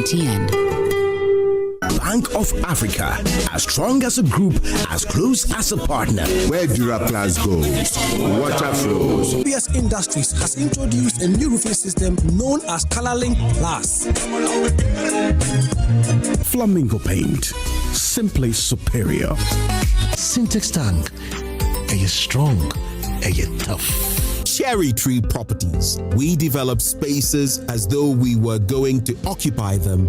MTN. Bank of Africa, as strong as a group, as close as a partner. Where Duraplas goes, water flows. PS Industries has introduced a new roofing system known as ColorLink Plus. Flamingo paint, simply superior. Syntax tank, are you strong? Are you tough? Cherry Tree Properties. We develop spaces as though we were going to occupy them.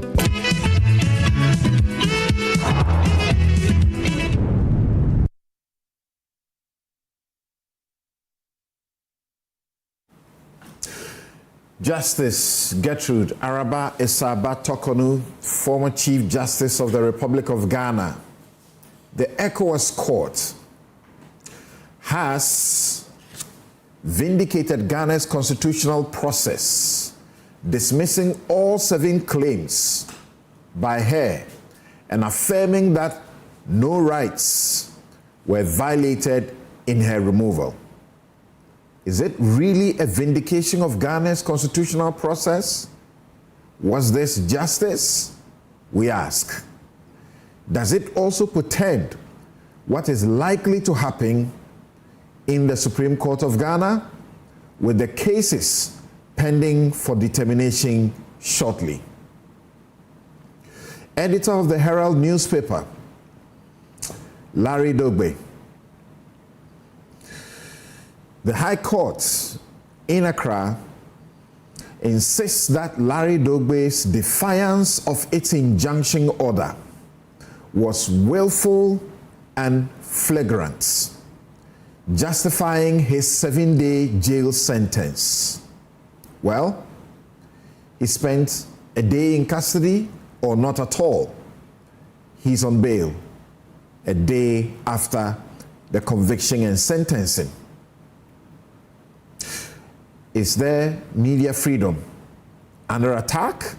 Justice Gertrude Araba Esaba Torkonoo, former Chief Justice of the Republic of Ghana, the ECOWAS Court has vindicated Ghana's constitutional process, dismissing all 7 claims by her and affirming that no rights were violated in her removal. Is it really a vindication of Ghana's constitutional process? Was this justice? We ask. Does it also portend what is likely to happen in the Supreme Court of Ghana, with the cases pending for determination shortly? Editor of the Herald newspaper, Larry Dogbe. The High Court in Accra insists that Larry Dogbe's defiance of its injunction order was willful and flagrant, justifying his 7-day jail sentence. Well, he spent a day in custody or not at all. He's on bail a day after the conviction and sentencing. Is there media freedom under attack?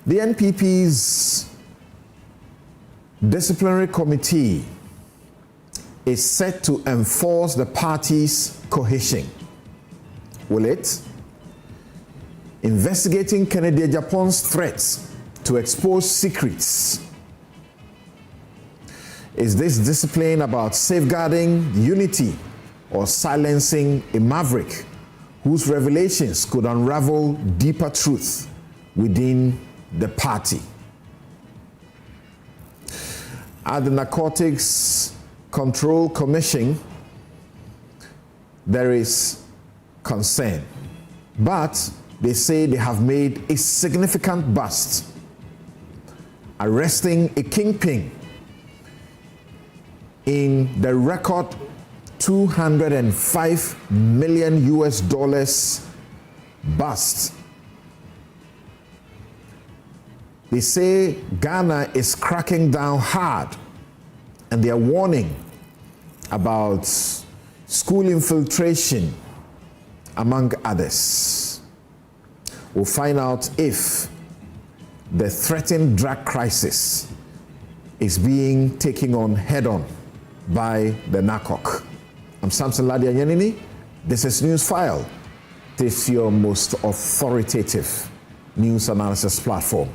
The NPP's disciplinary committee is set to enforce the party's cohesion. Will it? Investigating Kennedy Japan's threats to expose secrets. Is this discipline about safeguarding unity or silencing a maverick whose revelations could unravel deeper truth within the party? At the Narcotics Control Commission, there is concern, but they say they have made a significant bust, arresting a kingpin in the record $205 million bust. They say Ghana is cracking down hard, and they are warning about school infiltration, among others. We'll find out if the threatened drug crisis is being taken on head-on by the NACOC. I'm Samson Ladia Yanini. This is Newsfile. This is your most authoritative news analysis platform.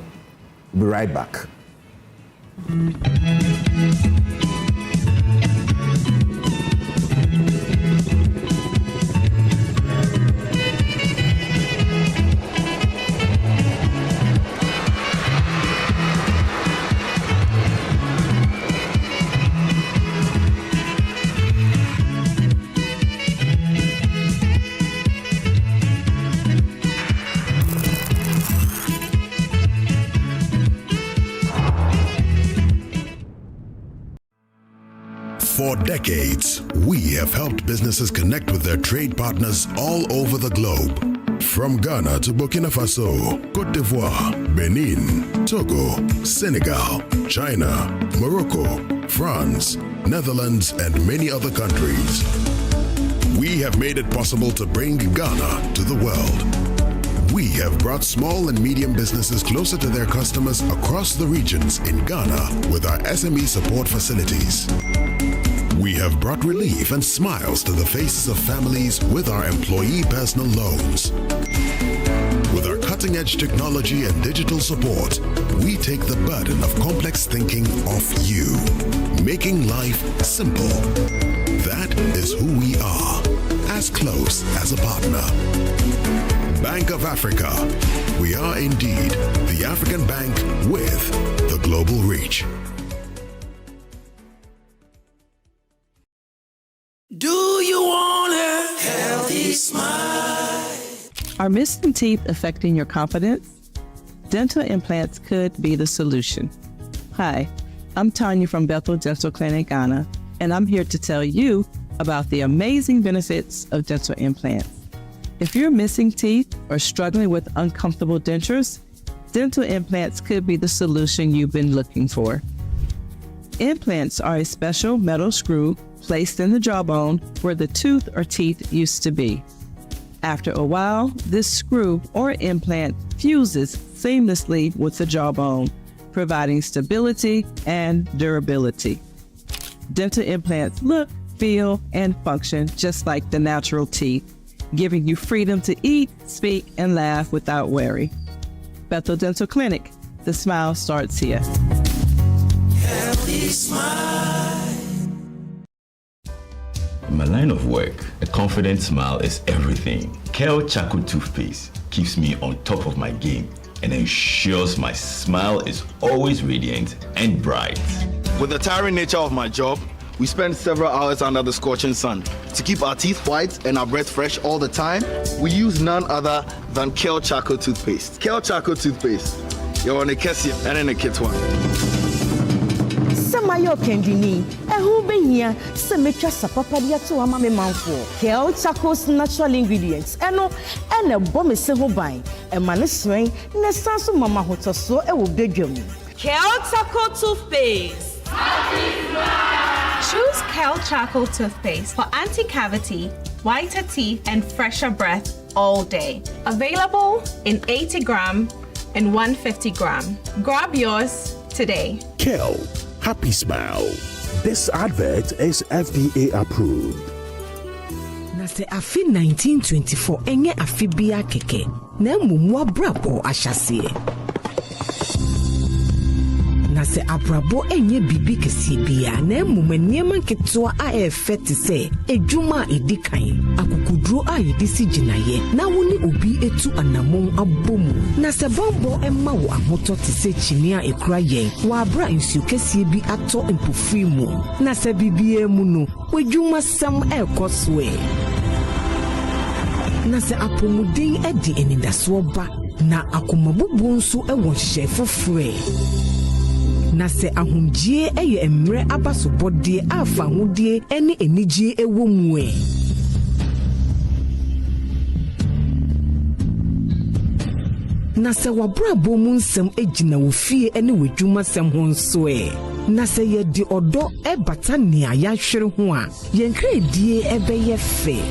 We'll be right back. For decades, we have helped businesses connect with their trade partners all over the globe. From Ghana to Burkina Faso, Côte d'Ivoire, Benin, Togo, Senegal, China, Morocco, France, Netherlands, and many other countries. We have made it possible to bring Ghana to the world. We have brought small and medium businesses closer to their customers across the regions in Ghana with our SME support facilities. We have brought relief and smiles to the faces of families with our employee personal loans. With our cutting-edge technology and digital support, we take the burden of complex thinking off you, making life simple. That is who we are, as close as a partner. Bank of Africa. We are indeed the African bank with the global reach. Do you want a healthy smile? Are missing teeth affecting your confidence? Dental implants could be the solution. Hi, I'm Tanya from Bethel Dental Clinic, Ghana, and I'm here to tell you about the amazing benefits of dental implants. If you're missing teeth or struggling with uncomfortable dentures, dental implants could be the solution you've been looking for. Implants are a special metal screw placed in the jawbone where the tooth or teeth used to be. After a while, this screw or implant fuses seamlessly with the jawbone, providing stability and durability. Dental implants look, feel, and function just like the natural teeth, giving you freedom to eat, speak, and laugh without worry. Bethel Dental Clinic, the smile starts here. Healthy smile. In my line of work, a confident smile is everything. Kale Charcoal Toothpaste keeps me on top of my game and ensures my smile is always radiant and bright. With the tiring nature of my job, we spend several hours under the scorching sun. To keep our teeth white and our breath fresh all the time, we use none other than Kale Charcoal Toothpaste. Kale Charcoal Toothpaste. You're on a Kessie and in a kit one. Samayo Kendrini, who be here, Semetra Sapapadia to Amame Manfo, Kale Charcoal's natural ingredients, and a bomb is civil buying, and Maniswing, Nesasu Mama Hotoso, a will beg you. Kale Charcoal Toothpaste. Choose Kale Charcoal Toothpaste for anti-cavity, whiter teeth, and fresher breath all day. Available in 80 gram and 150 gram. Grab yours today. Kale, happy smile. This advert is FDA approved. Na se afi 1924 enye afi bia keke na mumwa brabo ahyase. Na se abrabo enye bibi kesi bia na mumaniema nketoa a efete se edwuma edikan akukuduro a yedisi ginaye na woni obi etu anamon abomu na se bombo emma wo ahoto te se chinia ekura yen wa abra nsu kesi bi ato empofri mu na se bibie mu no wedwuma sam ekoswe na se apomuden edi enidaso ba na akomabubu nso ewo hye fofore. Na se ahumjie eye emre abasobode afa hudie ene enijie ewo mue. Na se wabrabo mu nsem ejina wo fie ene wedwuma sem ho nso e. Na se ye di odo e bata nia ya hwere ho a yenkre die ebeye fe.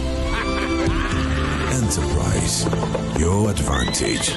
Enterprise, your advantage.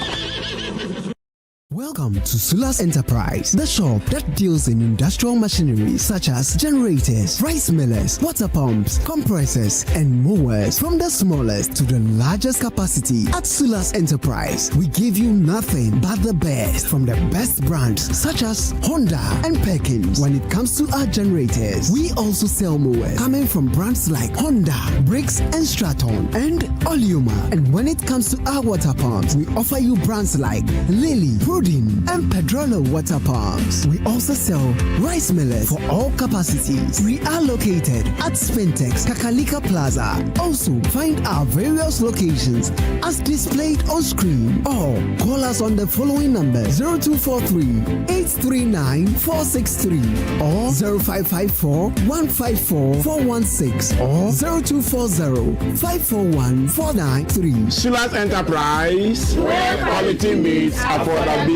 Welcome to Sulas Enterprise, the shop that deals in industrial machinery such as generators, rice millers, water pumps, compressors, and mowers. From the smallest to the largest capacity, at Sulas Enterprise, we give you nothing but the best from the best brands such as Honda and Perkins. When it comes to our generators, we also sell mowers coming from brands like Honda, Briggs and Straton, and Oleuma. And when it comes to our water pumps, we offer you brands like Lily, and Pedrolo water pumps. We also sell rice millers for all capacities. We are located at Spintex, Kakalika Plaza. Also, find our various locations as displayed on screen or call us on the following number 0243-839-463 or 0554-154-416 or 0240-541-493. Sulas Enterprise, where quality meets affordability.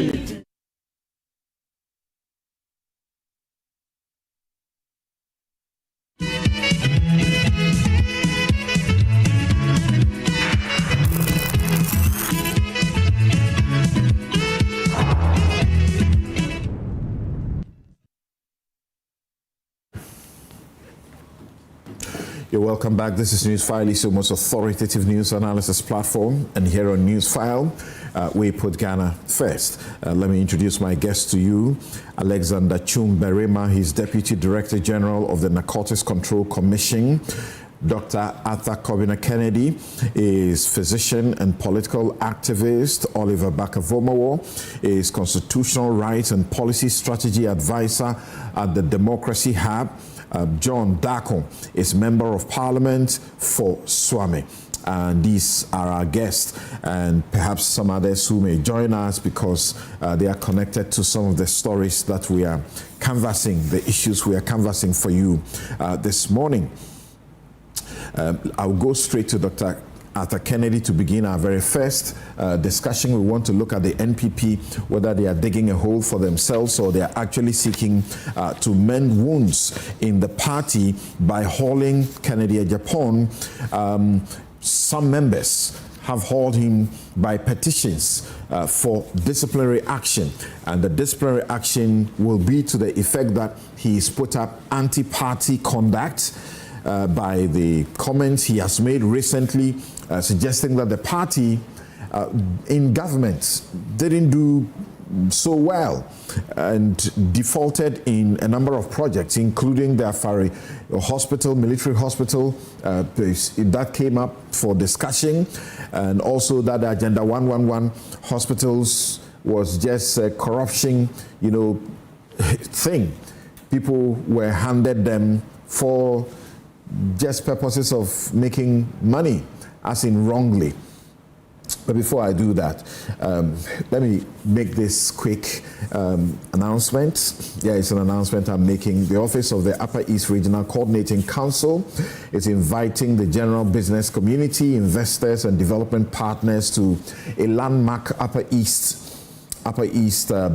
You're welcome back. This is Newsfile, the most authoritative news analysis platform. And here on Newsfile, we put Ghana first. Let me introduce my guest to you, Alexander Chumberema. He's Deputy Director General of the Narcotics Control Commission. Dr. Arthur Kobina Kennedy is physician and political activist. Oliver Bakavomowo is constitutional rights and policy strategy advisor at the Democracy Hub. John Dako is Member of Parliament for Swami. And these are our guests, and perhaps some others who may join us because they are connected to some of the stories that we are canvassing, the issues we are canvassing for you this morning. I'll go straight to Dr. Arthur Kennedy to begin our very first discussion. We want to look at the NPP, whether they are digging a hole for themselves or they are actually seeking to mend wounds in the party by hauling Kennedy Japan. Some members have hauled him by petitions for disciplinary action, and the disciplinary action will be to the effect that he's put up anti-party conduct by the comments he has made recently, suggesting that the party in government didn't do so well and defaulted in a number of projects, including the Afari Hospital, military hospital, that came up for discussion, and also that Agenda 111 hospitals was just a corruption, thing. People were handed them for just purposes of making money, as in wrongly. But before I do that, let me make this quick announcement. Yeah, it's an announcement I'm making. The Office of the Upper East Regional Coordinating Council is inviting the general business community, investors, and development partners to a landmark Upper East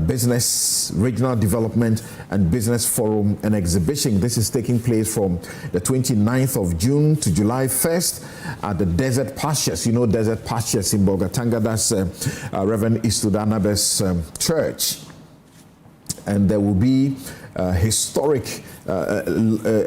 Business, Regional Development and Business Forum and Exhibition. This is taking place from the 29th of June to July 1st at the Desert Pastures. You know Desert Pastures in Bogatanga, that's Reverend Istudanabe's church. And there will be a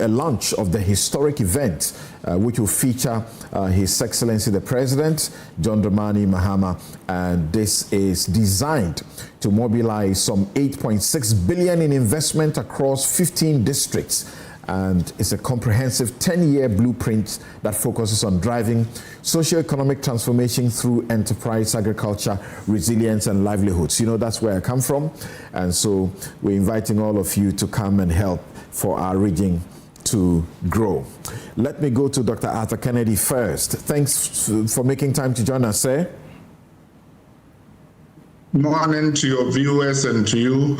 launch of the historic event, which will feature His Excellency the President, John Dramani Mahama, and this is designed to mobilize some 8.6 billion in investment across 15 districts. And it's a comprehensive 10-year blueprint that focuses on driving socio-economic transformation through enterprise, agriculture, resilience, and livelihoods. That's where I come from. And so we're inviting all of you to come and help for our region to grow. Let me go to Dr. Arthur Kennedy first. Thanks for making time to join us, sir. Morning to your viewers and to you.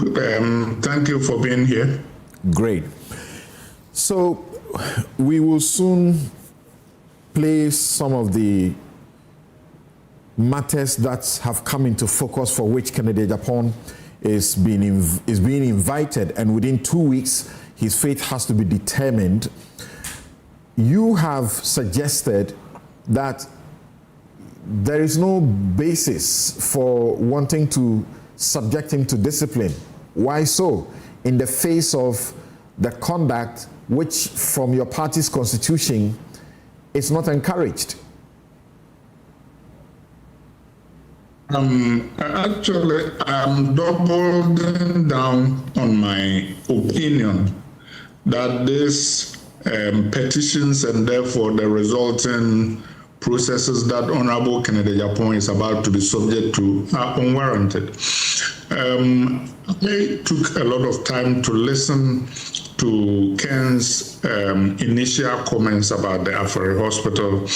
Thank you for being here. Great. So we will soon place some of the matters that have come into focus for which Kennedy Japan is being invited, and within 2 weeks his fate has to be determined. You have suggested that there is no basis for wanting to subject him to discipline. Why so? In the face of the conduct which from your party's constitution is not encouraged. Actually, I'm doubling down on my opinion that these petitions and therefore the resulting processes that Honorable Kennedy Japan is about to be subject to are unwarranted. I took a lot of time to listen to Ken's initial comments about the Afari Hospital,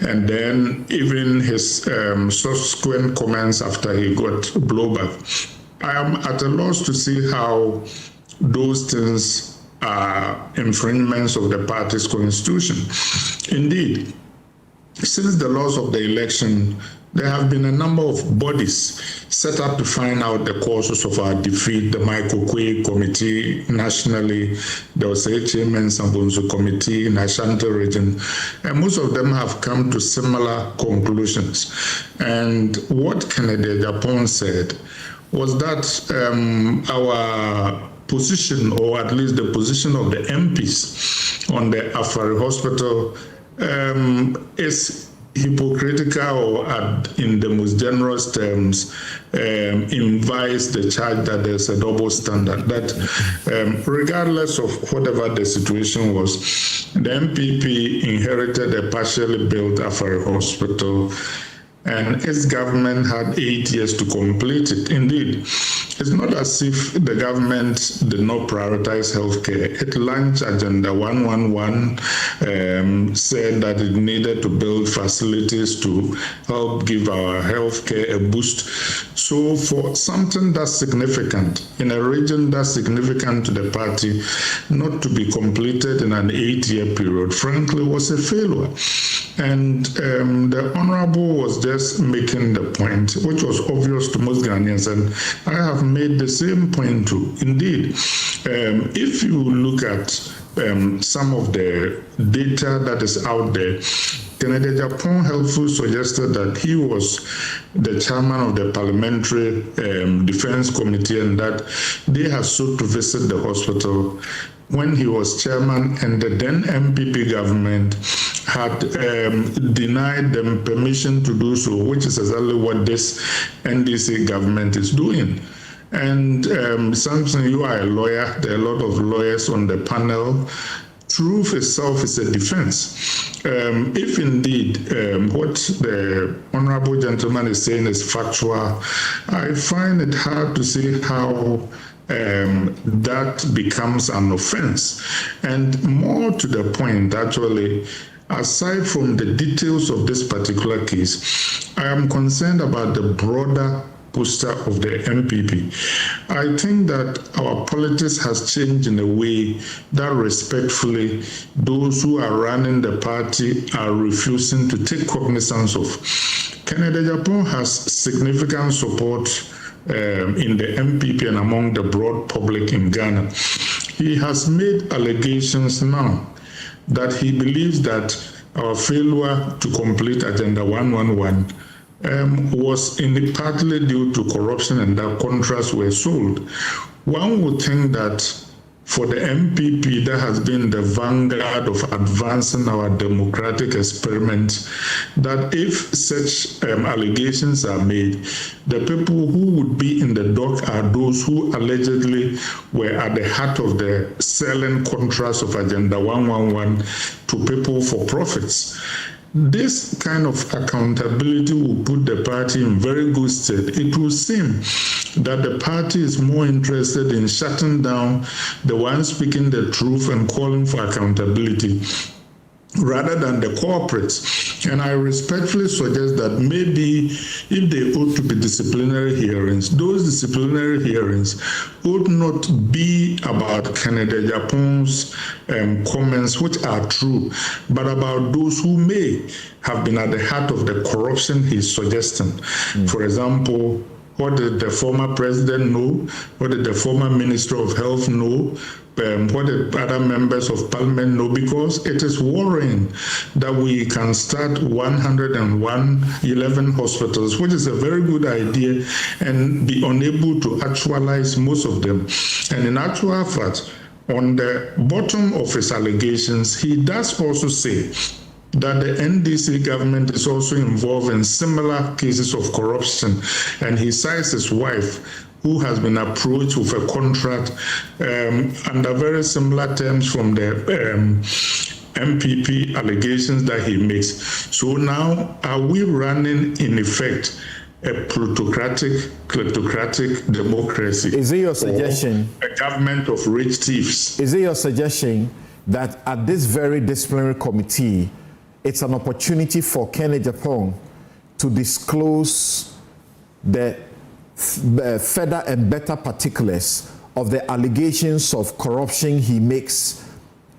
and then even his subsequent comments after he got blowback. I am at a loss to see how those things are infringements of the party's constitution. Indeed, since the loss of the election, there have been a number of bodies set up to find out the causes of our defeat. The Michael Kwe Committee nationally, there was a HMN Sambunzu Committee in Ashanti region, and most of them have come to similar conclusions. And what Kennedy Japan said was that our position, or at least the position of the MPs on the Afari Hospital is hypocritical, or in the most generous terms, invites the charge that there's a double standard, that regardless of whatever the situation was, the MPP inherited a partially built Afari Hospital, and its government had 8 years to complete it. Indeed, it's not as if the government did not prioritize healthcare. It launched Agenda 111, said that it needed to build facilities to help give our healthcare a boost. So for something that's significant, in a region that's significant to the party, not to be completed in an 8-year period, frankly, was a failure. And the Honorable was just making the point, which was obvious to most Ghanaians, and I have made the same point too. Indeed, if you look at some of the data that is out there, Kennedy Japan helpfully suggested that he was the chairman of the Parliamentary Defense Committee, and that they had sought to visit the hospital when he was chairman, and the then MPP government had denied them permission to do so, which is exactly what this NDC government is doing. And Samson, you are a lawyer. There are a lot of lawyers on the panel. Truth itself is a defense. If indeed what the honorable gentleman is saying is factual, I find it hard to see how that becomes an offense. And more to the point, actually, aside from the details of this particular case, I am concerned about the broader poster of the MPP. I think that our politics has changed in a way that respectfully those who are running the party are refusing to take cognizance of. Kennedy Japan has significant support in the MPP and among the broad public in Ghana. He has made allegations now that he believes that our failure to complete Agenda 111 was partly due to corruption and that contracts were sold. One would think that for the MPP that has been the vanguard of advancing our democratic experiment, that if such allegations are made, the people who would be in the dock are those who allegedly were at the heart of the selling contracts of Agenda 111 to people for profits. This kind of accountability will put the party in very good stead. It will seem that the party is more interested in shutting down the ones speaking the truth and calling for accountability rather than the corporates. And I respectfully suggest that maybe if they ought to be disciplinary hearings, those disciplinary hearings ought not be about Kennedy Japan's comments, which are true, but about those who may have been at the heart of the corruption he's suggesting. For example, what did the former president know? What did the former minister of health know? What did other members of parliament know? Because it is worrying that we can start 111 hospitals, which is a very good idea, and be unable to actualize most of them. And in actual fact, on the bottom of his allegations, he does also say that the NDC government is also involved in similar cases of corruption, and he cites his wife, who has been approached with a contract under very similar terms from the MPP allegations that he makes. So now, are we running, in effect, a plutocratic, kleptocratic democracy? Is it your suggestion? A government of rich thieves? Is it your suggestion that at this very disciplinary committee, it's an opportunity for Kennedy Japan to disclose the further and better particulars of the allegations of corruption he makes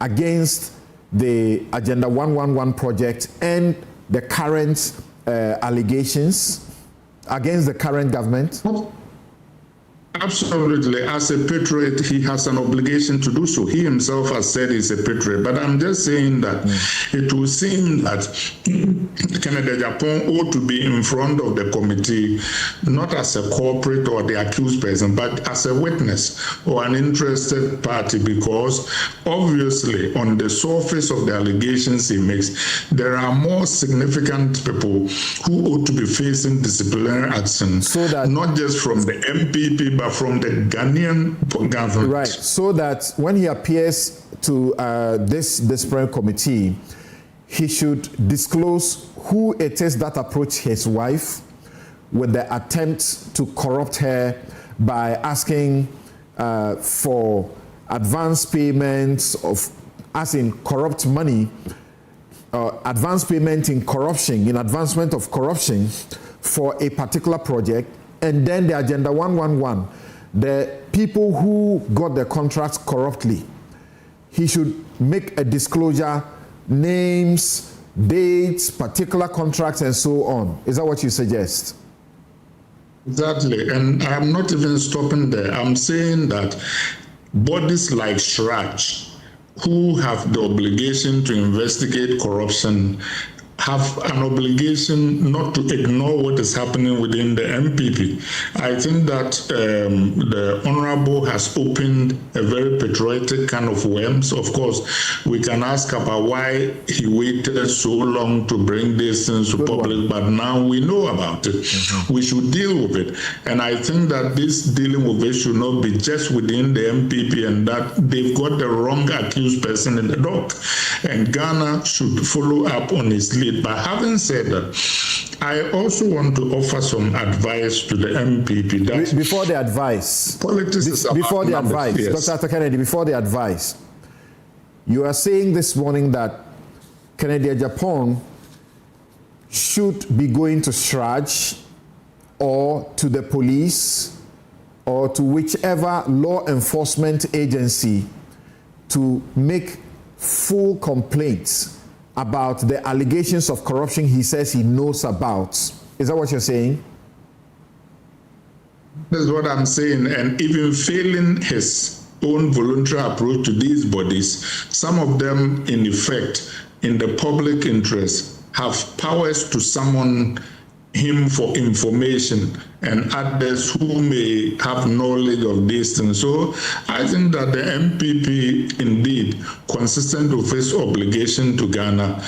against the Agenda 111 project and the current allegations against the current government? Absolutely. As a patriot, he has an obligation to do so. He himself has said he's a patriot. But I'm just saying that it will seem that Kennedy Japan ought to be in front of the committee, not as a culprit or the accused person, but as a witness or an interested party, because obviously on the surface of the allegations he makes, there are more significant people who ought to be facing disciplinary action, so that not just from the MPP, but from the Ghanaian government. Right, so that when he appears to this disciplinary committee, he should disclose who it is that approached his wife with the attempt to corrupt her by asking for advance payments of, as in corrupt money, advance payment in corruption, in advancement of corruption for a particular project. And then the Agenda 111, the people who got the contracts corruptly, he should make a disclosure, names, dates, particular contracts, and so on. Is that what you suggest? Exactly. And I'm not even stopping there. I'm saying that bodies like Shraj, who have the obligation to investigate corruption, have an obligation not to ignore what is happening within the MPP. I think that the Honorable has opened a very patriotic kind of worms. Of course, we can ask about why he waited so long to bring these things to public, but now we know about it. We should deal with it. And I think that this dealing with it should not be just within the MPP, and that they've got the wrong accused person in the dock. And Ghana should follow up on his lead. But having said that, I also want to offer some advice to the MPP. That before the advice, politics is before the numbers, advice, yes. Dr. Kennedy, before the advice, you are saying this morning that Kennedy Japan should be going to Shraj or to the police or to whichever law enforcement agency to make full complaints about the allegations of corruption he says he knows about. Is that what you're saying? That's what I'm saying. And even failing his own voluntary approach to these bodies, some of them, in effect, in the public interest, have powers to summon him for information, and others who may have knowledge of these things. So I think that the MPP, indeed, consistent with its obligation to Ghana,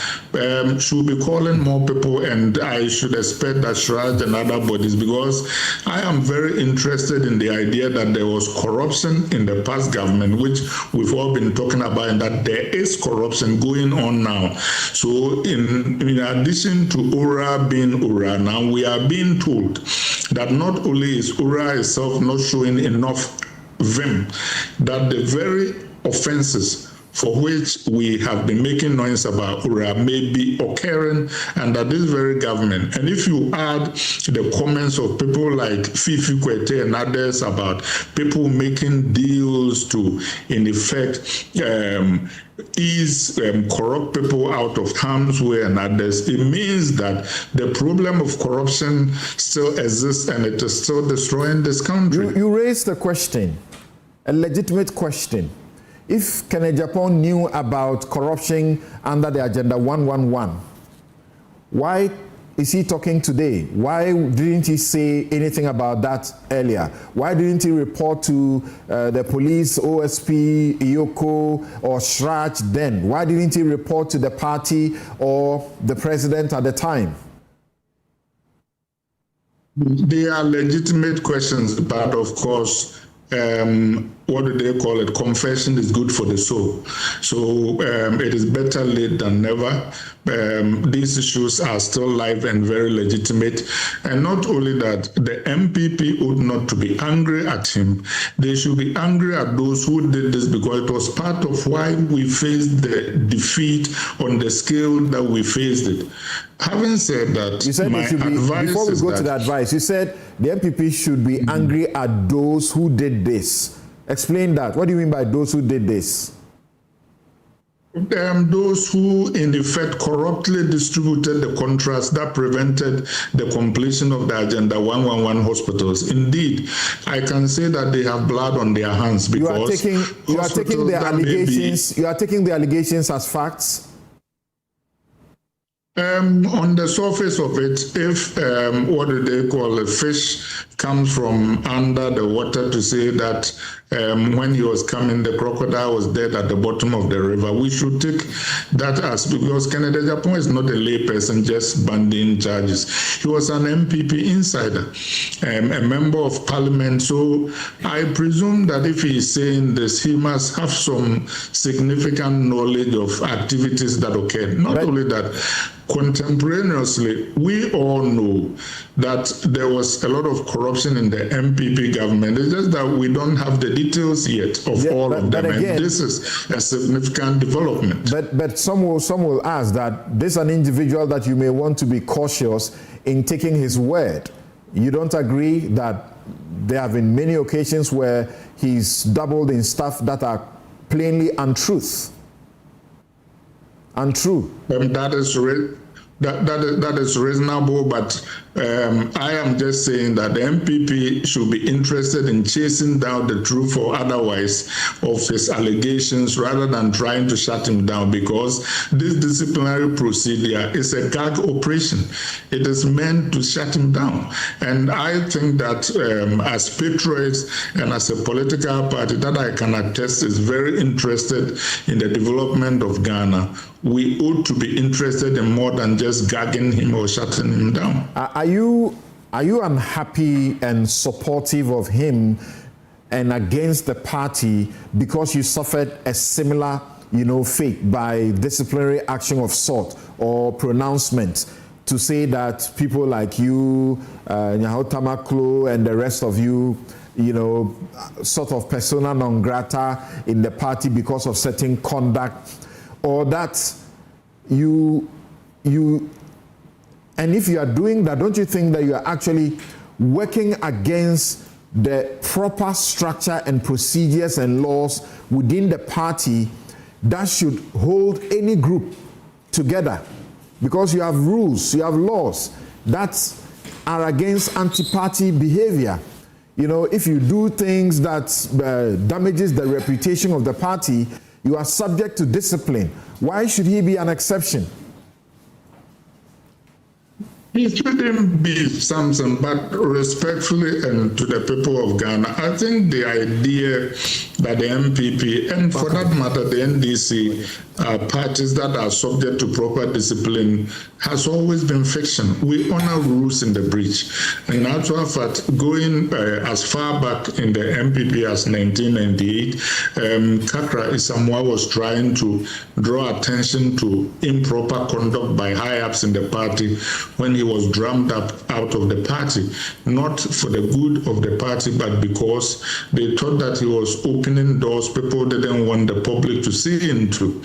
should be calling more people, and I should expect that Shraj and other bodies, because I am very interested in the idea that there was corruption in the past government, which we've all been talking about, and that there is corruption going on now. So in addition to Ura being Ura, now we are being told that not only is Ura itself not showing enough vim, that the very offenses for which we have been making noise about Ura may be occurring under this very government. And if you add the comments of people like Fifi Kwete and others about people making deals to, in effect, ease corrupt people out of harm's way and others, it means that the problem of corruption still exists and it is still destroying this country. You raised a question, a legitimate question. If Kennedy Japan knew about corruption under the Agenda 111, why is he talking today? Why didn't he say anything about that earlier? Why didn't he report to the police, OSP, Iyoko, or Shraj then? Why didn't he report to the party or the president at the time? They are legitimate questions, but of course, what do they call it? Confession is good for the soul. So it is better late than never. These issues are still live and very legitimate. And not only that, the MPP ought not to be angry at him. They should be angry at those who did this, because it was part of why we faced the defeat on the scale that we faced it. Having said that, you said before we go to the advice, you said the MPP should be angry at those who did this. Explain that. What do you mean by those who did this? Those who in effect corruptly distributed the contracts that prevented the completion of the Agenda 111 hospitals. Indeed, I can say that they have blood on their hands because you are taking the allegations as facts. On the surface of it, if what do they call a fish comes from under the water to say that when he was coming, the crocodile was dead at the bottom of the river, we should take that as, because Kennedy Japan is not a layperson just bandying charges. He was an MPP insider, a member of parliament. So I presume that if he is saying this, he must have some significant knowledge of activities that occurred. Not only that, contemporaneously, we all know that there was a lot of corruption in the MPP government. It's just that we don't have the details yet of all of them. Again, and this is a significant development. But some will ask that this is an individual that you may want to be cautious in taking his word. You don't agree that there have been many occasions where he's doubled in stuff that are plainly untrue. That is reasonable, but I am just saying that the MPP should be interested in chasing down the truth or otherwise of his allegations rather than trying to shut him down, because this disciplinary procedure is a gag operation. It is meant to shut him down. And I think that as patriots and as a political party that I can attest is very interested in the development of Ghana, we ought to be interested in more than just gagging him or shutting him down. Are you unhappy and supportive of him and against the party because you suffered a similar, fate by disciplinary action of sort or pronouncement to say that people like you, Nyaho Tamaklo, and the rest of you, sort of persona non grata in the party because of certain conduct, or that you and if you are doing that, don't you think that you are actually working against the proper structure and procedures and laws within the party that should hold any group together? Because you have rules, you have laws that are against anti-party behavior. If you do things that damages the reputation of the party, you are subject to discipline. Why should he be an exception? He shouldn't be something, but respectfully and to the people of Ghana, I think the idea that the MPP, and for that matter the NDC, parties that are subject to proper discipline has always been fiction. We honor rules in the breach. In actual fact, going as far back in the MPP as 1998, Kakra Isamoah was trying to draw attention to improper conduct by high-ups in the party when he was drummed up out of the party, not for the good of the party, but because they thought that he was opening doors people didn't want the public to see into.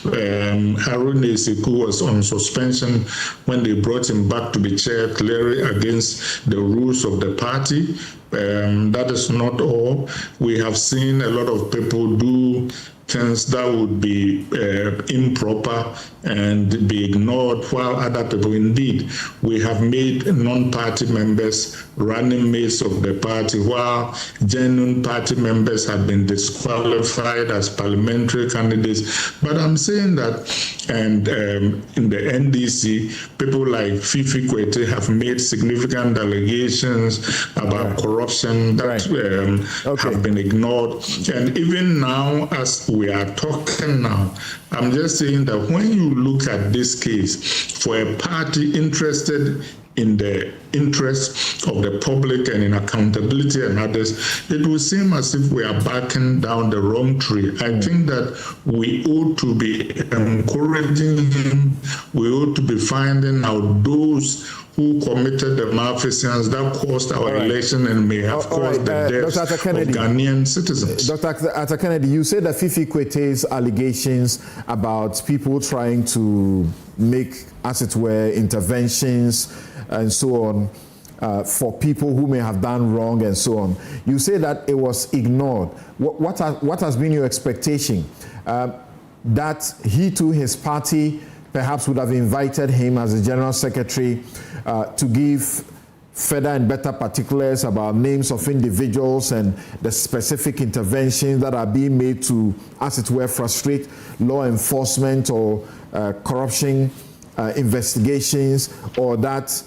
Harun Esiku was on suspension when they brought him back to be chair, clearly against the rules of the party. That is not all. We have seen a lot of people do things that would be improper and be ignored, while other people, indeed, we have made non-party members running mates of the party, while genuine party members have been disqualified as parliamentary candidates. But I'm saying that, and in the NDC, people like Fifi Kwete have made significant allegations about corruption that have been ignored. And even now, as we are talking now, I'm just saying that when you look at this case, for a party interested in the interests of the public and in accountability and others, it will seem as if we are backing down the wrong tree. I think that we ought to be encouraging him. We ought to be finding out those who committed the malfeasance that caused our election and may have caused the deaths of Ghanaian citizens. Dr. Kennedy, you said that Fifi Kwete's allegations about people trying to make, as it were, interventions and so on for people who may have done wrong and so on. You say that it was ignored. What has been your expectation? that he too, his party, perhaps would have invited him as the General Secretary to give further and better particulars about names of individuals and the specific interventions that are being made to, as it were, frustrate law enforcement or corruption investigations, or that,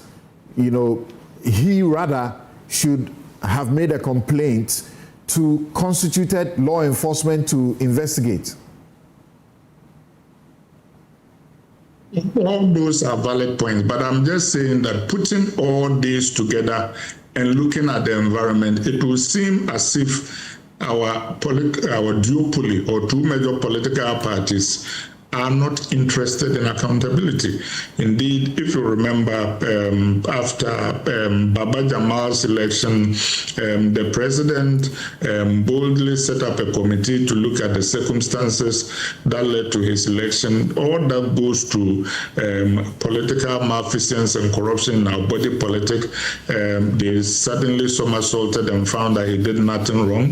you know, he rather should have made a complaint to constituted law enforcement to investigate? All those are valid points, but I'm just saying that putting all these together and looking at the environment, it will seem as if our duopoly or two major political parties are not interested in accountability. Indeed, if you remember, after Baba Jamal's election, the president boldly set up a committee to look at the circumstances that led to his election. All that goes to political malfeasance and corruption in our body politic. They suddenly somersaulted and found that he did nothing wrong.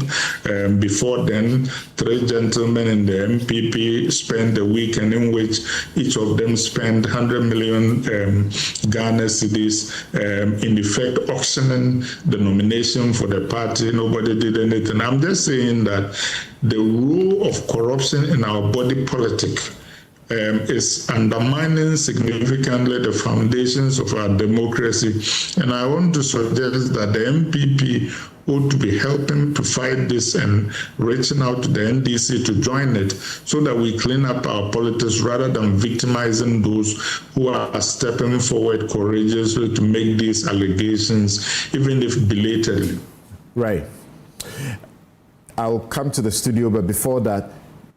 Before then, 3 gentlemen in the MPP spent a week in which each of them spent 100 million Ghana cedis, in effect auctioning the nomination for the party. Nobody did anything. I'm just saying that the role of corruption in our body politic is undermining significantly the foundations of our democracy. And I want to suggest that the MPP ought to be helping to fight this and reaching out to the NDC to join it so that we clean up our politics rather than victimizing those who are stepping forward courageously to make these allegations, even if belatedly. Right. I'll come to the studio, but before that,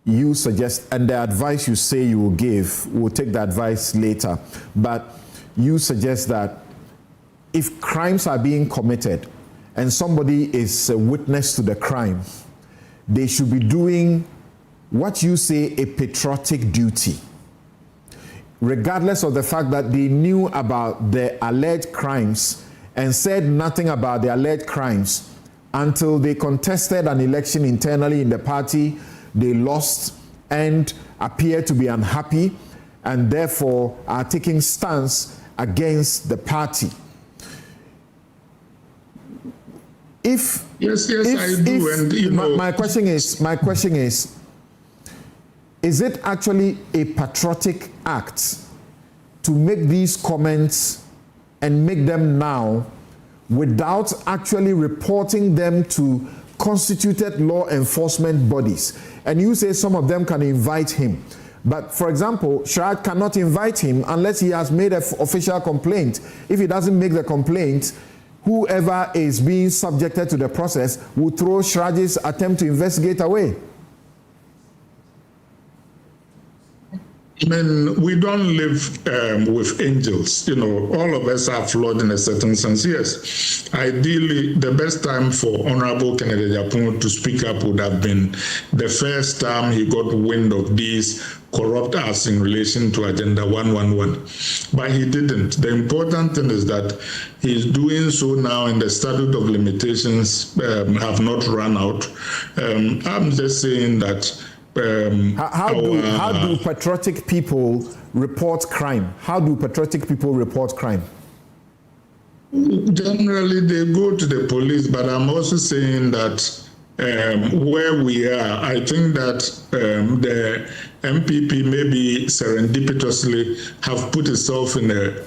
you suggest, and the advice you say you will give, we'll take the advice later, but you suggest that if crimes are being committed and somebody is a witness to the crime, they should be doing what you say a patriotic duty, regardless of the fact that they knew about the alleged crimes and said nothing about the alleged crimes until they contested an election internally in the party, they lost and appeared to be unhappy and therefore are taking stance against the party. If yes, I do, and you know, my question is it actually a patriotic act to make these comments and make them now without actually reporting them to constituted law enforcement bodies? And you say some of them can invite him, but for example, Sharad cannot invite him unless he has made an official complaint. If he doesn't make the complaint, whoever is being subjected to the process will throw Sharaj's attempt to investigate away. I mean, we don't live with angels. You know, all of us are flawed in a certain sense. Yes, ideally, the best time for Honorable Kennedy Japon to speak up would have been the first time he got wind of these corrupt acts in relation to Agenda 111. But he didn't. The important thing is that he's doing so now, and the statute of limitations have not run out. I'm just saying that how do patriotic people report crime? How do patriotic people report crime? Generally, they go to the police, but I'm also saying that where we are, I think that the MPP maybe serendipitously have put itself in a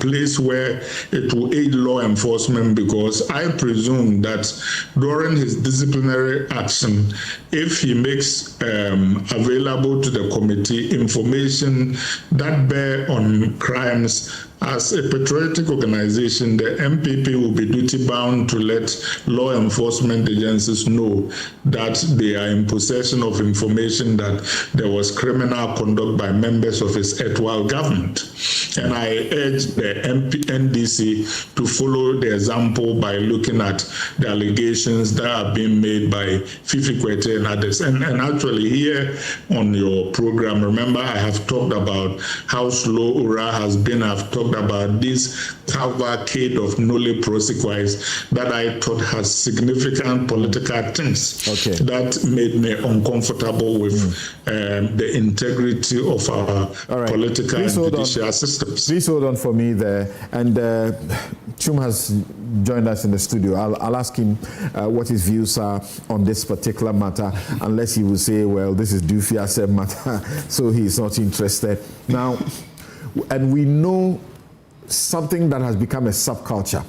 place where it will aid law enforcement, because I presume that during his disciplinary action, if he makes available to the committee information that bear on crimes, as a patriotic organization, the MPP will be duty-bound to let law enforcement agencies know that they are in possession of information that there was criminal conduct by members of his erstwhile government. And I urge the NDC to follow the example by looking at the allegations that are being made by Fifi Kwete and others. And actually here on your program, remember I have talked about how slow URA has been. I've talked talked about this cavalcade of noli prosequis that I thought has significant political things that made me uncomfortable with the integrity of our political and judicial systems. Please hold on for me there. And Chum has joined us in the studio. I'll ask him what his views are on this particular matter, unless he will say, well, this is Dufia's matter, so he's not interested. Now, and we know something that has become a subculture,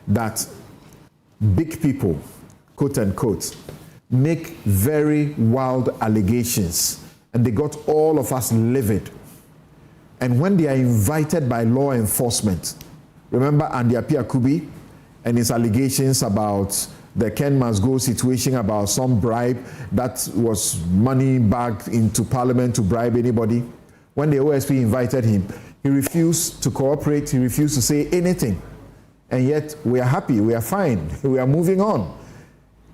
that big people, quote unquote, make very wild allegations, and they got all of us livid. And when they are invited by law enforcement, remember Andy Appiah-Kubi and his allegations about the Ken Must Go situation, about some bribe that was money bagged into Parliament to bribe anybody. When the OSP invited him, he refused to cooperate, he refused to say anything. And yet we are happy, we are fine, we are moving on.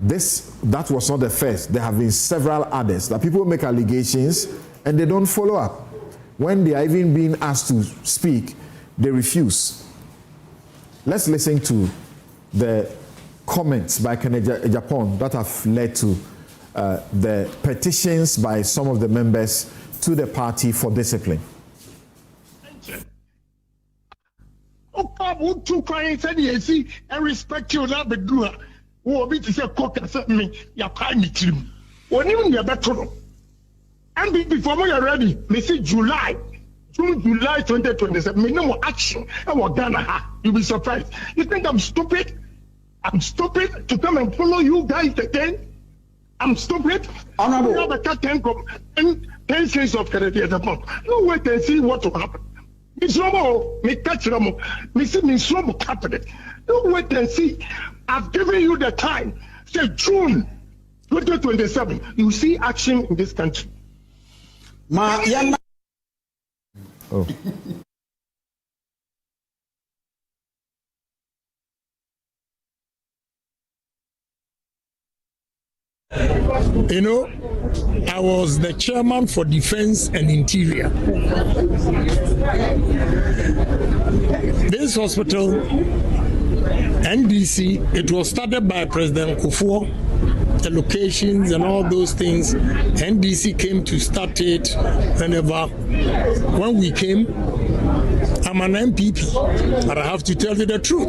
That was not the first. There have been several others that people make allegations and they don't follow up. When they are even being asked to speak, they refuse. Let's listen to the comments by Kennedy Japan that have led to the petitions by some of the members to the party for discipline. And respect you that be do who be to say cook me ya pie me trim. When even your better. And before we are ready, me see June July 2027, me no more action. I will Ghana. You'll be surprised. You think I'm stupid? I'm stupid to come and follow you guys again? I'm stupid? Honorable. You have a 10 shades of Kennedy Japan. No wait and see what will happen. Miss Romo, me catch Romo, me see Miss Romo cabinet. No wait and see. I've given you the time. Say June 2027. You see action in this country. Oh. You know, I was the chairman for Defense and Interior. This hospital, NDC, it was started by President Kufuor. The locations and all those things, NDC came to start it whenever. When we came, I'm an MPP, but I have to tell you the truth.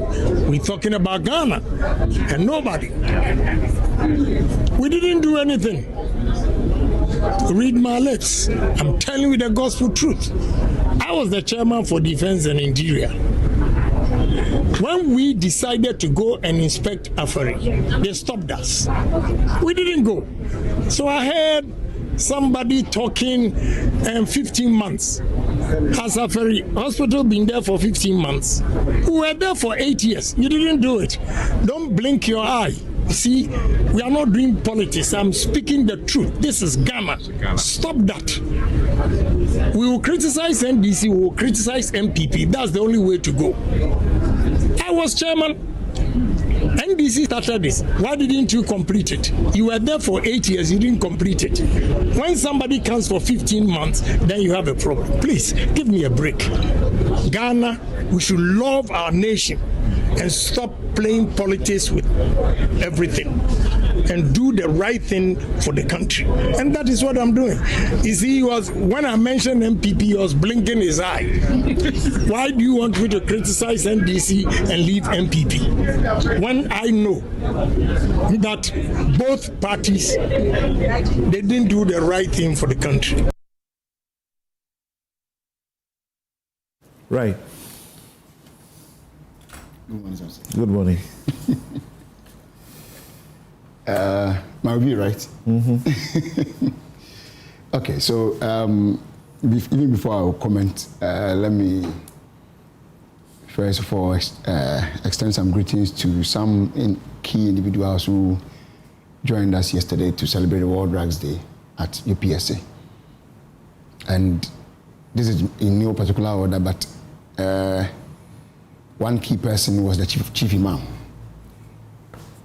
We're talking about Ghana and nobody. We didn't do anything. Read my lips. I'm telling you the gospel truth. I was the chairman for Defense and Interior. When we decided to go and inspect Afari, they stopped us. We didn't go. So I heard somebody talking 15 months. Has Afari Hospital been there for 15 months? We were there for 8 years. You didn't do it. Don't blink your eye. You see, we are not doing politics. I'm speaking the truth. This is Ghana. Stop that. We will criticize NDC, we will criticize MPP. That's the only way to go. I was chairman. NDC started this. Why didn't you complete it? You were there for 8 years, you didn't complete it. When somebody comes for 15 months, then you have a problem. Please, give me a break. Ghana, we should love our nation and stop playing politics with everything and do the right thing for the country. And that is what I'm doing. You see, when I mentioned MPP, he was blinking his eye. Why do you want me to criticize NDC and leave MPP? When I know that both parties, they didn't do the right thing for the country. Right. Good morning. My view, right? Mm-hmm. Okay, so even before I comment, let me first of all extend some greetings to some key individuals who joined us yesterday to celebrate the World Drugs Day at UPSA. And this is in no particular order, but one key person was the chief imam.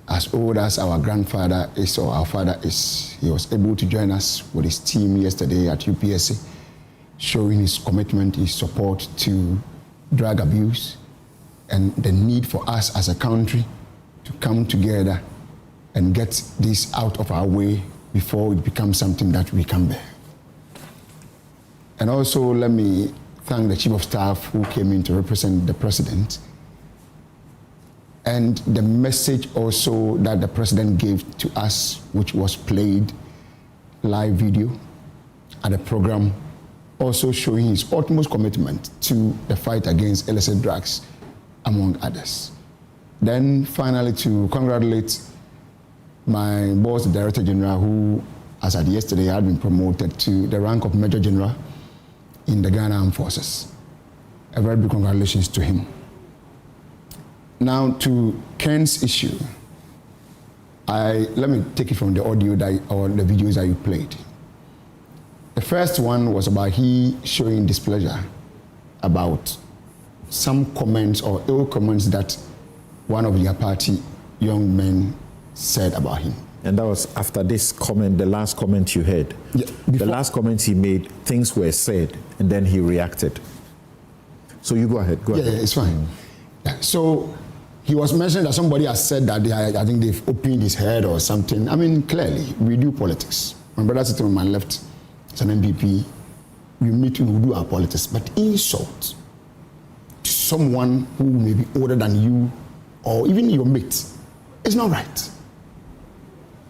As old as our grandfather is or our father is, he was able to join us with his team yesterday at UPSA, showing his commitment, his support to drug abuse and the need for us as a country to come together and get this out of our way before it becomes something that we can bear. And also let me thank the Chief of Staff who came in to represent the President, and the message also that the President gave to us, which was played live video at the program, also showing his utmost commitment to the fight against illicit drugs, among others. Then finally, to congratulate my boss, the Director General, who, as at yesterday, had been promoted to the rank of Major General in the Ghana Armed Forces. A very big congratulations to him. Now to Ken's issue. Let me take it from the audio or the videos that you played. The first one was about he showing displeasure about some comments or ill comments that one of your party young men said about him. And that was after this comment, the last comment you heard. Yeah, the last comment he made, things were said, and then he reacted. So you go ahead. Yeah, it's fine. Yeah. So he was mentioning that somebody has said that I think they've opened his head or something. I mean, clearly, we do politics. My brother sitting on my left is an MPP. We meet and we do our politics. But insult to someone who may be older than you or even your mate is not right.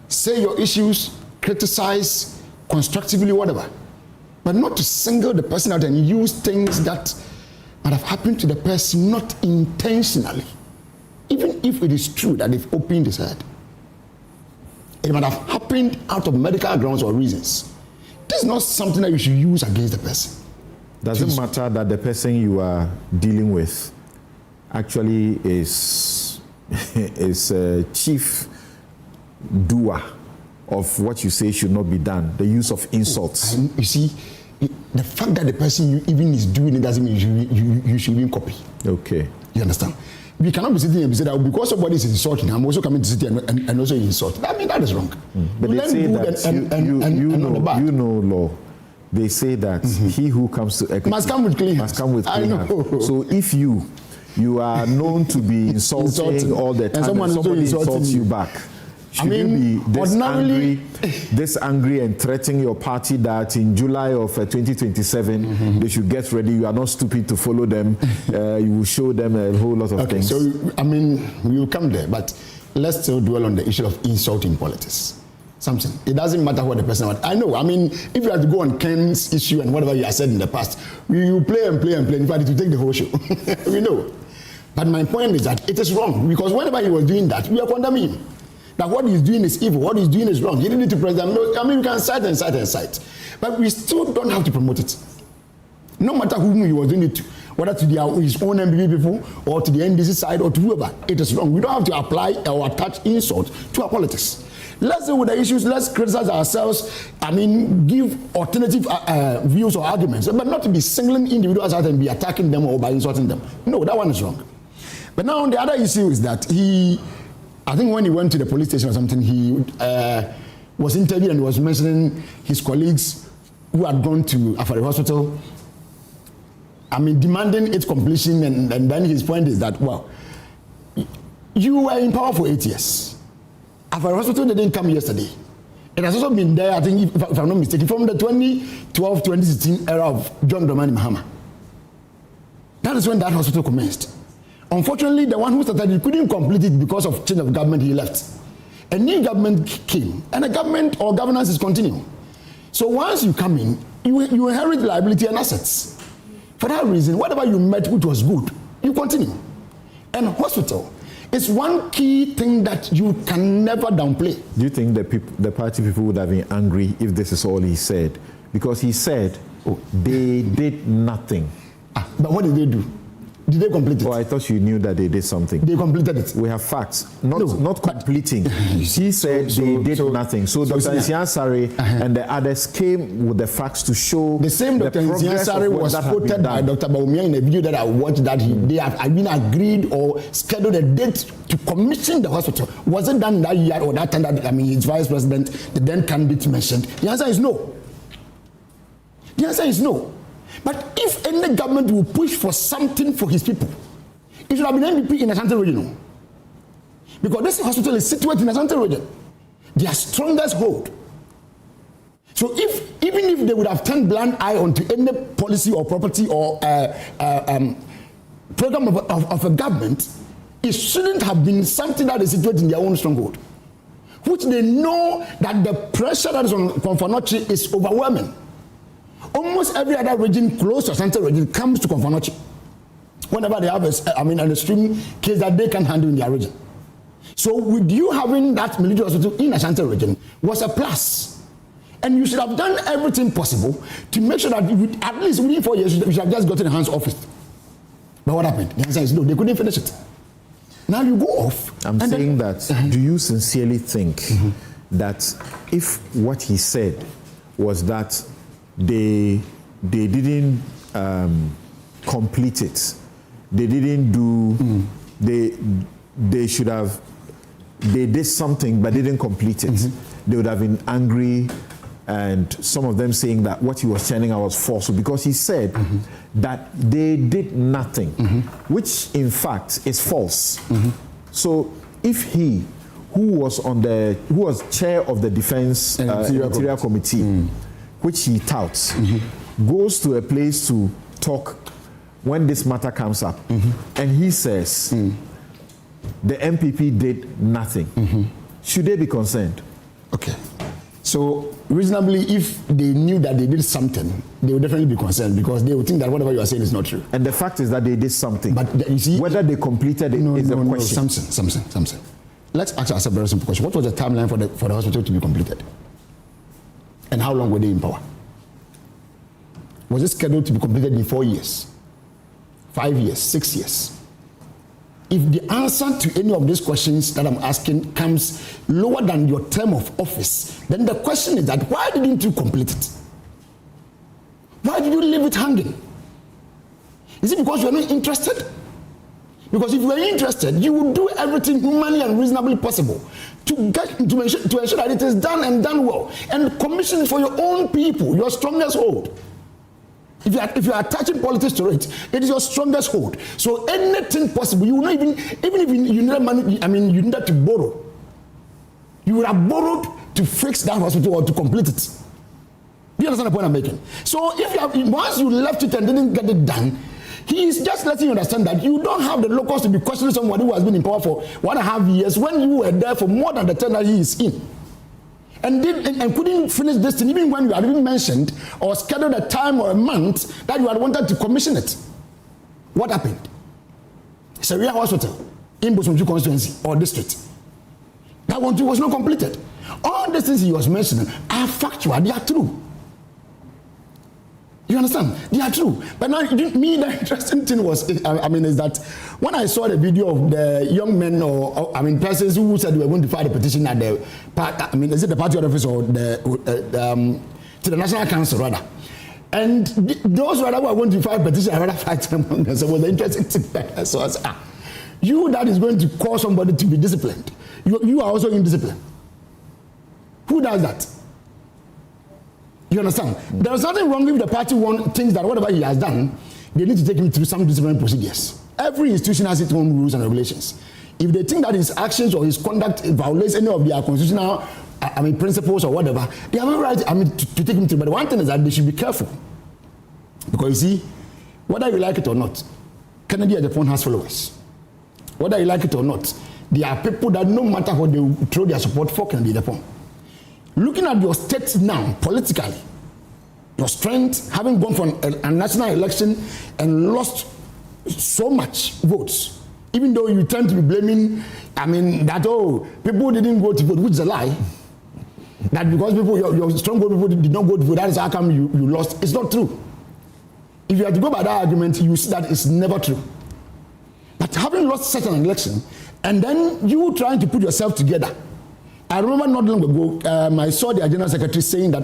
Say your issues, criticize constructively, whatever, but not to single the person out and use things that might have happened to the person not intentionally. Even if it is true that they've opened his head, it might have happened out of medical grounds or reasons. This is not something that you should use against the person. Does it matter that the person you are dealing with actually is a chief doer of what you say should not be done, the use of insults? You see, the fact that the person you even is doing it doesn't mean you should even copy. Okay. You understand? We cannot be sitting and say that because somebody is insulting, I'm also coming to sit here and also insult. I mean, that is wrong. But they say that you know law. They say that he who comes to equity must come with clean hands. Must come with clean hands. So if you are known to be insulting all the time, and somebody insults you back, should you be this angry and threatening your party that in July of 2027 they should get ready? You are not stupid to follow them. You will show them a whole lot of things. So I mean, we will come there, but let's still dwell on the issue of insulting politics. Something. It doesn't matter what the person wants. I know. I mean, if you have to go on Ken's issue and whatever you have said in the past, you play and play and play. In fact, it will take the whole show. We know. But my point is that it is wrong, because whenever he was doing that, we are condemning him. That what he's doing is evil, what he's doing is wrong. He didn't need to press them. I mean, we can cite and cite and cite. But we still don't have to promote it. No matter whom he was doing it to, whether to his own MPP people or to the NDC side or to whoever, it is wrong. We don't have to apply or attach insult to our politics. Let's deal with the issues, let's criticize ourselves, I mean, give alternative views or arguments, but not to be singling individuals out and be attacking them or by insulting them. No, that one is wrong. But now the other issue is that I think when he went to the police station or something, he was interviewed and was mentioning his colleagues who had gone to Afari Hospital, I mean, demanding its completion, and then his point is that, well, you were in power for 8 years. Afari Hospital didn't come yesterday. It has also been there, I think, if I'm not mistaken, from the 2012-2016 era of John Dramani Mahama. That is when that hospital commenced. Unfortunately, the one who started it couldn't complete it because of change of government. He left. A new government came, and the government or governance is continuing. So once you come in, you inherit liability and assets. For that reason, whatever you met which was good, you continue. And hospital is one key thing that you can never downplay. Do you think the party people would have been angry if this is all he said? Because he said they did nothing. But what did they do? Did they complete it? Oh, I thought you knew that they did something. They completed it. We have facts, not completing. He said they did nothing. So Dr. Nsiansari and the others came with the facts to show the same. Dr. Nsiansari was quoted by Dr. Baumia in a video that I watched that they have been agreed or scheduled a date to commission the hospital. Was it done that year or that time that his vice president, the then candidate, mentioned? The answer is no. The answer is no. But if any government will push for something for his people, it should have been NDP in Ashanti region. Because this hospital is situated in Ashanti region. Their strongest hold. So even if they would have turned blind eye onto any policy or property or program of a government, it shouldn't have been something that is situated in their own stronghold, which they know that the pressure that is on Konfanochi is overwhelming. Almost every other region close to Ashanti region comes to Konfanochi whenever they have an extreme case that they can handle in their region. So with you having that military hospital in Ashanti region was a plus. And you should have done everything possible to make sure that at least within 4 years, you should have just gotten the hands off it. But what happened? The answer is no, they couldn't finish it. Now you go off. I'm saying that, do you sincerely think that if what he said was that they didn't complete it, they didn't do, they should have, they did something but didn't complete it, they would have been angry, and some of them saying that what he was telling us was false, because he said that they did nothing, which in fact is false. So if he, who was chair of the defense interior committee, which he touts, goes to a place to talk when this matter comes up, and he says the MPP did nothing, should they be concerned? Okay. So reasonably, if they knew that they did something, they would definitely be concerned, because they would think that whatever you are saying is not true. And the fact is that they did something. But you see, whether they completed it is the question. Something. Let's ask ourselves a very simple question. What was the timeline for the hospital to be completed? And how long were they in power? Was it scheduled to be completed in 4 years, 5 years, 6 years? If the answer to any of these questions that I'm asking comes lower than your term of office, then the question is that why didn't you complete it? Why did you leave it hanging? Is it because you are not interested? Because if you are interested, you would do everything humanly and reasonably possible to ensure that it is done and done well, and commission for your own people, your strongest hold. If you are attaching politics to it, it is your strongest hold. So anything possible, you will not even if you need money, you need to borrow. You would have borrowed to fix that hospital or to complete it. Do you understand the point I'm making? So once you left it and didn't get it done, he is just letting you understand that you don't have the locals to be questioning somebody who has been in power for 1.5 years when you were there for more than the term that he is in. And couldn't finish this thing even when you had even mentioned or scheduled a time or a month that you had wanted to commission it. What happened? Sharia Hospital in Bosumju constituency or district. That one too was not completed. All the things he was mentioning are factual, they are true. You understand? They are true. But now, me, the interesting thing was, is that when I saw the video of the young men persons who said they were going to file the petition at the, is it the party office or to the National Council rather? And those rather who are going to file a petition, I rather fight them among themselves. Was the interesting thing. So I said, you that is going to cause somebody to be disciplined, you are also indisciplined. Who does that? You understand? There is nothing wrong if the party thinks that whatever he has done, they need to take him through some disciplinary procedures. Every institution has its own rules and regulations. If they think that his actions or his conduct violates any of their constitutional principles or whatever, they have a right to take him through. But the one thing is that they should be careful. Because you see, whether you like it or not, Kennedy at the point has followers. Whether you like it or not, there are people that no matter what they will throw their support for Kennedy at the point. Looking at your state now, politically, your strength, having gone for a national election and lost so much votes, even though you tend to be blaming, that, people didn't go to vote, which is a lie. That because your strong vote people did not go to vote, that is how come you lost. It's not true. If you have to go by that argument, you see that it's never true. But having lost such an election, and then you trying to put yourself together, I remember not long ago, I saw the General Secretary saying that,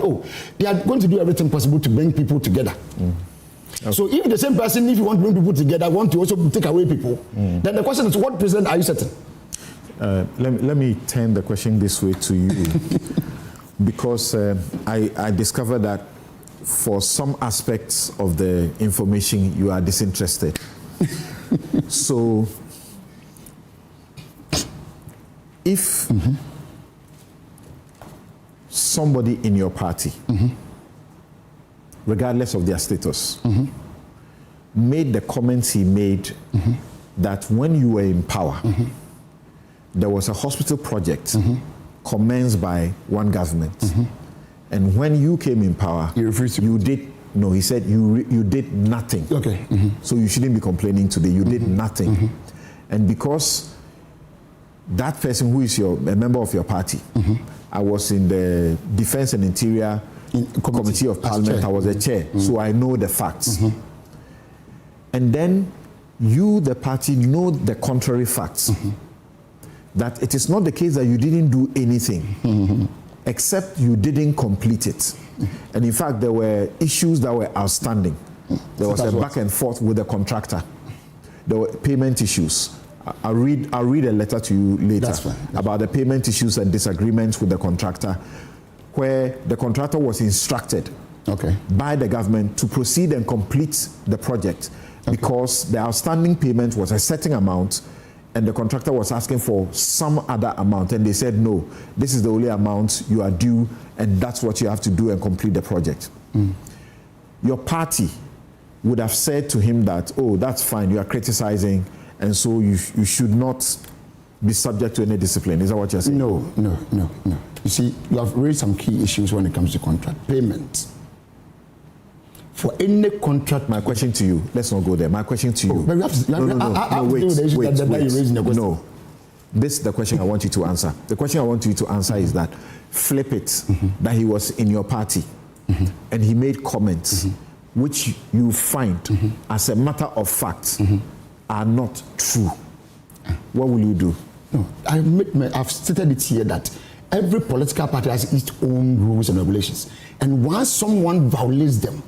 they are going to do everything possible to bring people together. Okay. So if the same person, if you want to bring people together, want to also take away people, then the question is, what precedent are you setting? Let me turn the question this way to you. Because I discovered that for some aspects of the information you are disinterested. So, if somebody in your party, regardless of their status, made the comments he made that when you were in power, there was a hospital project commenced by one government, and when you came in power, you did. No, he said you did nothing. Okay. So you shouldn't be complaining today. You did nothing, and because that person who is a member of your party, I was in the Defense and Interior Committee of Parliament. I was the chair, so I know the facts. And then you, the party, know the contrary facts. That it is not the case that you didn't do anything, except you didn't complete it. And in fact, there were issues that were outstanding. There was a back and forth with the contractor. There were payment issues. I'll read a letter to you later about the payment issues and disagreements with the contractor, where the contractor was instructed by the government to proceed and complete the project because the outstanding payment was a certain amount and the contractor was asking for some other amount, and they said, no, this is the only amount you are due, and that's what you have to do and complete the project. Your party would have said to him that, oh, that's fine, you are criticizing, and so you should not be subject to any discipline. Is that what you're saying? No. You see, you have raised some key issues when it comes to contract payment. For any contract, my question to you, let's not go there. My question to you. But we have to, wait. No. This is the question I want you to answer. The question I want you to answer is that flip it, that he was in your party and he made comments which you find as a matter of fact are not true. What will you do? No, I've stated it here that every political party has its own rules and regulations. And once someone violates them,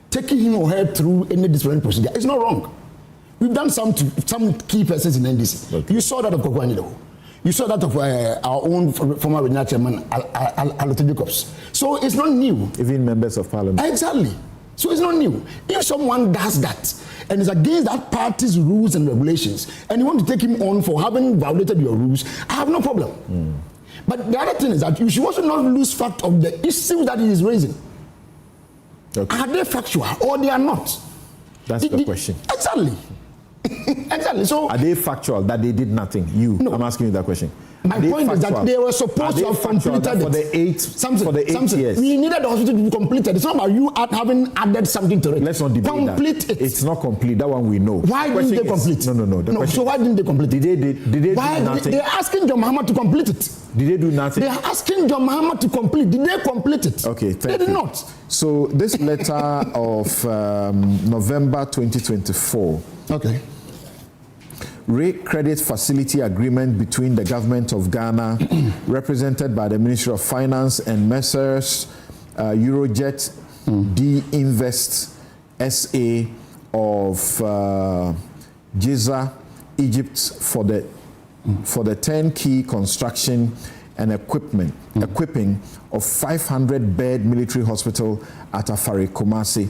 taking him or her through any disciplinary procedure is not wrong. We've done some key persons in NDC. Okay. You saw that of Kokwanilo. You saw that of our own former regional chairman, Alote Jacobs. So it's not new. Even members of parliament. Exactly. So it's not new. If someone does that and is against that party's rules and regulations, and you want to take him on for having violated your rules, I have no problem. But the other thing is that you should also not lose fact of the issues that he is raising. Okay. Are they factual or they are not? That's the question. Exactly. Exactly. So are they factual that they did nothing? No. I'm asking you that question. My point is that they were supposed to have completed for the 8 years. We needed the hospital to be completed. It's not about you having added something to it. Let's not debate complete that. It's not complete. That one we know. Why didn't they complete? No. So why didn't they complete it? Did they do nothing? They're asking John Mahama to complete it. Did they do nothing? They're asking John Mahama to complete. Did they complete it? Okay, they did not. So this letter of November 2024. Okay. Rate credit facility agreement between the government of Ghana, represented by the Ministry of Finance, and Messrs. Eurojet D-Invest SA of Giza, Egypt, for the turnkey construction and equipping of 500-bed military hospital at Afari, Kumasi.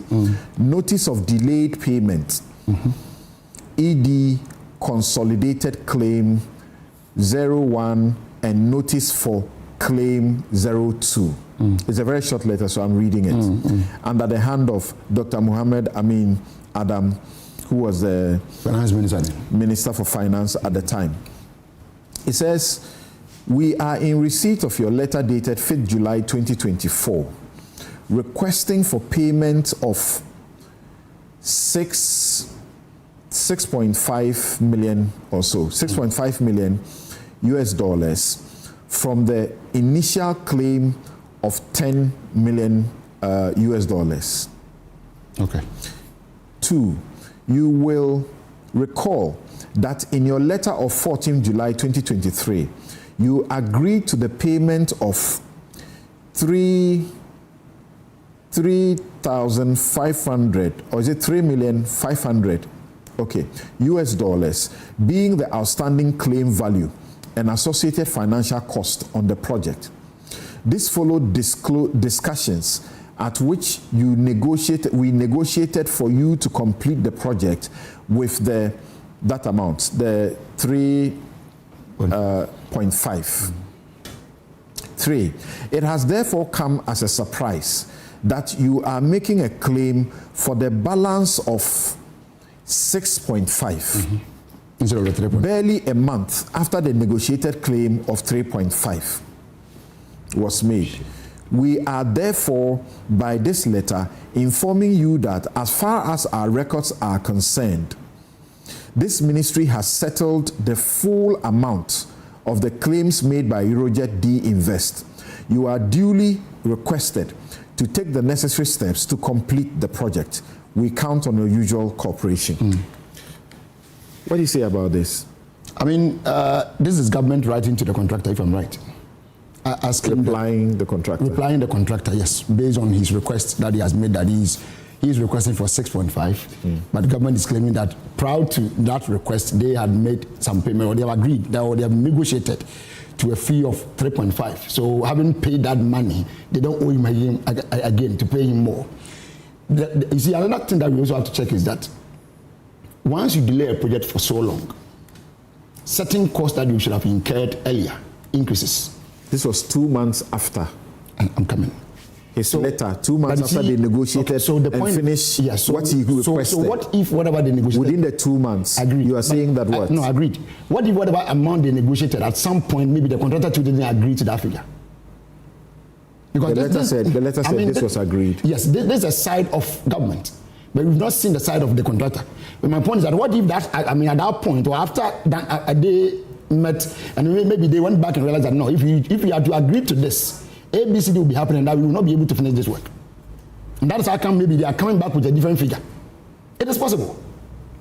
Notice of delayed payment. ED consolidated claim 01 and notice for claim 02. It's a very short letter, so I'm reading it. Under the hand of Dr. Muhammad Amin Adam, who was the Finance Minister for Finance at the time. It says, we are in receipt of your letter dated 5th July 2024, requesting for payment of 6.5 million or so, 6.5 million US dollars from the initial claim of 10 million US dollars. Okay. 2, you will recall that in your letter of 14 July 2023, you agreed to the payment of 3,500, or is it 3,500,000? Okay, US dollars, being the outstanding claim value and associated financial cost on the project. This followed discussions at which we negotiated for you to complete the project with that amount, the 3.5. 3. It has therefore come as a surprise that you are making a claim for the balance of 6.5. Barely a month after the negotiated claim of 3.5 was made. We are therefore, by this letter, informing you that as far as our records are concerned, this ministry has settled the full amount of the claims made by Eurojet D Invest. You are duly requested to take the necessary steps to complete the project. We count on your usual cooperation. What do you say about this? I mean, this is government writing to the contractor, if I'm right. Replying the contractor. Replying the contractor, yes, based on his request that he has made, that he's requesting for 6.5. But the government is claiming that prior to that request, they had made some payment, or they have agreed, or they have negotiated to a fee of 3.5. So having paid that money, they don't owe him again to pay him more. You see, another thing that we also have to check is that once you delay a project for so long, certain costs that you should have incurred earlier increases. This was 2 months after. I'm coming. His letter, 2 months after they negotiated and finished what he requested. So what if whatever they negotiated... Within the 2 months, you are saying that what? No, agreed. What if whatever amount they negotiated, at some point, maybe the contractor too didn't agree to that figure? Because the letter said this was agreed. Yes, this is a side of government. But we've not seen the side of the contractor. But my point is that what if that, at that point, or after that, they met, and maybe they went back and realized that no, if you had to agree to this, ABCD will be happening, and that we will not be able to finish this work. And that is how come maybe they are coming back with a different figure. It is possible.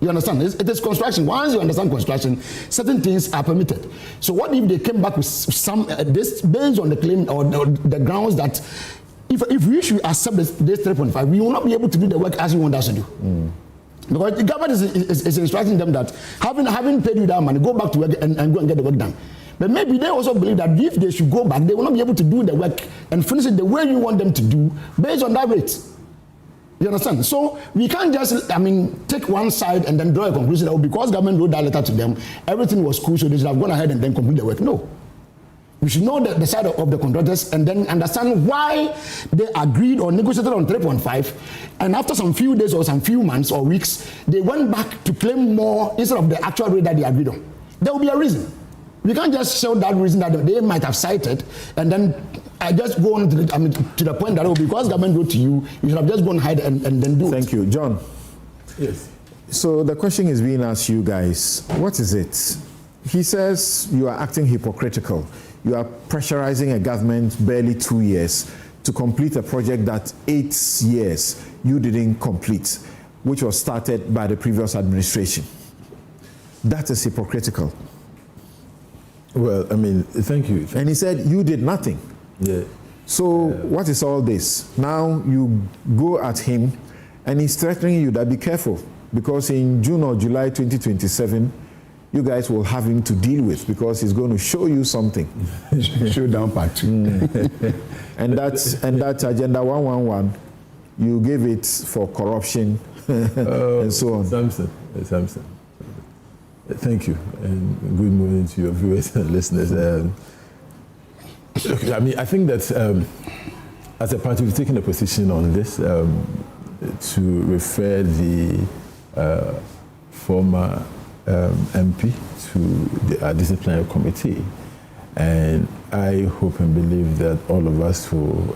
You understand? It is construction. Once you understand construction, certain things are permitted. So what if they came back with some, this based on the claim or the grounds that if we should accept this 3.5, we will not be able to do the work as you want us to do. Because the government is instructing them that having paid you that money, go back to work and go and get the work done. But maybe they also believe that if they should go back, they will not be able to do the work and finish it the way you want them to do based on that rate. You understand? So we can't just, take one side and then draw a conclusion that because government wrote that letter to them, everything was cool, so they should have gone ahead and then complete the work. No. We should know the side of the contractors and then understand why they agreed or negotiated on 3.5, and after some few days or some few months or weeks, they went back to claim more instead of the actual rate that they agreed on. There will be a reason. We can't just show that reason that they might have cited and then just go on to the point that because government wrote to you, you should have just gone ahead and then do it. Thank you. John. Yes. So the question is being asked you guys, what is it? He says you are acting hypocritical. You are pressurizing a government barely 2 years to complete a project that 8 years you didn't complete, which was started by the previous administration. That is hypocritical. Well, thank you. And he said you did nothing. Yeah. So what is all this? Now you go at him and he's threatening you that be careful, because in June or July 2027, you guys will have him to deal with, because he's going to show you something. Showdown part 2. And that Agenda 111, you gave it for corruption and so on. Samson. Thank you, and good morning to your viewers and listeners. I think that as a party, we've taken a position on this to refer the former MP to the disciplinary committee, and I hope and believe that all of us will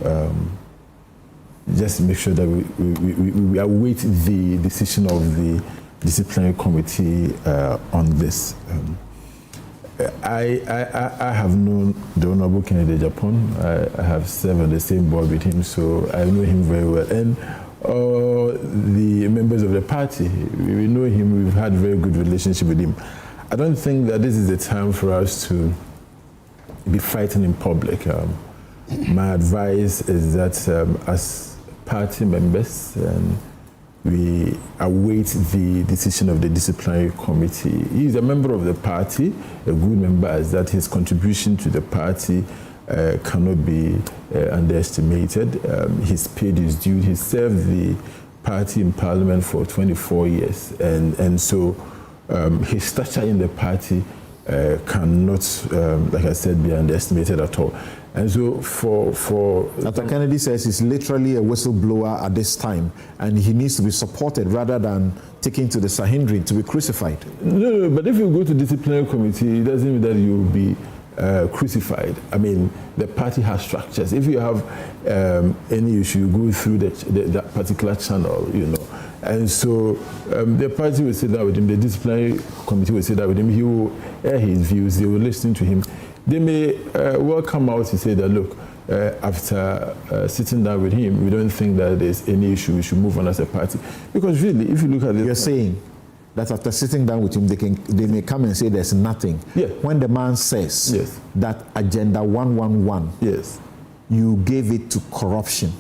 just make sure that we await the decision of the disciplinary committee on this. I have known the Honorable Kennedy Japan. I have served on the same board with him, so I know him very well. And the members of the party, we know him, we've had very good relationship with him. I don't think that this is the time for us to be fighting in public. My advice is that as party members, we await the decision of the disciplinary committee. He is a member of the party, a good member, as that his contribution to the party cannot be underestimated. He's paid his due. He served the party in Parliament for 24 years, and so his stature in the party cannot, like I said, be underestimated at all. And so for Dr. Kennedy says he's literally a whistleblower at this time, and he needs to be supported rather than taken to the Sanhedrin to be crucified. No, but if you go to disciplinary committee, it doesn't mean that you'll be crucified. I mean, the party has structures. If you have any issue, you go through that particular channel, you know. And so the party will sit down with him, the disciplinary committee will sit down with him, he will air his views, they will listen to him. They may well come out and say that, look, after sitting down with him, we don't think that there's any issue, we should move on as a party. Because really, if you look at it... You're saying that after sitting down with him, they may come and say there's nothing. Yeah. When the man says that Agenda 111, you gave it to corruption.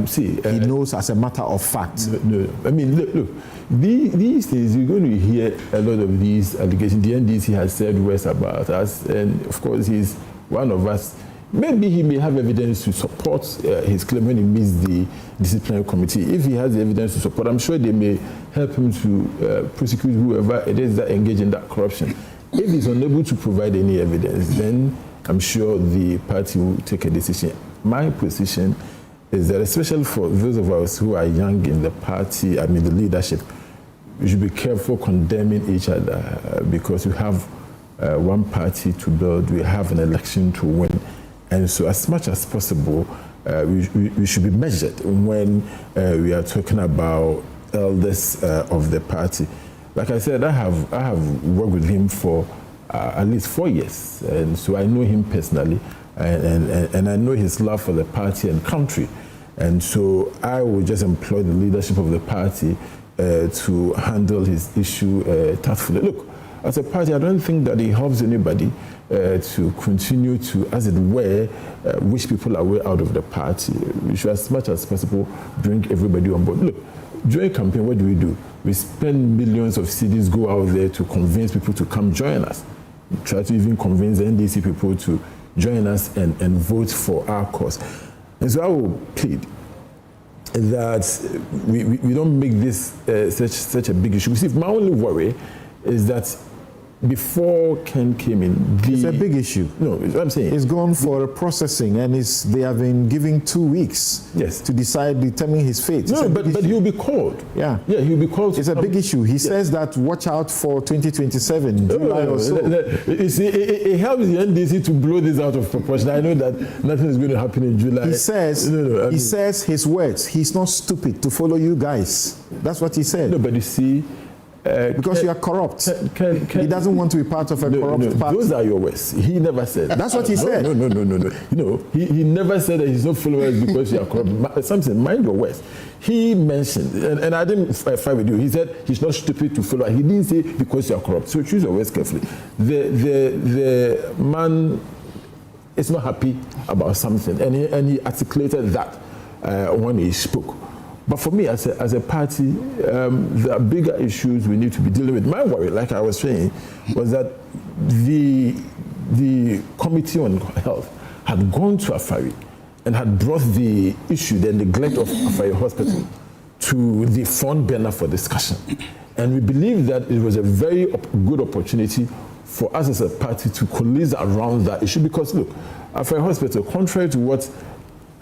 He knows as a matter of fact. No. I mean, look, these days you're going to hear a lot of these allegations. The NDC has said words about us, and of course he's one of us. Maybe he may have evidence to support his claim when he meets the disciplinary committee. If he has the evidence to support, I'm sure they may help him to prosecute whoever it is that engage in that corruption. If he's unable to provide any evidence, then I'm sure the party will take a decision. My position is that, especially for those of us who are young in the party, the leadership, we should be careful condemning each other because we have one party to build, we have an election to win. And so as much as possible, we should be measured when we are talking about elders of the party. Like I said, I have worked with him for at least 4 years, and so I know him personally, and I know his love for the party and country. And so I will just employ the leadership of the party to handle his issue tactfully. Look, as a party, I don't think that it helps anybody to continue to, as it were, wish people away out of the party. We should, as much as possible, bring everybody on board. Look, during campaign, what do? We spend millions of cedis, go out there to convince people to come join us. We try to even convince the NDC people to join us and vote for our cause. And so I will plead that we don't make this such a big issue. See, my only worry is that before Ken came in, it's a big issue. No, what I'm saying, it's gone for processing, and they have been given 2 weeks to determine his fate. No, but he'll be called. Yeah, he'll be called. It's a big issue. He says that watch out for 2027, July or so. You see, it helps the NDC to blow this out of proportion. I know that nothing is going to happen in July. He says, he says his words. He's not stupid to follow you guys. That's what he said. No, but you see. Because you are corrupt. He doesn't want to be part of a corrupt party. Those are your words. He never said. That's what he said. No. You know, he never said that he's not followers because you are corrupt. Something, mind your words. He mentioned, and I didn't fight with you, he said he's not stupid to follow. He didn't say because you are corrupt. So choose your words carefully. The man is not happy about something, and he articulated that when he spoke. But for me, as a party, there are bigger issues we need to be dealing with. My worry, like I was saying, was that the Committee on Health had gone to Afari and had brought the issue, the neglect of Afari Hospital, to the front burner for discussion. And we believe that it was a very good opportunity for us as a party to coalesce around that issue. Because look, Afari Hospital, contrary to what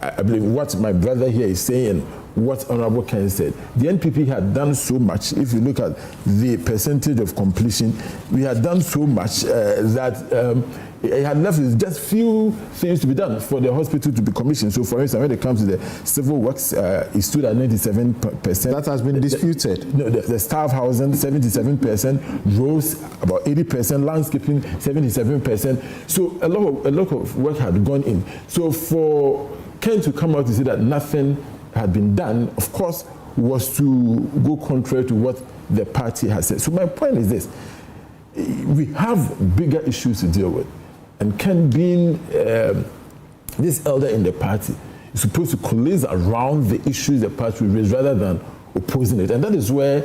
I believe what my brother here is saying, what Honorable Ken said, the NPP had done so much. If you look at the percentage of completion, we had done so much that it had left with just few things to be done for the hospital to be commissioned. So, for instance, when it comes to the civil works, it stood at 97%. That has been disputed. The staff housing, 77%, roads, about 80%, landscaping, 77%. So, a lot of work had gone in. So, for Ken to come out to say that nothing had been done, of course, was to go contrary to what the party has said. So my point is this: we have bigger issues to deal with, and Ken being this elder in the party is supposed to coalesce around the issues the party raised rather than opposing it. And that is where,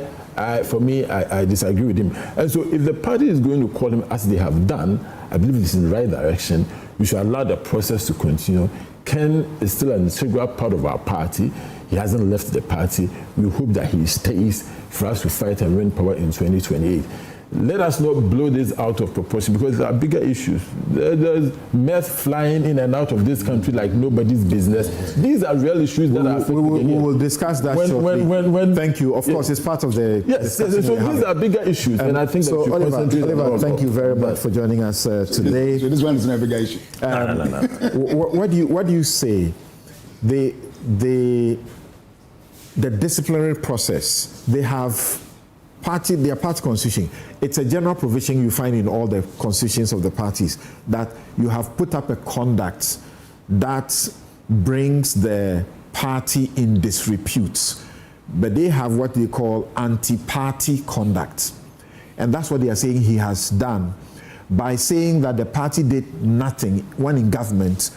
for me, I disagree with him. And so if the party is going to call him as they have done, I believe it's in the right direction. We should allow the process to continue. Ken is still an integral part of our party. He hasn't left the party. We hope that he stays for us to fight and win power in 2028. Let us not blow this out of proportion because there are bigger issues. There's meth flying in and out of this country like nobody's business. These are real issues that are affecting we will discuss that shortly. Thank you. Of course, it's part of the so these are bigger issues, and I think so. that Oliver, thank you very much for joining us today. So this one is not a bigger issue. No. What do you say? The disciplinary process. They have their party constitution. It's a general provision you find in all the constitutions of the parties that you have put up a conduct that brings the party in disrepute. But they have what they call anti-party conduct. And that's what they are saying he has done by saying that the party did nothing when in government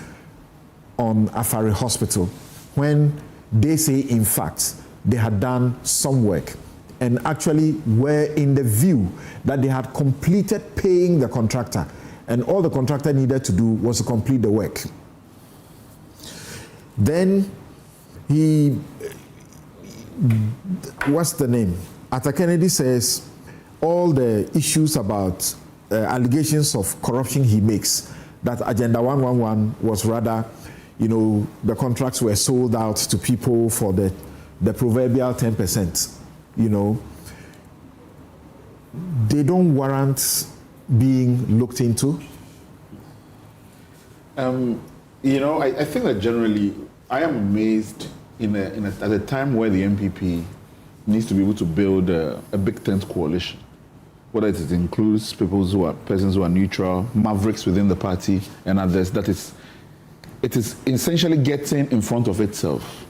on Afari Hospital, when they say, in fact, they had done some work and actually were in the view that they had completed paying the contractor, and all the contractor needed to do was to complete the work. Then what's the name? Arthur Kennedy says all the issues about allegations of corruption he makes, that Agenda 111 was rather, the contracts were sold out to people for the proverbial 10%. They don't warrant being looked into. I think that generally, I am amazed at a time where the MPP needs to be able to build a big tent coalition, whether it includes persons who are neutral, mavericks within the party, and others. It is essentially getting in front of itself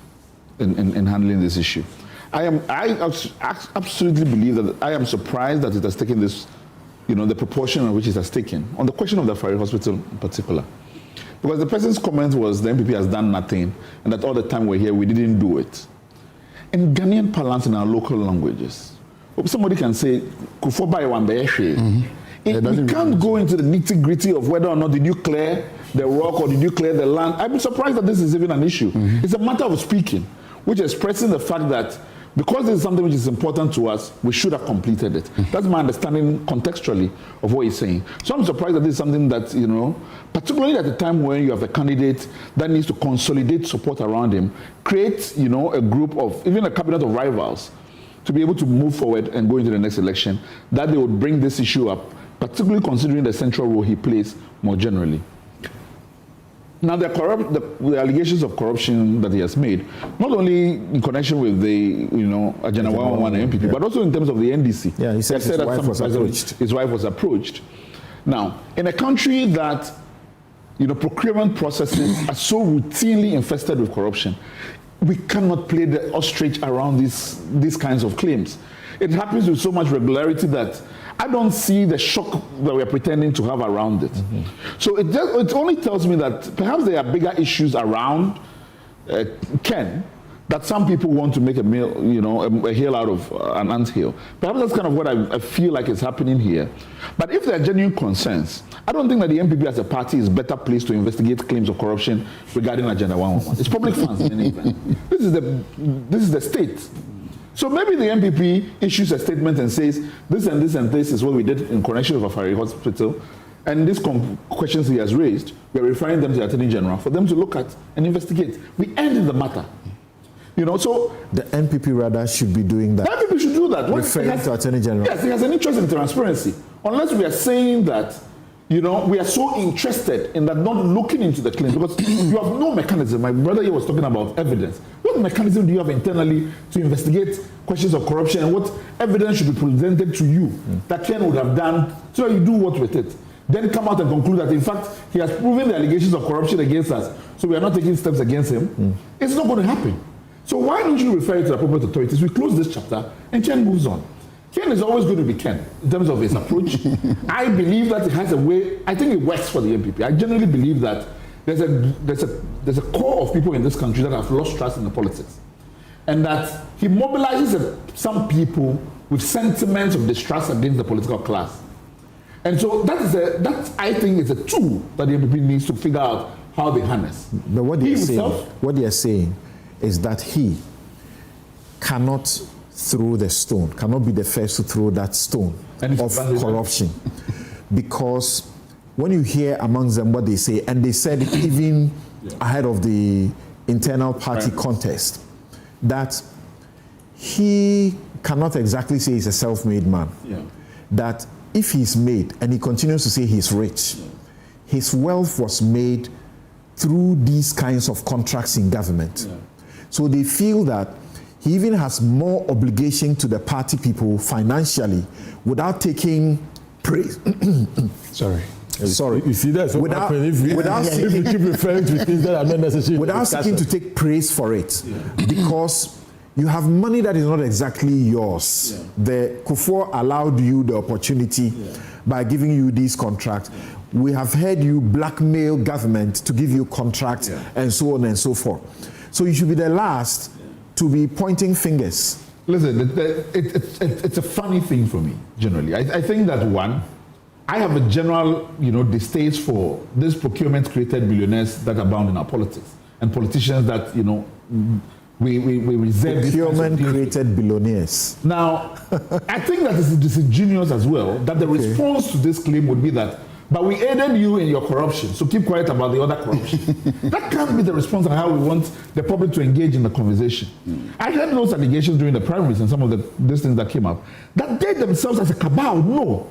in handling this issue. I absolutely believe that I am surprised that it has taken this, the proportion in which it has taken on the question of the Afari Hospital in particular. Because the president's comment was the MPP has done nothing and that all the time we're here, we didn't do it. In Ghanaian parlance, in our local languages, somebody can say, you can't go into the nitty-gritty of whether or not did you clear the rock or did you clear the land. I'm surprised that this is even an issue. It's a matter of speaking, which is expressing the fact that because this is something which is important to us, we should have completed it. That's my understanding contextually of what he's saying. So I'm surprised that this is something that, particularly at a time when you have a candidate that needs to consolidate support around him, create, a group of, even a cabinet of rivals, to be able to move forward and go into the next election, that they would bring this issue up, particularly considering the central role he plays more generally. Now, the allegations of corruption that he has made, not only in connection with the, Agenda 111 MPP, but also in terms of the NDC. Yeah, he said his wife was approached. Now, in a country that, procurement processes are so routinely infested with corruption, we cannot play the ostrich around these kinds of claims. It happens with so much regularity that I don't see the shock that we're pretending to have around it. So it only tells me that perhaps there are bigger issues around Ken that some people want to make a hill out of an anthill. Perhaps that's kind of what I feel like is happening here. But if there are genuine concerns, I don't think that the MPP as a party is better placed to investigate claims of corruption regarding Agenda 111. It's public funds in any event. This is the state. So maybe the MPP issues a statement and says, this and this and this is what we did in connection with Afari Hospital, and these questions he has raised, we are referring them to the Attorney General for them to look at and investigate. We end the matter. So the MPP rather should be doing that. The MPP should do that. Referring to Attorney General. Yes, he has an interest in transparency. Unless we are saying that, we are so interested in that not looking into the claim, because you have no mechanism. My brother here was talking about evidence. What mechanism do you have internally to investigate questions of corruption, and what evidence should be presented to you that Ken would have done so you do what with it? Then come out and conclude that, in fact, he has proven the allegations of corruption against us, so we are not taking steps against him. It's not going to happen. So why don't you refer it to the appropriate authorities? We close this chapter and Ken moves on. Ken is always going to be Ken in terms of his approach. I believe that it has a way, I think it works for the MPP. I generally believe that there's a core of people in this country that have lost trust in the politics. And that he mobilizes some people with sentiments of distrust against the political class. And so that I think is a tool that the MPP needs to figure out how they harness. But what they are saying is that he cannot throw the stone, cannot be the first to throw that stone of corruption. Because when you hear amongst them what they say, and they said it even ahead of the internal party contest, that he cannot exactly say he's a self-made man. That if he's made, and he continues to say he's rich, his wealth was made through these kinds of contracts in government. So they feel that he even has more obligation to the party people financially without taking praise. Sorry. You see, that's what happens if you keep referring to things that are not necessary. Without seeking to take praise for it. Because you have money that is not exactly yours. The Kufuor allowed you the opportunity by giving you these contracts. We have heard you blackmail government to give you contracts and so on and so forth. So you should be the last to be pointing fingers. Listen, it's a funny thing for me, generally. I think that one, I have a general, distaste for these procurement-created billionaires that abound in our politics, and politicians that, we reserve procurement-created billionaires. Now, I think that it's disingenuous as well that the response to this claim would be that, but we aided you in your corruption, so keep quiet about the other corruption. That can't be the response on how we want the public to engage in the conversation. I heard those allegations during the primaries and some of these things that came up, that they themselves as a cabal know,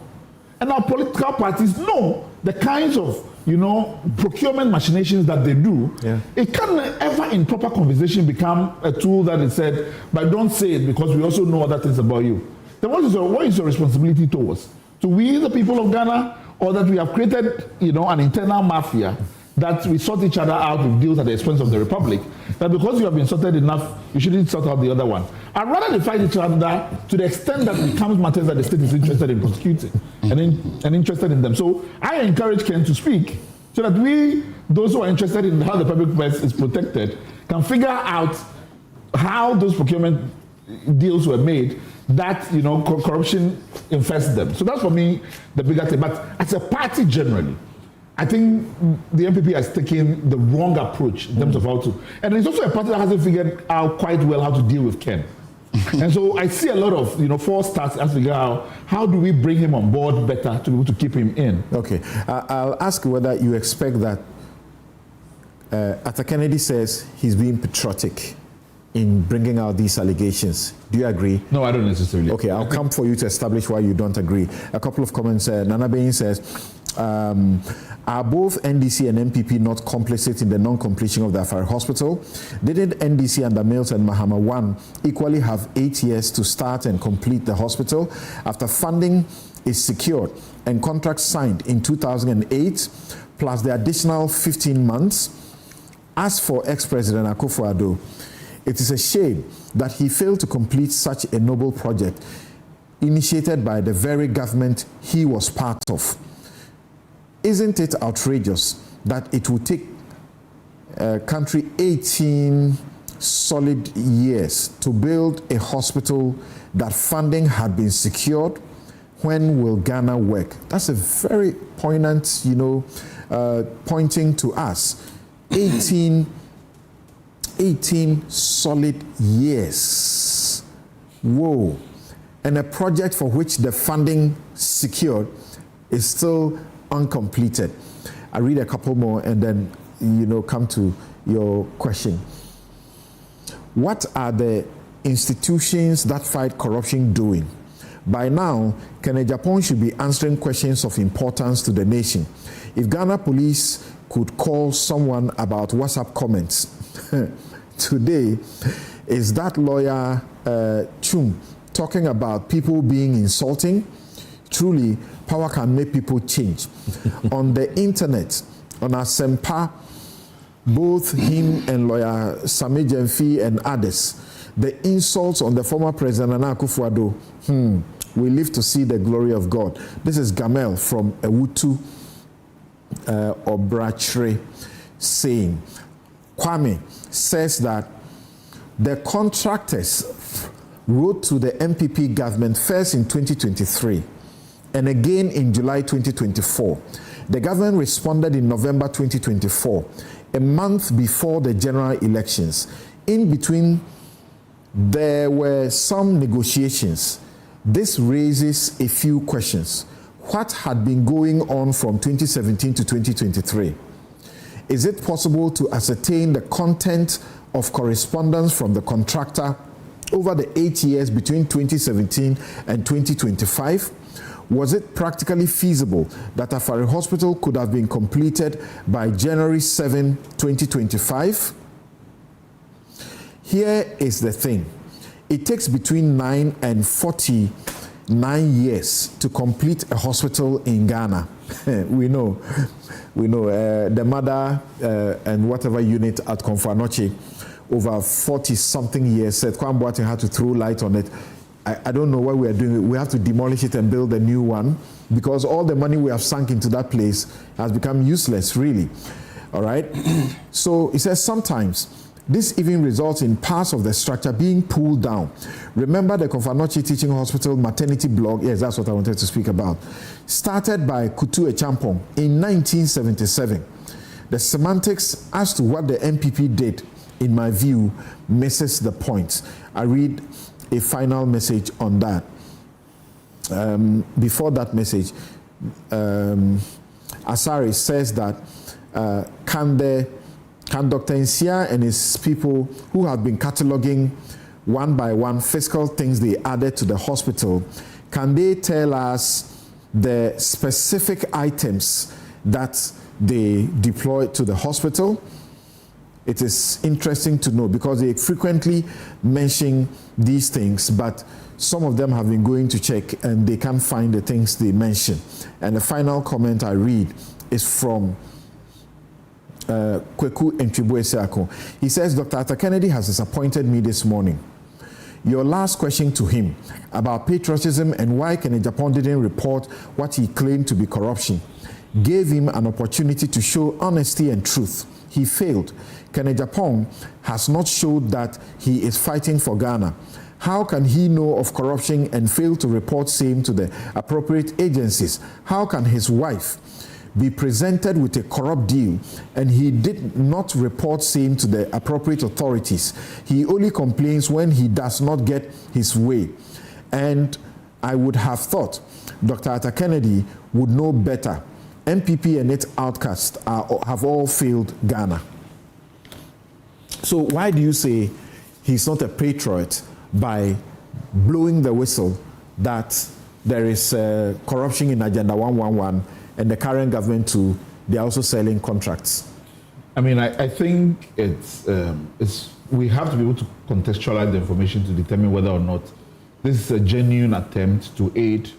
and our political parties know the kinds of procurement machinations that they do. It can ever in proper conversation become a tool that is said, but don't say it because we also know other things about you. Then what is your responsibility towards? To we, the people of Ghana, or that we have created, an internal mafia that we sort each other out with deals at the expense of the Republic, that because you have been sorted enough, you shouldn't sort out the other one. I'd rather they fight each other to the extent that it becomes matters that the state is interested in prosecuting and interested in them. So I encourage Ken to speak so that we, those who are interested in how the public purse is protected, can figure out how those procurement deals were made that, corruption infests them. So that's for me the bigger thing. But as a party generally, I think the MPP has taken the wrong approach in terms of how to. And it's also a party that hasn't figured out quite well how to deal with Ken. And so I see a lot of, false starts as to figure out how do we bring him on board better to be able to keep him in. Okay. I'll ask whether you expect that Arthur Kennedy says he's being patriotic in bringing out these allegations. Do you agree? No, I don't necessarily. Okay, I'll come for you to establish why you don't agree. A couple of comments. Nana Bain says, are both NDC and MPP not complicit in the non-completion of the Afari Hospital? Didn't NDC under Mills and Mahama 1 equally have 8 years to start and complete the hospital after funding is secured and contracts signed in 2008, plus the additional 15 months? As for ex-President Akufo-Addo, it is a shame that he failed to complete such a noble project initiated by the very government he was part of. Isn't it outrageous that it would take a country 18 solid years to build a hospital that funding had been secured? When will Ghana work? That's a very poignant, pointing to us. 18 solid years. Whoa. And a project for which the funding secured is still uncompleted. I read a couple more and then, come to your question. What are the institutions that fight corruption doing? By now, Kennedy Japan should be answering questions of importance to the nation. If Ghana police could call someone about WhatsApp comments today, is that lawyer Chum talking about people being insulting? Truly, power can make people change. On the internet, on Asempa, both him and lawyer Sami Jemfi and others, the insults on the former president Nana Akufo-Addo, we live to see the glory of God. This is Gamel from Ewutu Obrachre saying, Kwame says that the contractors wrote to the MPP government first in 2023 and again in July 2024. The government responded in November 2024, a month before the general elections. In between, there were some negotiations. This raises a few questions. What had been going on from 2017 to 2023? Is it possible to ascertain the content of correspondence from the contractor over the 8 years between 2017 and 2025? Was it practically feasible that Afari Hospital could have been completed by January 7, 2025? Here is the thing. It takes between 9 and 49 years to complete a hospital in Ghana. we know. The mother and whatever unit at Komfo-Anokye over 40-something years said Kwame Boateng had to throw light on it. I don't know what we are doing. We have to demolish it and build a new one because all the money we have sunk into that place has become useless, really. All right? So it says sometimes this even results in parts of the structure being pulled down. Remember the Komfo-Anokye Teaching Hospital maternity blog? Yes, that's what I wanted to speak about. Started by Kutu Echampong in 1977. The semantics as to what the MPP did, in my view, misses the point. I read a final message on that. Before that message, Asari says that can Dr. Nsia and his people who have been cataloging one by one fiscal things they added to the hospital, can they tell us the specific items that they deployed to the hospital? It is interesting to know because they frequently mention these things, but some of them have been going to check and they can't find the things they mention. And the final comment I read is from Kweku Ntwibwe-Seako. He says, Dr. Arthur Kennedy has disappointed me this morning. Your last question to him about patriotism and why Kennedy Japan didn't report what he claimed to be corruption gave him an opportunity to show honesty and truth. He failed. Kennedy Japan has not showed that he is fighting for Ghana. How can he know of corruption and fail to report same to the appropriate agencies? How can his wife be presented with a corrupt deal and he did not report same to the appropriate authorities? He only complains when he does not get his way. And I would have thought Dr. Arthur Kennedy would know better. MPP and its outcasts have all failed Ghana. So why do you say he's not a patriot by blowing the whistle that there is corruption in Agenda 111 and the current government too, they're also selling contracts? I mean, I think we have to be able to contextualize the information to determine whether or not this is a genuine attempt to aid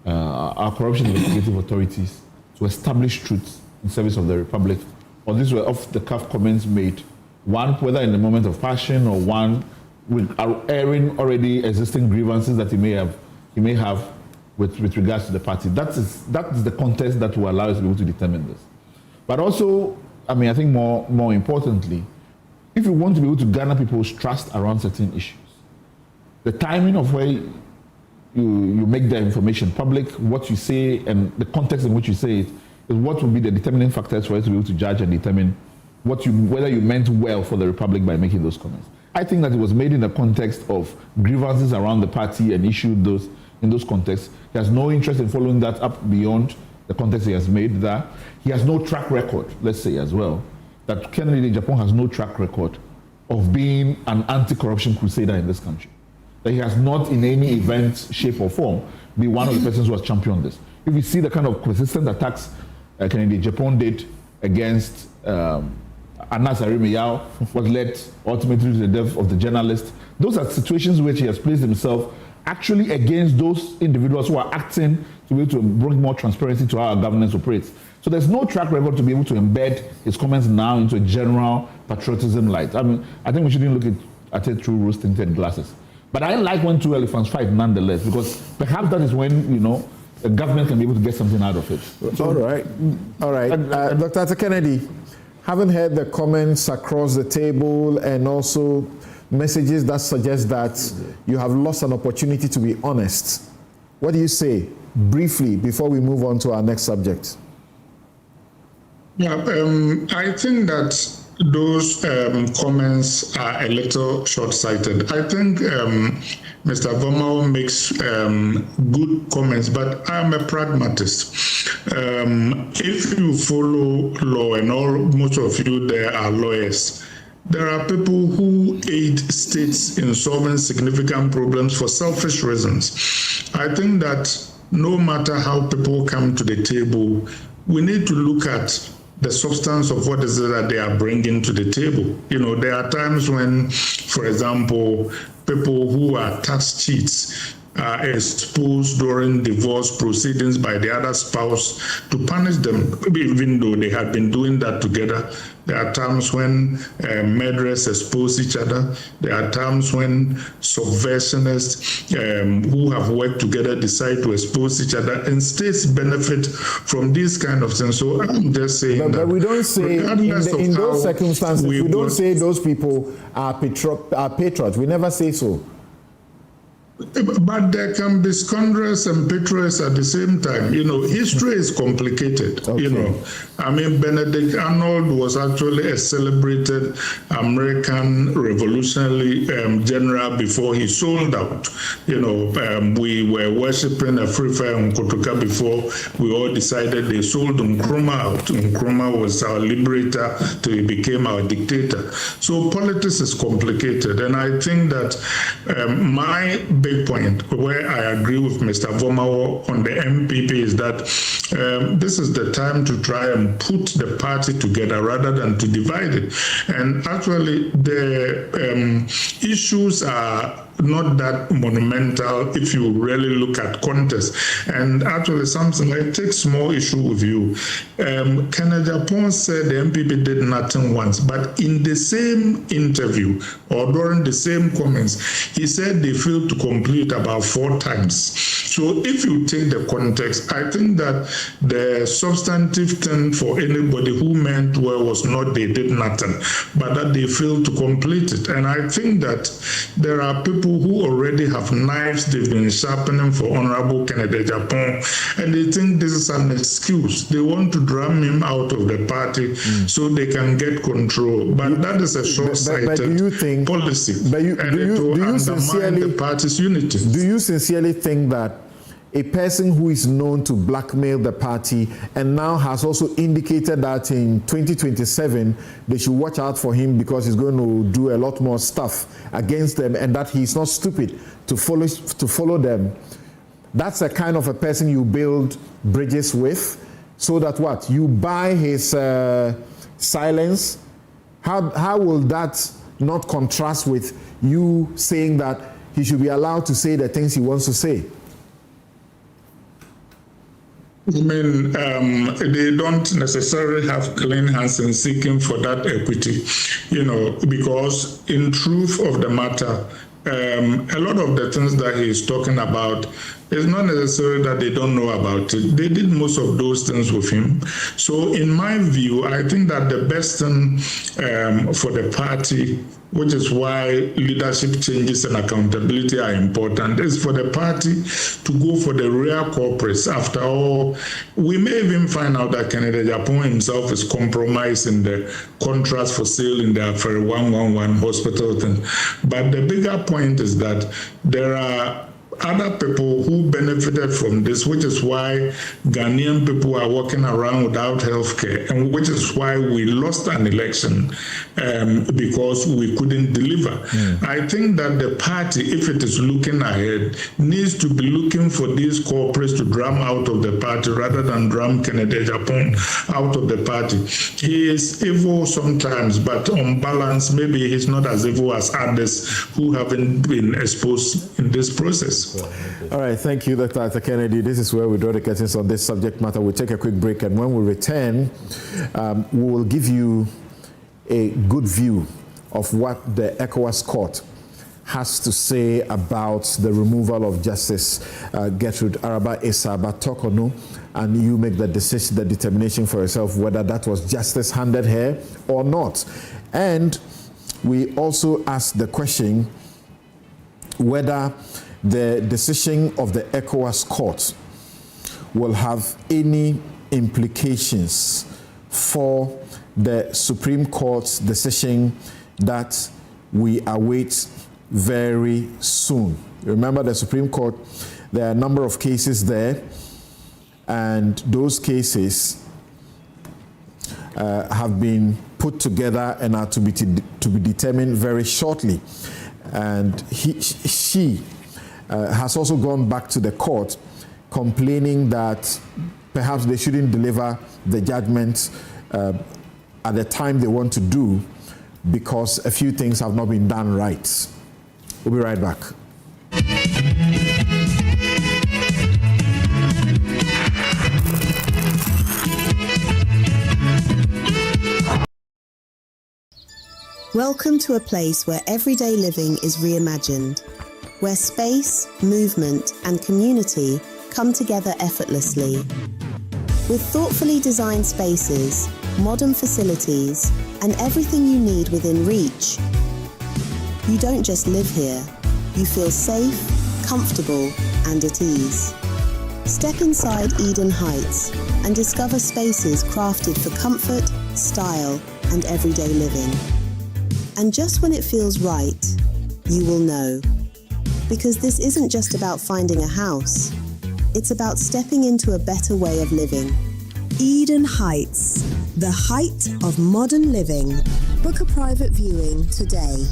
our corruption investigative authorities to establish truth in service of the Republic, or these were off-the-cuff comments made, one whether in the moment of passion or one with airing already existing grievances that he may have with regards to the party. That is the context that will allow us to be able to determine this. But also, I mean, I think more importantly, if you want to be able to garner people's trust around certain issues, the timing of where you make the information public, what you say, and the context in which you say it is what will be the determining factors for us to be able to judge and determine whether you meant well for the Republic by making those comments. I think that it was made in the context of grievances around the party and issued those in those contexts. He has no interest in following that up beyond the context he has made there. He has no track record, let's say as well, that Kennedy Japan has no track record of being an anti-corruption crusader in this country. That he has not in any event, shape or form been one of the persons who has championed this. If you see the kind of consistent attacks Kennedy Japan did against Anas Arimeyao, what led ultimately to the death of the journalist, those are situations which he has placed himself actually against those individuals who are acting to be able to bring more transparency to how our governance operates. So there's no track record to be able to embed his comments now into a general patriotism light. I mean, I think we shouldn't look at it through rose-tinted glasses. But I like when two elephants fight nonetheless, because perhaps that is when, the government can be able to get something out of it. So, all right. Dr. Arthur Kennedy, having heard the comments across the table and also messages that suggest that you have lost an opportunity to be honest, what do you say briefly before we move on to our next subject? Yeah, I think that those comments are a little short-sighted. I think Mr. Vomao makes good comments, but I'm a pragmatist. If you follow law, and most of you there are lawyers, there are people who aid states in solving significant problems for selfish reasons. I think that no matter how people come to the table, we need to look at the substance of what is it that they are bringing to the table. You know, there are times when, for example, people who are tax cheats are exposed during divorce proceedings by the other spouse to punish them, even though they had been doing that together. There are times when murderers expose each other. There are times when subversionists who have worked together decide to expose each other, and states benefit from these kind of things. So I'm just saying but we don't say, in those circumstances, we don't say those people are patriots. We never say so. But there can be scoundrels and patriots at the same time. You know, history is complicated. Okay. You know, I mean, Benedict Arnold was actually a celebrated American revolutionary general before he sold out. You know, we were worshipping a free fire Nkotoka before we all decided they sold Nkrumah out. Nkrumah was our liberator till he became our dictator. So politics is complicated, and I think that my big point where I agree with Mr. Vomao on the MPP is that this is the time to try and put the party together rather than to divide it. And actually, the issues are not that monumental if you really look at context. And actually, something I take small issue with you. Kenneth Japon said the MPP did nothing once, but in the same interview or during the same comments, he said they failed to complete about 4 times. So if you take the context, I think that the substantive thing for anybody who meant well was not they did nothing, but that they failed to complete it. And I think that there are people who already have knives they've been sharpening for Honorable Kennedy Japon, and they think this is an excuse. They want to drum him out of the party so they can get control. But that is a short-sighted policy. But do you sincerely, the party's unity. Do you sincerely think that a person who is known to blackmail the party and now has also indicated that in 2027 they should watch out for him because he's going to do a lot more stuff against them, and that he's not stupid to follow them, that's a kind of a person you build bridges with, so that what? You buy his silence? How will that not contrast with you saying that he should be allowed to say the things he wants to say? I mean, they don't necessarily have clean hands in seeking for that equity, you know, because in truth of the matter, a lot of the things that he's talking about, it's not necessarily that they don't know about it. They did most of those things with him. So in my view, I think that the best thing for the party, which is why leadership changes and accountability are important, is for the party to go for the real culprits. After all, we may even find out that Kennedy Japon himself is compromised in the contracts for sale in the Affair 111 hospital thing. But the bigger point is that there are other people who benefited from this, which is why Ghanaian people are walking around without health care, and which is why we lost an election because we couldn't deliver. I think that the party, if it is looking ahead, needs to be looking for these corporates to drum out of the party rather than drum Kennedy Japon out of the party. He is evil sometimes, but on balance, maybe he's not as evil as others who haven't been exposed in this process. All right, thank you, Dr. Kennedy. This is where we draw the curtains on this subject matter. We'll take a quick break, and when we return, we will give you a good view of what the ECOWAS court has to say about the removal of Justice Gertrude Araba Esaba Torkonoo, and you make the decision, the determination for yourself whether that was justice handed her or not. And we also ask the question whether the decision of the ECOWAS court will have any implications for the Supreme Court's decision that we await very soon. Remember, the Supreme Court, there are a number of cases there, and those cases have been put together and are to be determined very shortly. And she has also gone back to the court complaining that perhaps they shouldn't deliver the judgment at the time they want to do because a few things have not been done right. We'll be right back. Welcome to a place where everyday living is reimagined, where space, movement, and community come together effortlessly. With thoughtfully designed spaces, modern facilities, and everything you need within reach, you don't just live here, you feel safe, comfortable, and at ease. Step inside Eden Heights and discover spaces crafted for comfort, style, and everyday living. And just when it feels right, you will know. Because this isn't just about finding a house, it's about stepping into a better way of living. Eden Heights, the height of modern living. Book a private viewing today.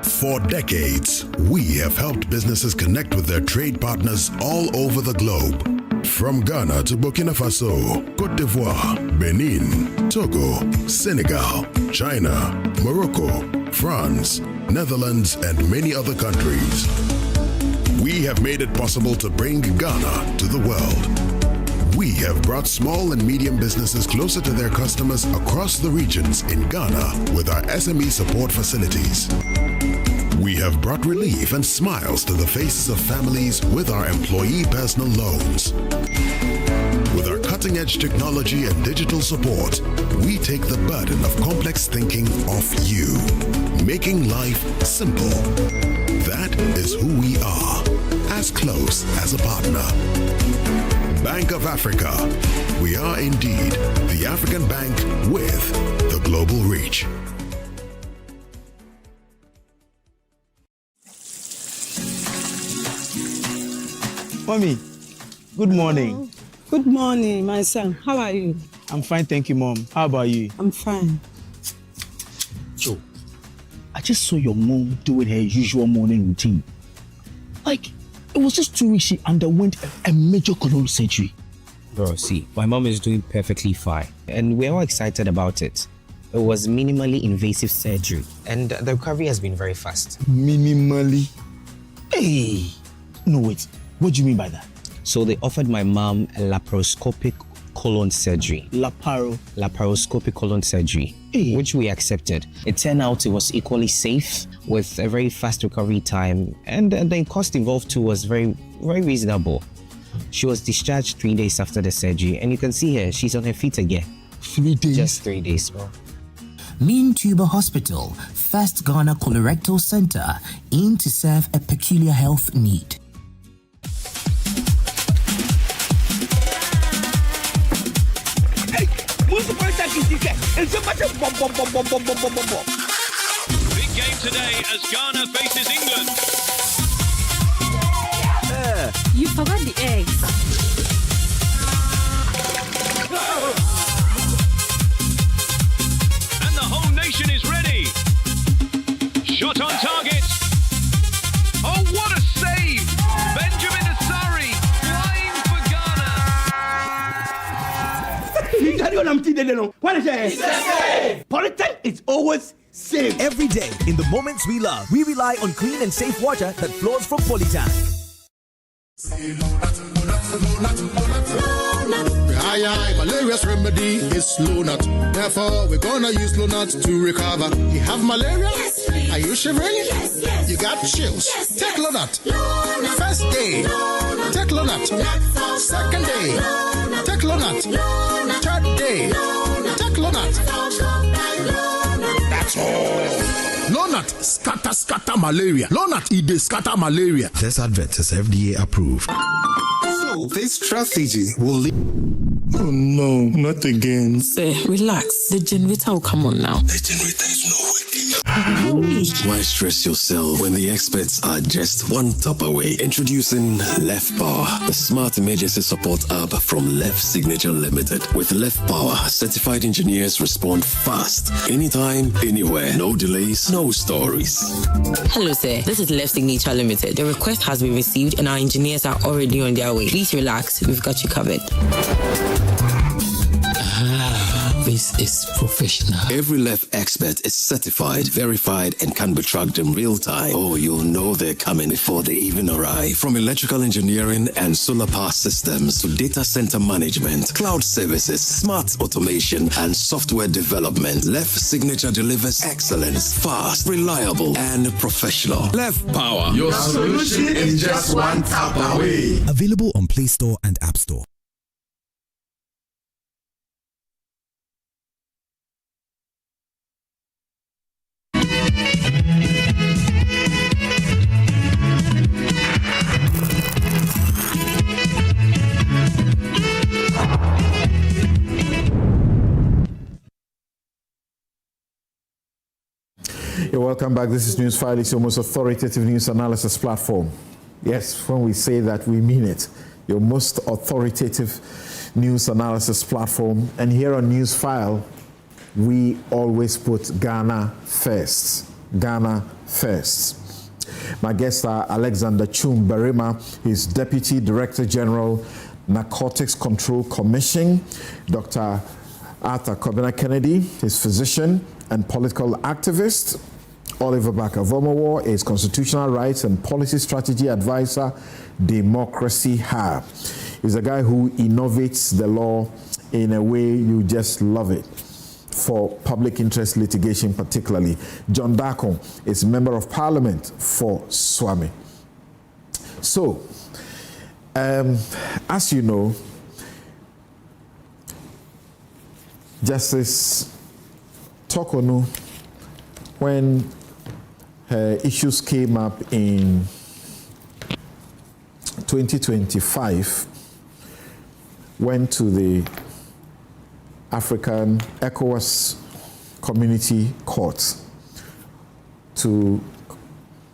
For decades, we have helped businesses connect with their trade partners all over the globe. From Ghana to Burkina Faso, Côte d'Ivoire, Benin, Togo, Senegal, China, Morocco, France, Netherlands, and many other countries. We have made it possible to bring Ghana to the world. We have brought small and medium businesses closer to their customers across the regions in Ghana with our SME support facilities. We have brought relief and smiles to the faces of families with our employee personal loans. With our cutting-edge technology and digital support, we take the burden of complex thinking off you, making life simple. That is who we are, as close as a partner. Bank of Africa. We are indeed the African bank with the global reach. Mommy, good morning. Oh, good morning, my son. How are you? I'm fine, thank you, Mom. How about you? I'm fine. Joe, I just saw your mom doing her usual morning routine. Like, it was just 2 weeks she underwent a major colon surgery. Bro, see, my mom is doing perfectly fine, and we're all excited about it. It was minimally invasive surgery, and the recovery has been very fast. Minimally? Hey! No, wait. What do you mean by that? So they offered my mom a laparoscopic colon surgery. Laparoscopic colon surgery, which we accepted. It turned out it was equally safe with a very fast recovery time, and the cost involved too was very, very reasonable. She was discharged 3 days after the surgery, and you can see her, she's on her feet again. 3 days? Just 3 days, bro. Mean Tuber Hospital, first Ghana colorectal center, aimed to serve a peculiar health need. Big game today as Ghana faces England. You forgot the eggs. And the whole nation is ready. Shot on target. Oh, what a save! Benjamin Asari flying for Ghana. Politics is always safe. Every day, in the moments we love, we rely on clean and safe water that flows from Polytank. Malaria's remedy is slow nut. Therefore, we're gonna use slow nut to recover. You have malaria? Yes, are you shivering? Yes, yes. You got chills? Yes, take low nut. First day, take low nut. Second day, take low nut. Third day, take low nut. That's all. Lonat scatter malaria. Lonat it scatter malaria. This advert is FDA approved. So this strategy will lead. Oh no, not again. Sir, relax. The generator will come on now. The generator is not working. Why stress yourself when the experts are just one tap away? Introducing Left Power, the smart emergency support app from Left Signature Limited. With Left Power, certified engineers respond fast, anytime, anywhere. No delays, no stories. Hello, sir. This is Left Signature Limited. The request has been received and our engineers are already on their way. Please relax. We've got you covered. This is professional. Every Left expert is certified, verified, and can be tracked in real time. Oh, you'll know they're coming before they even arrive. From electrical engineering and solar power systems to data center management, cloud services, smart automation, and software development, Left Signature delivers excellence, fast, reliable, and professional. Left Power. Your solution is just one tap away. Available on Play Store and App Store. You're welcome back. This is Newsfile. It's your most authoritative news analysis platform. Yes, when we say that, we mean it. Your most authoritative news analysis platform. And here on Newsfile, we always put Ghana first. Ghana first. My guests are Alexander Chum Berima, his Deputy Director General, Narcotics Control Commission, Dr. Arthur Kobina Kennedy, his physician and political activist, Oliver Baka-Vomowo is Constitutional Rights and Policy Strategy Advisor, Democracy Hub. He's a guy who innovates the law in a way you just love it, for public interest litigation particularly. John Darkon is Member of Parliament for Swami. So, as you know, Justice Torkonoo, when her issues came up in 2025, went to the African ECOWAS Community Court to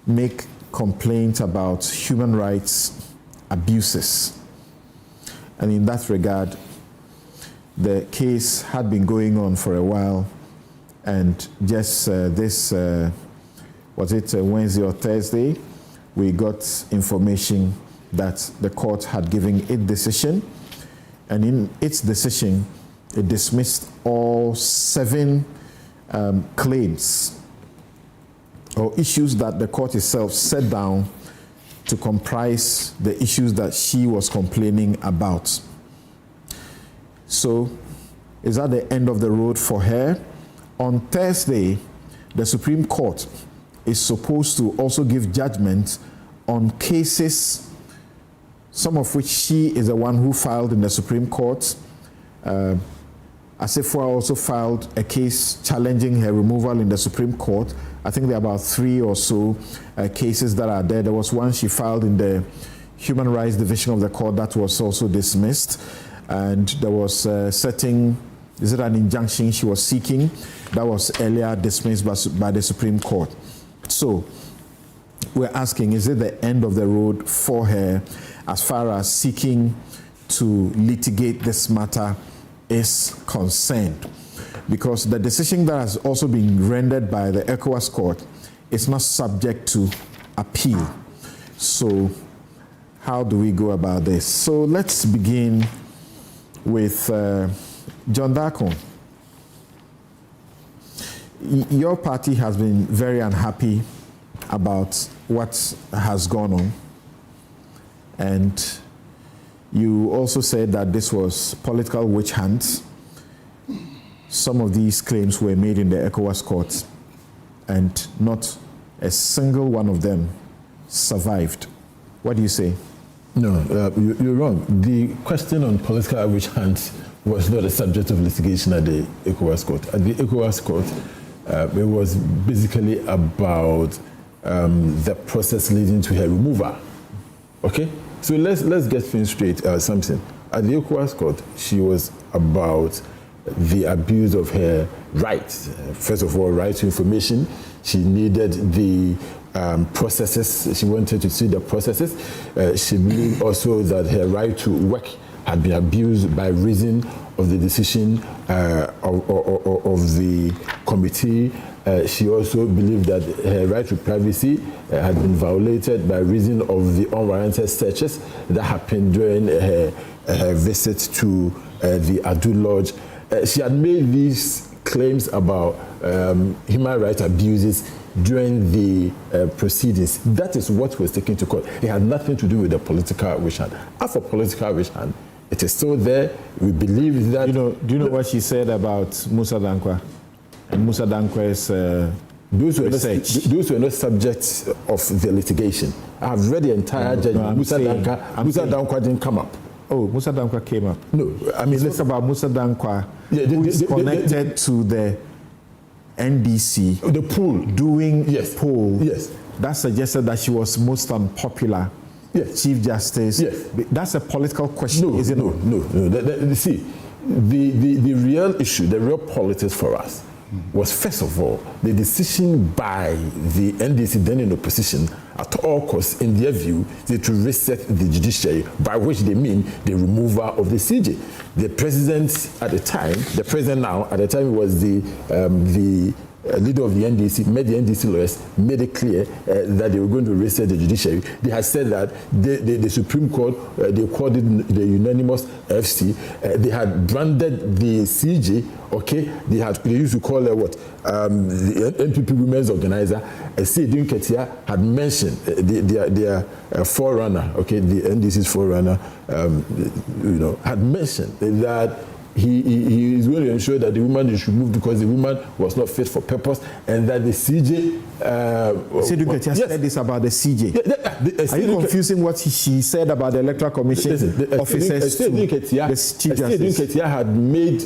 make complaints about human rights abuses. And in that regard, the case had been going on for a while, and just was it Wednesday or Thursday, we got information that the court had given its decision, and in its decision, it dismissed all 7 claims or issues that the court itself set down to comprise the issues that she was complaining about. So, is that the end of the road for her? On Thursday, the Supreme Court is supposed to also give judgment on cases, some of which she is the one who filed in the Supreme Court. Asifua also filed a case challenging her removal in the Supreme Court. I think there are about 3 or so cases that are there. There was one she filed in the Human Rights Division of the court that was also dismissed. And there was setting, is it an injunction she was seeking? That was earlier dismissed by the Supreme Court. So we're asking, is it the end of the road for her as far as seeking to litigate this matter is concerned? Because the decision that has also been rendered by the ECOWAS court is not subject to appeal. So how do we go about this? So let's begin with John Darkon. Your party has been very unhappy about what has gone on, and you also said that this was political witch hunt. Some of these claims were made in the ECOWAS court, and not a single one of them survived. What do you say? No, you're wrong. The question on political witch hunt was not a subject of litigation at the ECOWAS court. At the ECOWAS court, It was basically about the process leading to her removal. Okay? So let's get things straight, Samson. At the ECOWAS court, she was about the abuse of her rights. First of all, right to information. She needed the processes. She wanted to see the processes. She believed also that her right to work had been abused by reason of the decision of the committee. She also believed that her right to privacy had been violated by reason of the unwarranted searches that happened during her visit to the Adu Lodge. She had made these claims about human rights abuses during the proceedings. That is what was taken to court. It had nothing to do with the political wish hand. As for political wish hand, it is still there. We believe that. Do you know what she said about Musa Dankwa? And Musa Dankwa's those were not subjects of the litigation. I have read the entire judgment. Musa Dankwa didn't come up. Oh, Musa Dankwa came up. No, I mean, let's talk about Musa Dankwa, who is connected to the NDC. The pool. Doing a poll. Yes. That suggested that she was most unpopular. Yes. Chief Justice. Yes. That's a political question, is it not? No. See, the real issue, the real politics for us was, first of all, the decision by the NDC, then in opposition, at all costs, in their view, to reset the judiciary, by which they mean the removal of the CJ. The president at the time, the president now, at the time was the leader of the NDC, made the NDC lawyers, made it clear that they were going to reset the judiciary. They had said that the Supreme Court, they called it the unanimous FC. They had branded the CJ, okay? They used to call her what? The NPP Women's Organizer. Sidin Ketia had mentioned their forerunner, okay? The NDC's forerunner, had mentioned that he is going to ensure that the woman is removed because the woman was not fit for purpose, and that the CJ. Sidin Ketia said this about the CJ. Are you confusing what she said about the Electoral Commission officers to the Chief Justice? Sidin Ketia had made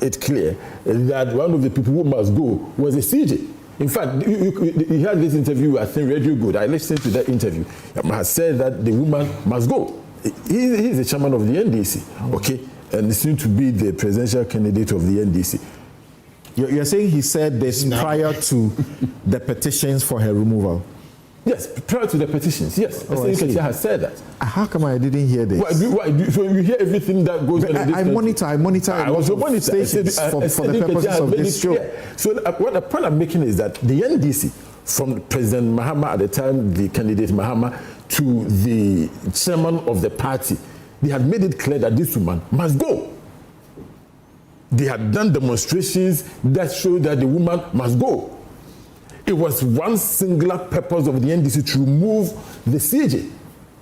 it clear that one of the people who must go was the CJ. In fact, you had this interview, I think, Radio Good. I listened to that interview. He has said that the woman must go. He's the chairman of the NDC, okay? And he seemed to be the presidential candidate of the NDC. You're saying he said this prior to the petitions for her removal? Yes, prior to the petitions, yes. Ketia has said that. How come I didn't hear this? So you hear everything that goes on in this country? I monitor I also monitor stations for the purposes of this show. So what the point I'm making is that the NDC, from President Mahama at the time, the candidate Mahama, to the chairman of the party, they had made it clear that this woman must go. They had done demonstrations that showed that the woman must go. It was one singular purpose of the NDC to remove the CJ.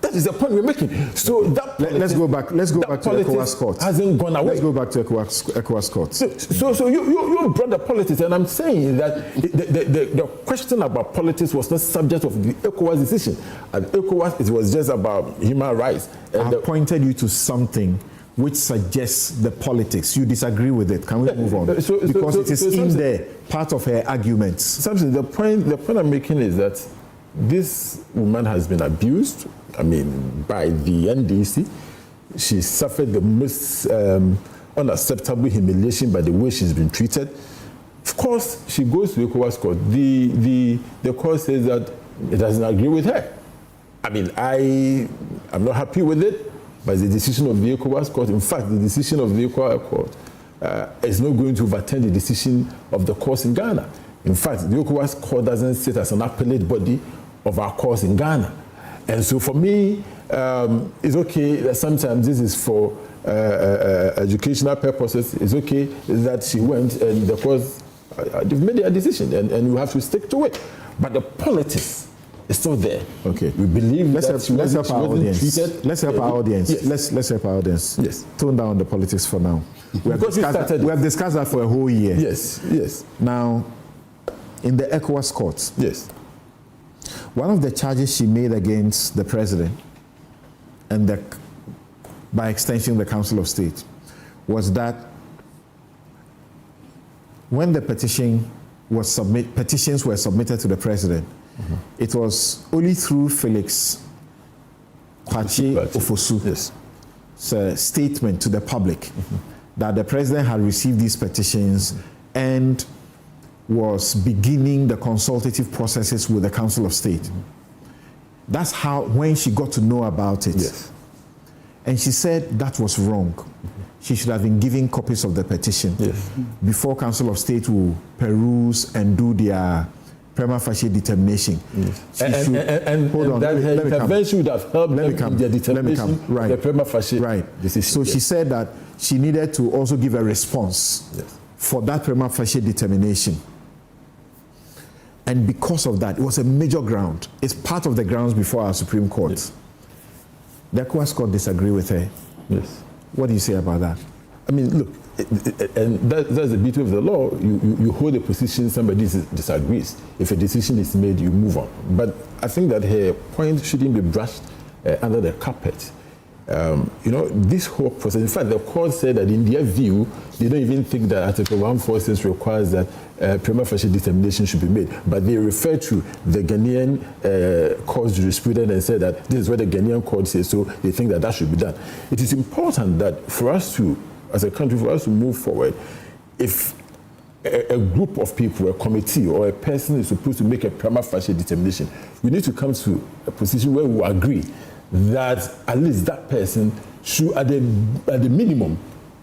That is the point we're making. So that let's go back. Let's go back to ECOWAS court. Hasn't gone away. Let's go back to ECOWAS court. So you brought the politics, and I'm saying that the question about politics was not subject of the ECOWAS decision. At ECOWAS, it was just about human rights. I pointed you to something which suggests the politics. You disagree with it. Can we move on? Because it is in there, part of her arguments. Samson, the point I'm making is that this woman has been abused, by the NDC. She suffered the most unacceptable humiliation by the way she's been treated. Of course, she goes to ECOWAS court. The court says that it doesn't agree with her. I'm not happy with it. But the decision of the ECOWAS court, in fact, the decision of the ECOWAS court is not going to overturn the decision of the courts in Ghana. In fact, the ECOWAS court doesn't sit as an appellate body of our courts in Ghana. And so for me, it's okay that sometimes this is for educational purposes. It's okay that she went and the courts, they've made their decision and you have to stick to it. But the politics, it's still there. Okay. We believe let's help our audience. Let's help our audience. Yes. Let's help our audience. Yes. Tone down the politics for now. We have discussed that for a whole year. Yes. Now, in the ECOWAS court. Yes. One of the charges she made against the president and by extension the Council of State was that when the petition petitions were submitted to the president, it was only through Felix Kwache Ofosu's statement to the public that the president had received these petitions and was beginning the consultative processes with the Council of State. That's how, when she got to know about it. Yes. And she said that was wrong. She should have been given copies of the petition before Council of State will peruse and do their prima facie determination. Yes. And that her intervention would have helped them in their determination of the prima facie decision. So she said that she needed to also give a response for that prima facie determination. And because of that, it was a major ground. It's part of the grounds before our Supreme Court. Yes. The ECOWAS Court disagree with her. Yes. What do you say about that? I mean, look, and that's the beauty of the law. You hold a position, somebody disagrees. If a decision is made, you move on. But I think that her point shouldn't be brushed under the carpet. This whole process, in fact, the court said that in their view, they don't even think that Article 146 requires that prima facie determination should be made. But they refer to the Ghanaian court's jurisprudence and said that this is what the Ghanaian court says, so they think that should be done. It is important that for us to, as a country, for us to move forward, if a group of people, a committee or a person is supposed to make a prima facie determination, we need to come to a position where we agree that at least that person should, at the minimum,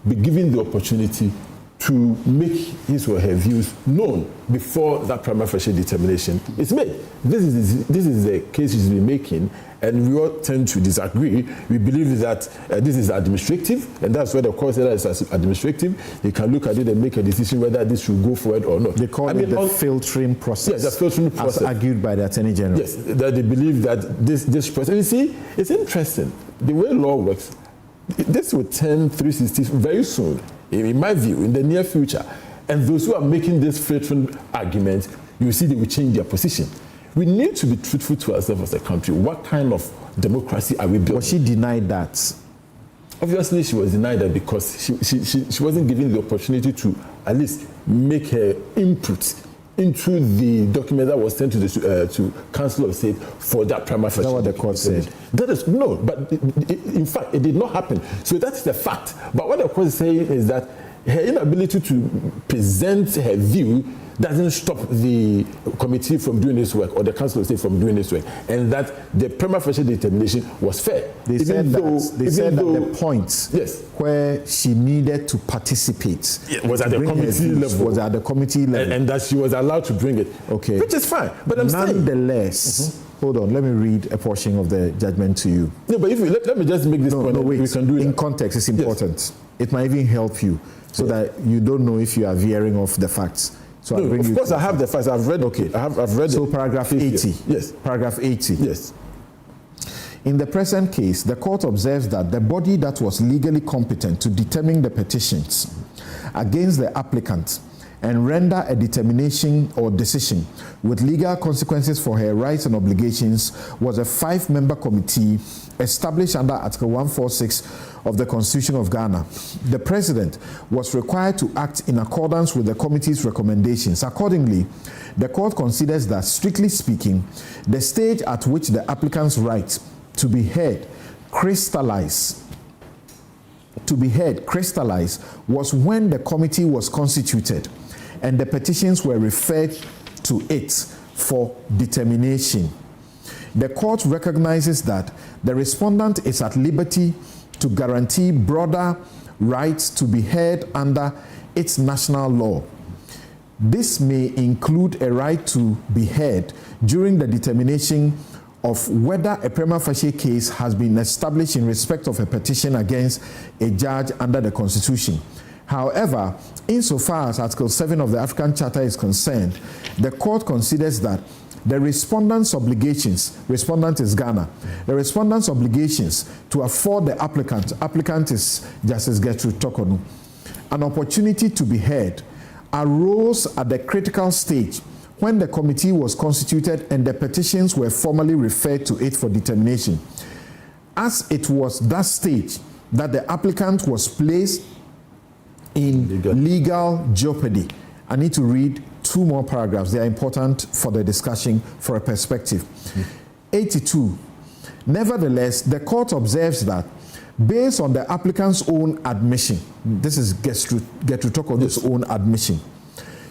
be given the opportunity to make his or her views known before that prima facie determination is made. This is the case she's been making, and we all tend to disagree. We believe that this is administrative, and that's why the court said that it's administrative. They can look at it and make a decision whether this should go forward or not. They call it the filtering process. Yes, the filtering process. As argued by the Attorney General. Yes, that they believe that this process. You see, it's interesting. The way law works, this will turn 360 very soon, in my view, in the near future. And those who are making this filtering argument, you see they will change their position. We need to be truthful to ourselves as a country. What kind of democracy are we building? Was she denied that? Obviously, she was denied that because she wasn't given the opportunity to at least make her input into the document that was sent to the Council of State for that prima facie. That's what the court said. That is no, but in fact, it did not happen. So that's the fact. But what the court is saying is that her inability to present her view doesn't stop the committee from doing this work or the Council of State from doing this work, and that the prima facie determination was fair. They said that the point where she needed to participate was at the committee level. Was at the committee level, and that she was allowed to bring it. Okay, which is fine. But I'm nonetheless. Hold on, let me read a portion of the judgment to you. No, but if let me just make this point. No, wait. We can do it. In context, it's important. Yes. It might even help you so that you don't know if you are veering off the facts. So no, of course, I have the facts. I've read. Okay, I've read. So paragraph 80. Yes. Paragraph 80. Yes. In the present case, the court observes that the body that was legally competent to determine the petitions against the applicant and render a determination or decision with legal consequences for her rights and obligations was a 5-member committee established under Article 146 of the Constitution of Ghana. The President was required to act in accordance with the committee's recommendations. Accordingly, the court considers that, strictly speaking, the stage at which the applicant's right to be heard crystallized was when the committee was constituted and the petitions were referred to it for determination. The court recognizes that the respondent is at liberty to guarantee broader rights to be heard under its national law. This may include a right to be heard during the determination of whether a prima facie case has been established in respect of a petition against a judge under the Constitution. However, insofar as Article 7 of the African Charter is concerned, the court considers that the respondent's obligations, respondent is Ghana, the respondent's obligations to afford the applicant is Justice Gertrude Torkonoo, an opportunity to be heard, arose at the critical stage when the committee was constituted and the petitions were formally referred to it for determination. As it was that stage that the applicant was placed in legal jeopardy. I need to read two more paragraphs. They are important for the discussion for a perspective. 82. Nevertheless, the court observes that based on the applicant's own admission, this is Gertrude Torkonoo's own admission,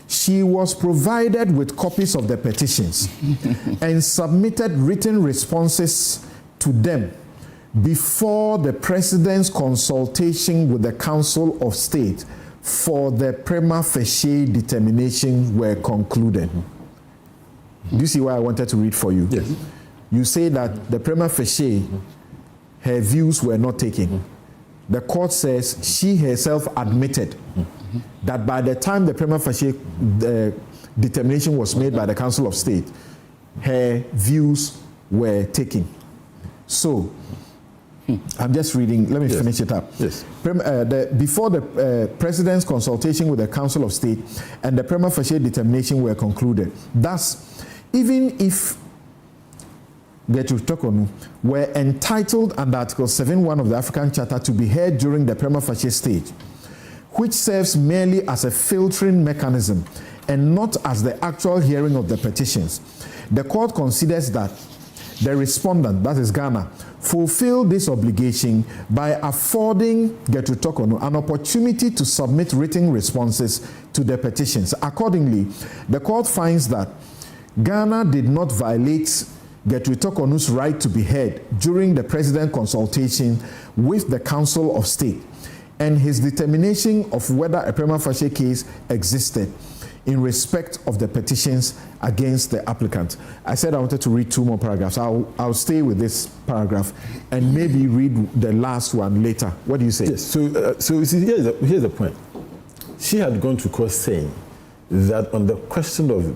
she was provided with copies of the petitions and submitted written responses to them before the President's consultation with the Council of State for the prima facie determination were concluded. Do you see why I wanted to read for you? Yes. You say that the prima facie, her views were not taken. The court says she herself admitted that by the time the prima facie determination was made by the Council of State, her views were taken. So, I'm just reading, let me finish it up. Yes. Before the President's consultation with the Council of State and the prima facie determination were concluded. Thus, even if Gertrude Torkonoo were entitled under Article 7.1 of the African Charter to be heard during the prima facie stage, which serves merely as a filtering mechanism and not as the actual hearing of the petitions, the court considers that the respondent, that is Ghana, fulfilled this obligation by affording Gertrude Torkonoo an opportunity to submit written responses to the petitions. Accordingly, the court finds that Ghana did not violate Gertrude Torkonoo's right to be heard during the President consultation with the Council of State and his determination of whether a prima facie case existed in respect of the petitions against the applicant. I said I wanted to read two more paragraphs. I'll stay with this paragraph and maybe read the last one later. What do you say? Yes, so you see, here's the point. She had gone to court saying that on the question of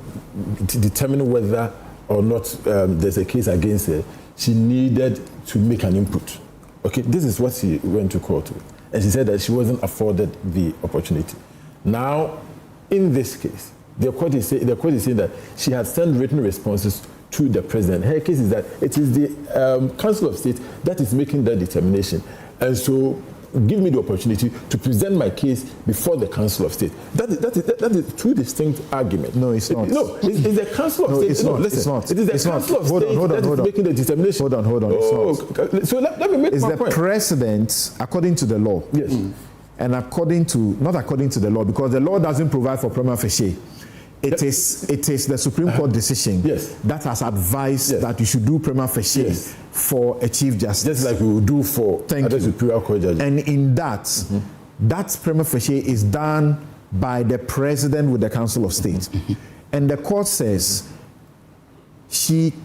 determining whether or not there's a case against her, she needed to make an input. Okay, this is what she went to court with. And she said that she wasn't afforded the opportunity. Now, in this case, the court is saying that she had sent written responses to the President. Her case is that it is the Council of State that is making that determination. And so, give me the opportunity to present my case before the Council of State. That is two distinct arguments. No, it's not. It's the Council of State. It's not. Listen, it's not. It is the Council of State that is making the determination. Hold on. It's not. So let me make my point. It's the President, according to the law. Yes. And not according to the law, because the law doesn't provide for prima facie. It is the Supreme Court decision that has advised that you should do prima facie for a Chief Justice. Just like we will do for other Superior Court judges. And in that, that prima facie is done by the President with the Council of State. And the court says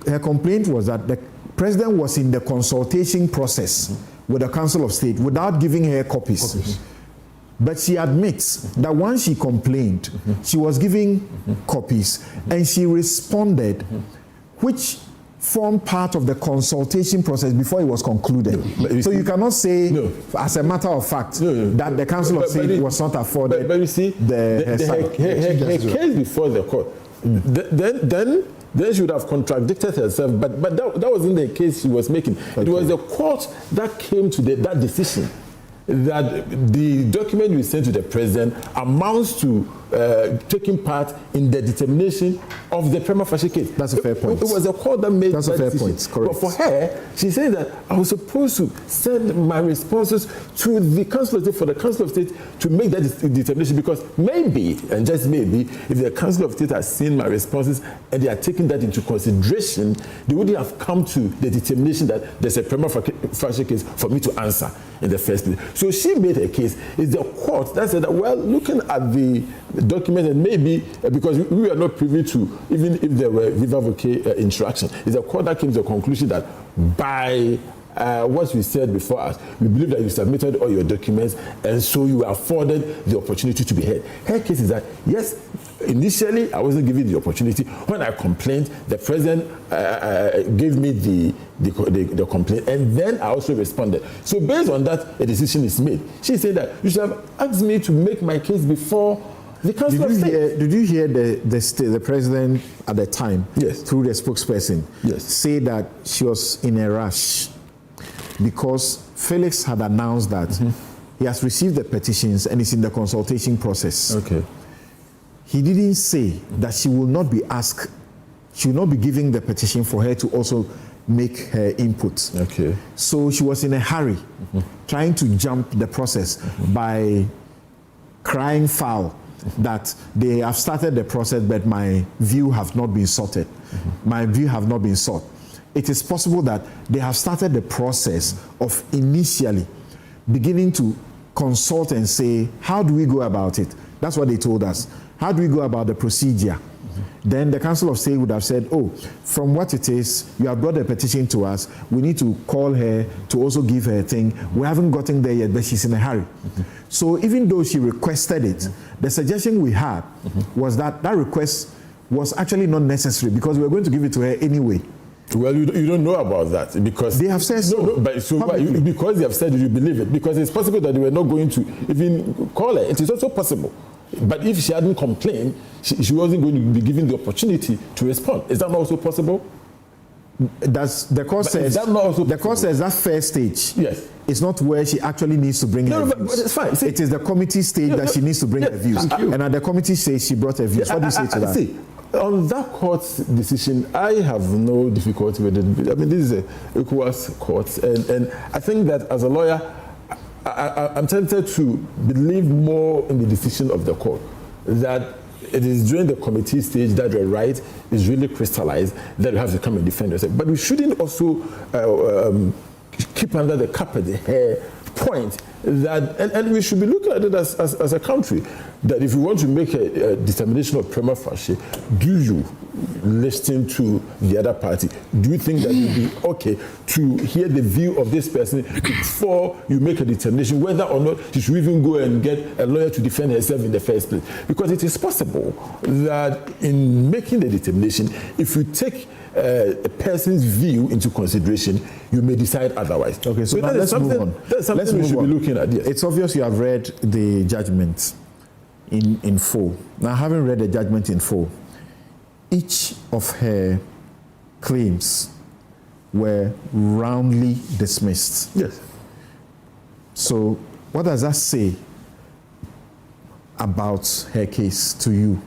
her complaint was that the President was in the consultation process with the Council of State without giving her copies. But she admits that once she complained, she was giving copies and she responded, which formed part of the consultation process before it was concluded. So you cannot say, as a matter of fact, that the Council of State was not afforded. But you see, her case before the court, then she would have contradicted herself, but that wasn't the case she was making. Okay. It was the court that came to that decision, that the document we sent to the President amounts to taking part in the determination of the prima facie case. That's a fair point. It was the court that made That's that a fair decision. point, correct. But for her, she said that I was supposed to send my responses to the Council of State for the Council of State to make that determination, because maybe, and just maybe, if the Council of State has seen my responses and they are taking that into consideration, they wouldn't have come to the determination that there's a prima facie case for me to answer in the first place. So she made a case. It's the court that said that, well, looking at the document, and maybe because we are not privy to, even if there were viva voce interaction, it's the court that came to the conclusion that by what we said before us, we believe that you submitted all your documents and so you were afforded the opportunity to be heard. Her case is that, yes, initially I wasn't given the opportunity. When I complained, the President gave me the complaint, and then I also responded. So based on that, a decision is made. She said that you should have asked me to make my case before the Council of State. Did you hear the President at the time, through the spokesperson, say that she was in a rush because Felix had announced that he has received the petitions and is in the consultation process. Okay. he didn't say that she will not be asked, she will not be giving the petition for her to also make her input. Okay. So she was in a hurry, trying to jump the process by crying foul that they have started the process, but my view have not been sorted. My view have not been sought. It is possible that they have started the process of initially beginning to consult and say, how do we go about it? That's what they told us. How do we go about the procedure? Then the Council of State would have said, oh, from what it is, you have brought a petition to us. We need to call her to also give her a thing. We haven't gotten there yet, but she's in a hurry. So even though she requested it, the suggestion we had was that that request was actually not necessary because we were going to give it to her anyway. Well, you don't know about that because they have said so. No, but so because they have said it, you believe it. Because it's possible that they were not going to even call her. It is also possible. But if she hadn't complained, she wasn't going to be given the opportunity to respond. Is that not also possible? The court says that first stage. Yes. It's not where she actually needs to bring her views. But it's fine. It is the committee stage that she needs to bring her views. And at the committee stage, she brought her views. What do you say to that? See, on that court's decision, I have no difficulty with it. I mean, this is a ECOWAS court, and I think that as a lawyer, I'm tempted to believe more in the decision of the court, that it is during the committee stage that the right is really crystallized, that you have to come and defend yourself. But we shouldn't also keep under the carpet the hair point that, and we should be looking at it as a country, that if you want to make a determination of prima facie, do you listen to the other party? Do you think that it would be okay to hear the view of this person before you make a determination whether or not she should even go and get a lawyer to defend herself in the first place? Because it is possible that in making the determination, if you take a person's view into consideration, you may decide otherwise. Okay, so now let's move on. That's something we should be looking at. Yes. It's obvious you have read the judgment in full. Now, having read the judgment in full, each of her claims were roundly dismissed. Yes. So, what does that say about her case to you?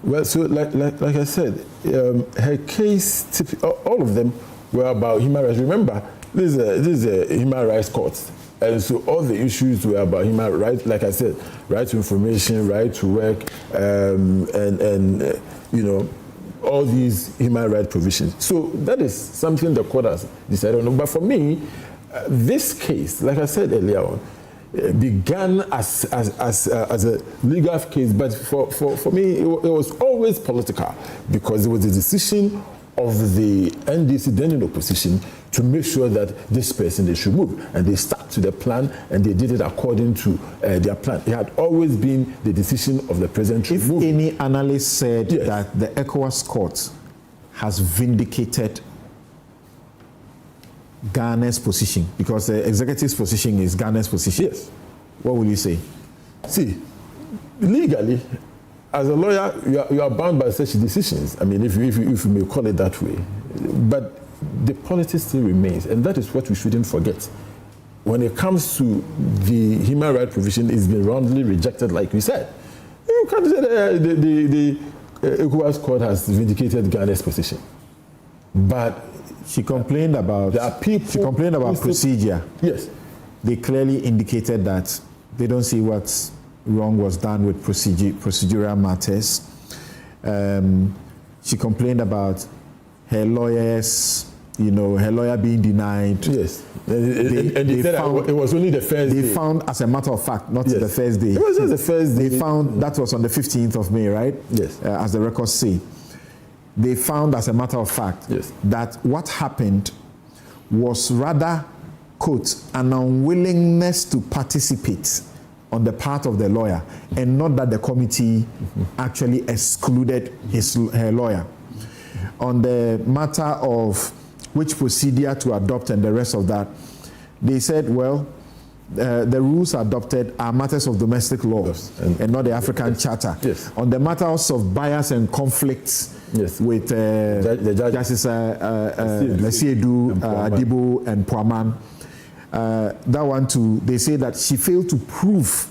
Well, so like I said, her case, all of them were about human rights. Remember, this is a human rights court. And so all the issues were about human rights, like I said, right to information, right to work, and you know, all these human rights provisions. So that is something the court has decided on. But for me, this case, like I said earlier on, began as a legal case, but for me, it was always political, because it was a decision of the NDC, then in opposition, to make sure that this person, they should move. And they stuck to the plan, and they did it according to their plan. It had always been the decision of the president to move. If any analyst said that the ECOWAS court has vindicated Ghana's position, because the executive's position is Ghana's position, yes, what will you say? See, legally, as a lawyer, you are bound by such decisions. I mean, if you may call it that way. But the politics still remains, and that is what we shouldn't forget. When it comes to the human rights provision, it's been roundly rejected, like we said. You can't say that the ECOWAS court has vindicated Ghana's position. But she complained about procedure. Yes. They clearly indicated that they don't see what's wrong was done with procedural matters. She complained about her lawyers, her lawyer being denied. Yes. They found, it was only the first day. They found, as a matter of fact, not the first day. It was just the first day. They found, that was on the 15th of May, right? Yes. As the records say. They found, as a matter of fact, that what happened was rather, quote, an unwillingness to participate on the part of the lawyer, and not that the committee actually excluded her lawyer. On the matter of which procedure to adopt and the rest of that, they said, well, the rules adopted are matters of domestic law and not the African Charter. Yes. On the matters of bias and conflicts with Justice Lesiedu, Adibo, and Puaman, that one too, they say that she failed to prove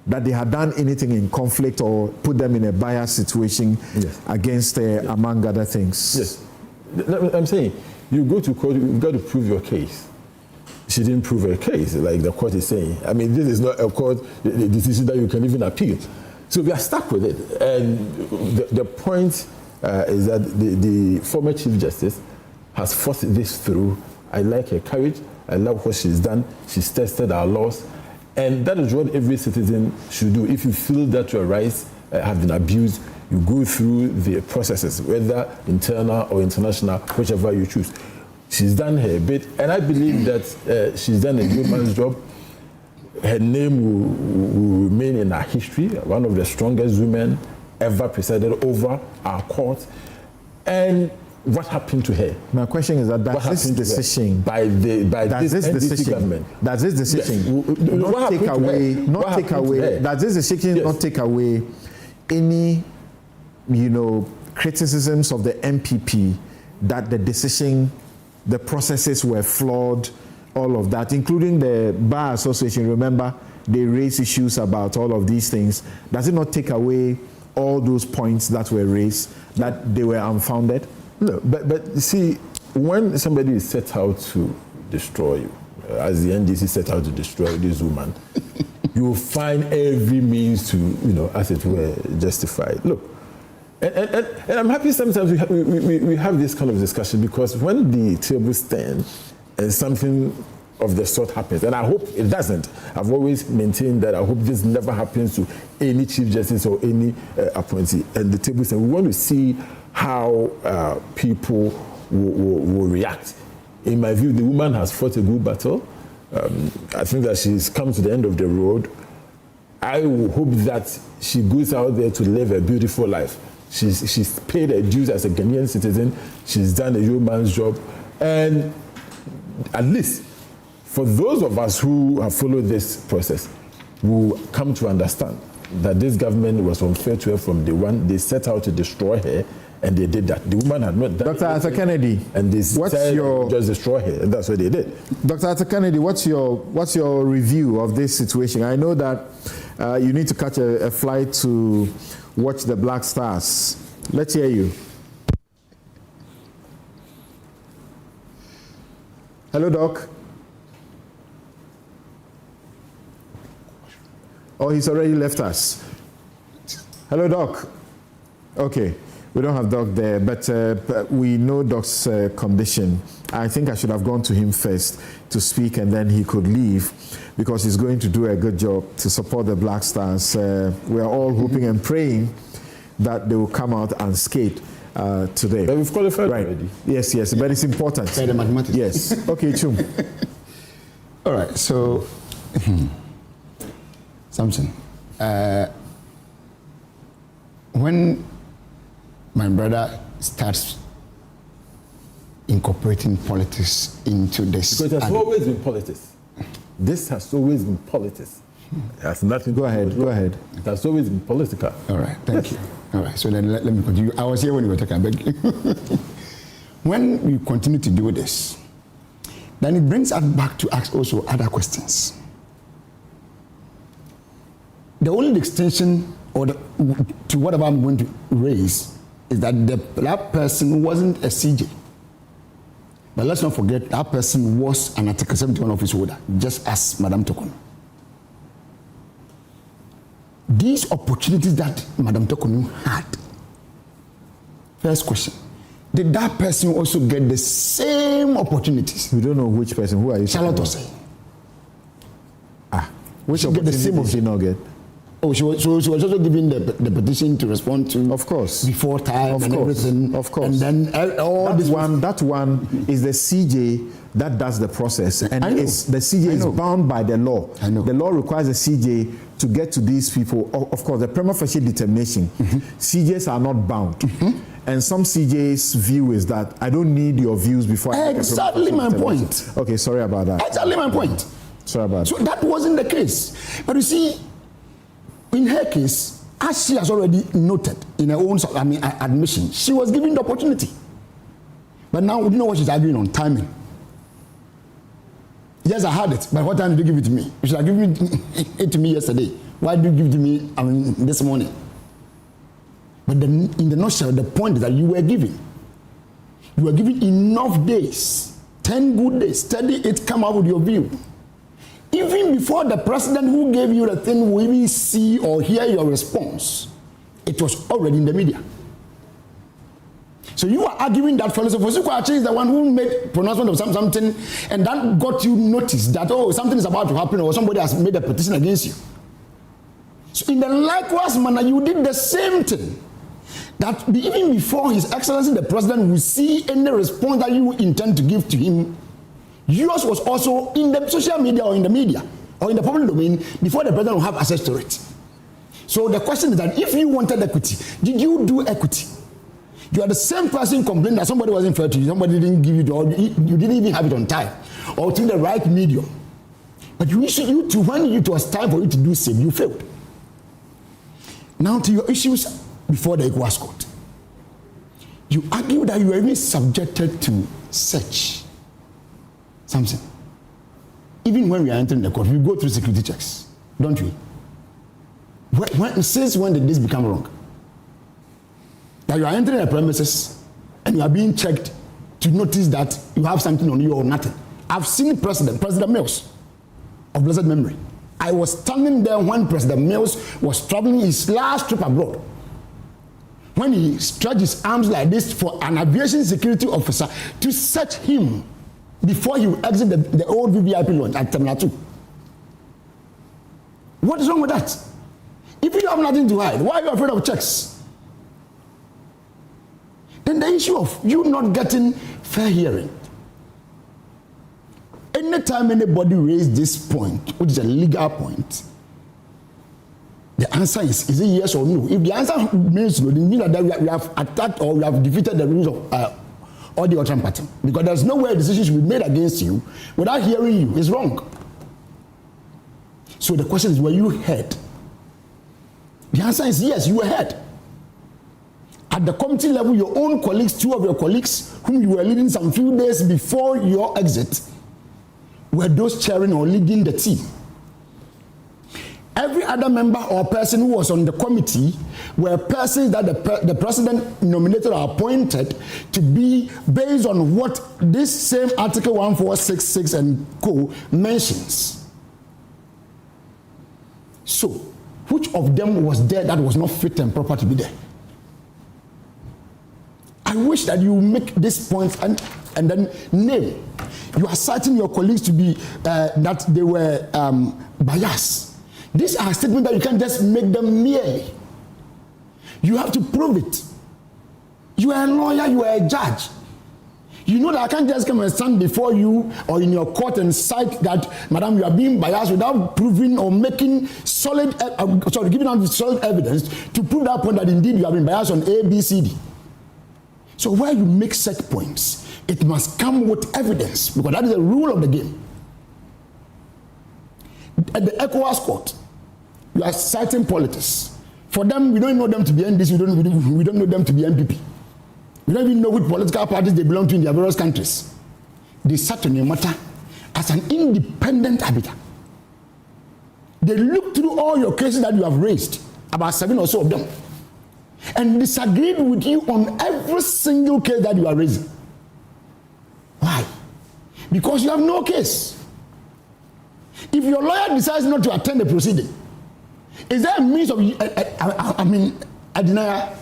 that they had done anything in conflict or put them in a biased situation against, among other things. Yes. I'm saying, you go to court, you've got to prove your case. She didn't prove her case, like the court is saying. I mean, this is not a court decision that you can even appeal. So we are stuck with it. And the point is that the former Chief Justice has forced this through. I like her courage. I love what she's done. She's tested our laws. And that is what every citizen should do. If you feel that your rights have been abused, you go through the processes, whether internal or international, whichever you choose. She's done her bit, and I believe that she's done a good man's job. Her name will remain in our history, one of the strongest women ever presided over our court. And what happened to her? My question is that does this decision by this NDC government, does this decision not take away? Does this decision not take away any, criticisms of the MPP that the decision, the processes were flawed, all of that, including the Bar Association? Remember, they raised issues about all of these things. Does it not take away all those points that were raised, that they were unfounded? No, but see, when somebody is set out to destroy you, as the NDC set out to destroy this woman, you will find every means to, as it were, justify it. Look, and I'm happy sometimes we have this kind of discussion, because when the tables turn and something of the sort happens, and I hope it doesn't. I've always maintained that I hope this never happens to any Chief Justice or any appointee. And the tables turn, we want to see how people will react. In my view, the woman has fought a good battle. I think that she's come to the end of the road. I hope that she goes out there to live a beautiful life. She's paid her dues as a Ghanaian citizen. She's done a yeoman's job. And at least for those of us who have followed this process, will come to understand that this government was unfair to her from day one. They set out to destroy her, and they did that. The woman had not done Dr. Arthur Kennedy, and they just destroy her, and that's what they did. Dr. Arthur Kennedy, what's your review of this situation? I know that you need to catch a flight to watch the Black Stars. Let's hear you. Hello, Doc. Oh, he's already left us. Hello, Doc. Okay, we don't have Doc there, but we know Doc's condition. I think I should have gone to him first to speak, and then he could leave, because he's going to do a good job to support the Black Stars. We are all hoping and praying that they will come out unscathed today. But we've qualified already. Yes, but it's important. By the mathematics. Yes. Okay, Chum. All right, so Samson, when my brother starts incorporating politics into this, because it has always been politics. This has always been politics. It has nothing. Go ahead. It has always been political. All right, thank you. All right, so then let me continue. I was here when you were talking. I beg you. When you continue to do this, then it brings us back to ask also other questions. The only extension to whatever I'm going to raise is that that person wasn't a CJ. But let's not forget that person was an Article 71 office holder, just as Madam Torkonoo. These opportunities that Madam Torkonoo had, first question, did that person also get the same opportunities? We don't know which person. Who are you? Charlotte Osei. Which opportunity did she not get? Oh, she was also given the petition to respond to. Of course. Before time and everything. Of course. And then all that one is the CJ that does the process. And the CJ is bound by the law. I know. The law requires the CJ to get to these people. Of course, the prima facie determination. CJs are not bound. And some CJs' view is that I don't need your views before I make a prima facie my determination. point. Okay, sorry about that. Exactly my point. Sorry about that. So that wasn't the case. But you see, in her case, as she has already noted in her own admission, she was given the opportunity. But now, you know what she's arguing on? Timing. Yes, I had it, but what time did you give it to me? You should have given it to me yesterday. Why do you give to me this morning? But then in the nutshell, the point is that you were given enough days, 10 good days, study it, come up with your view. Even before the president who gave you the thing will even see or hear your response, it was already in the media. So you are arguing that philosopher is the one who made pronouncement of something and that got you notice that, oh, something is about to happen or somebody has made a petition against you. So in the likewise manner, you did the same thing. That even before His Excellency the President will see any response that you intend to give to him, yours was also in the social media or in the media or in the public domain before the President will have access to it. So the question is that if you wanted equity, did you do equity? You are the same person complaining that somebody wasn't fair to you, somebody didn't give you, or you didn't even have it on time, or through the right medium. But when it was time for you to do same, you failed. Now to your issues before the ECOWAS court. You argue that you were even subjected to search. Something. Even when we are entering the court, we go through security checks, don't we? Since when did this become wrong? That you are entering a premises and you are being checked to notice that you have something on you or nothing. I've seen President Mills of blessed memory. I was standing there when President Mills was traveling his last trip abroad. When he stretched his arms like this for an aviation security officer to search him before he would exit the old VVIP launch at Terminal 2. What is wrong with that? If you have nothing to hide, why are you afraid of checks? Then the issue of you not getting fair hearing. Anytime anybody raises this point, which is a legal point, the answer is it yes or no? If the answer means no, then means that we have attacked or we have defeated the rules of all the other party. Because there's no way a decision should be made against you without hearing you. It's wrong. So the question is, were you heard? The answer is yes, you were heard. At the committee level, your own colleagues, two of your colleagues, whom you were leading some few days before your exit, were those chairing or leading the team. Every other member or person who was on the committee were persons that the president nominated or appointed to be based on what this same Article 1466 and co mentions. So, which of them was there that was not fit and proper to be there? I wish that you make this point and then name. You are citing your colleagues to be that they were biased. These are statements that you can't just make them merely. You have to prove it. You are a lawyer, you are a judge. You know that I can't just come and stand before you or in your court and cite that, madam, you are being biased without proving or making giving out solid evidence to prove that point that indeed you have been biased on A, B, C, D. So where you make such points, it must come with evidence, because that is the rule of the game. At the ECOWAS court, you are citing politics. For them, we don't know them to be NDC, we don't know them to be MPP. We don't even know which political parties they belong to in their various countries. They sat on your matter as an independent arbiter. They looked through all your cases that you have raised, about 7 or so of them, and disagreed with you on every single case that you are raising. Why? Because you have no case. If your lawyer decides not to attend the proceeding, is there a means of, a denial?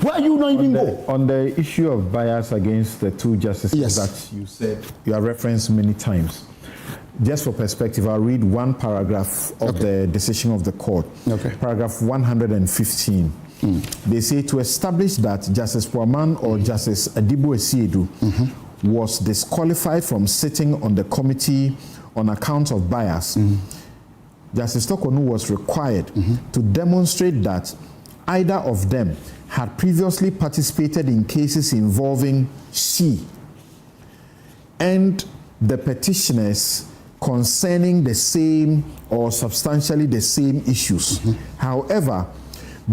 Where you not even go? On the issue of bias against the two justices that you said, you have referenced many times. Just for perspective, I'll read one paragraph of the decision of the court. Paragraph 115. They say to establish that Justice Puaman or Justice Adibo Esiedu was disqualified from sitting on the committee on account of bias, Justice Torkonoo was required to demonstrate that either of them had previously participated in cases involving she and the petitioners concerning the same or substantially the same issues. However,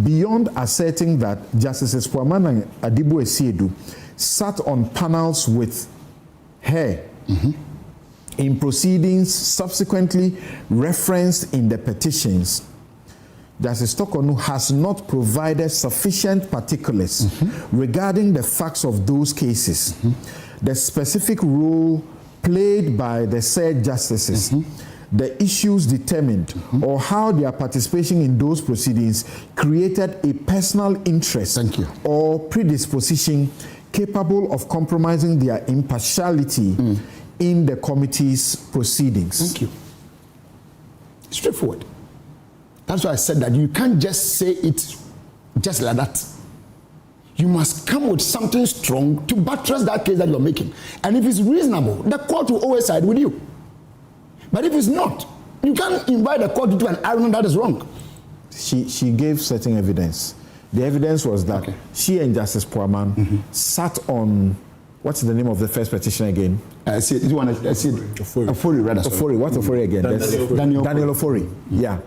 beyond asserting that Justices Puaman and Adibo Esiedu sat on panels with her in proceedings subsequently referenced in the petitions, Justice Torkonoo has not provided sufficient particulars regarding the facts of those cases, the specific role played by the said justices, the issues determined, or how their participation in those proceedings created a personal interest or predisposition capable of compromising their impartiality in the committee's proceedings. Thank you. Straightforward. That's why I said that you can't just say it just like that. You must come with something strong to buttress that case that you're making. And if it's reasonable, the court will always side with you. But if it's not, you can't invite the court to do an argument that is wrong. She gave certain evidence. The evidence was that she and Justice Poaman sat on, what's the name of the first petition again? Ofori, rather. Ofori, what's Ofori again? Daniel Ofori. Yeah.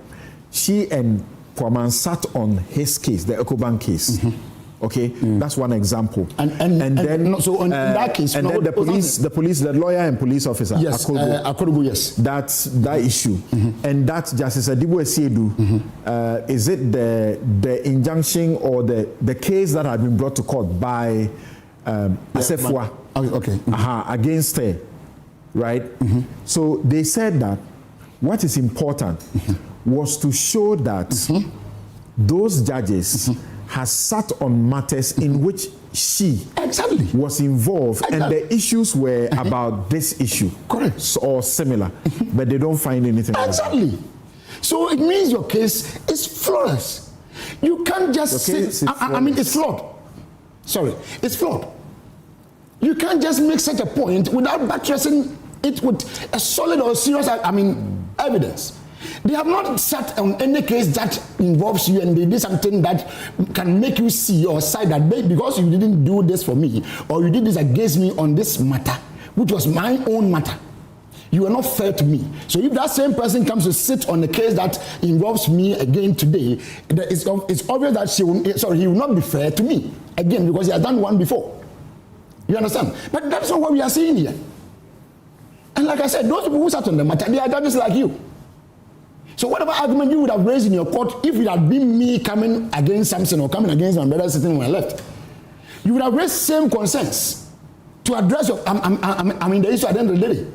She and Poaman sat on his case, the Ecobank case. Okay, that's one example. And then so in that case, and then the police, the lawyer and police officer, yes, Akorugu, yes, that's that issue. And that Justice Adibu Esiedu, is it the injunction or the case that had been brought to court by Asefua against her, right? So they said that what is important was to show that those judges has sat on matters in which she was involved and the issues were about this issue or similar, but they don't find anything exactly. So it means your case is flawless. You can't just say, I mean, it's flawed. Sorry, it's flawed. You can't just make such a point without buttressing it with a solid or serious, evidence. They have not sat on any case that involves you and they did something that can make you see or side that because you didn't do this for me or you did this against me on this matter, which was my own matter. You are not fair to me. So if that same person comes to sit on a case that involves me again today, it's obvious that he will not be fair to me again because he has done one before. You understand? But that's not what we are seeing here. And like I said, those people who sat on the matter, they are judges like you. So whatever argument you would have raised in your court, if it had been me coming against Samson or coming against my brother sitting on my left, you would have raised same concerns to address the issue at the end of the day.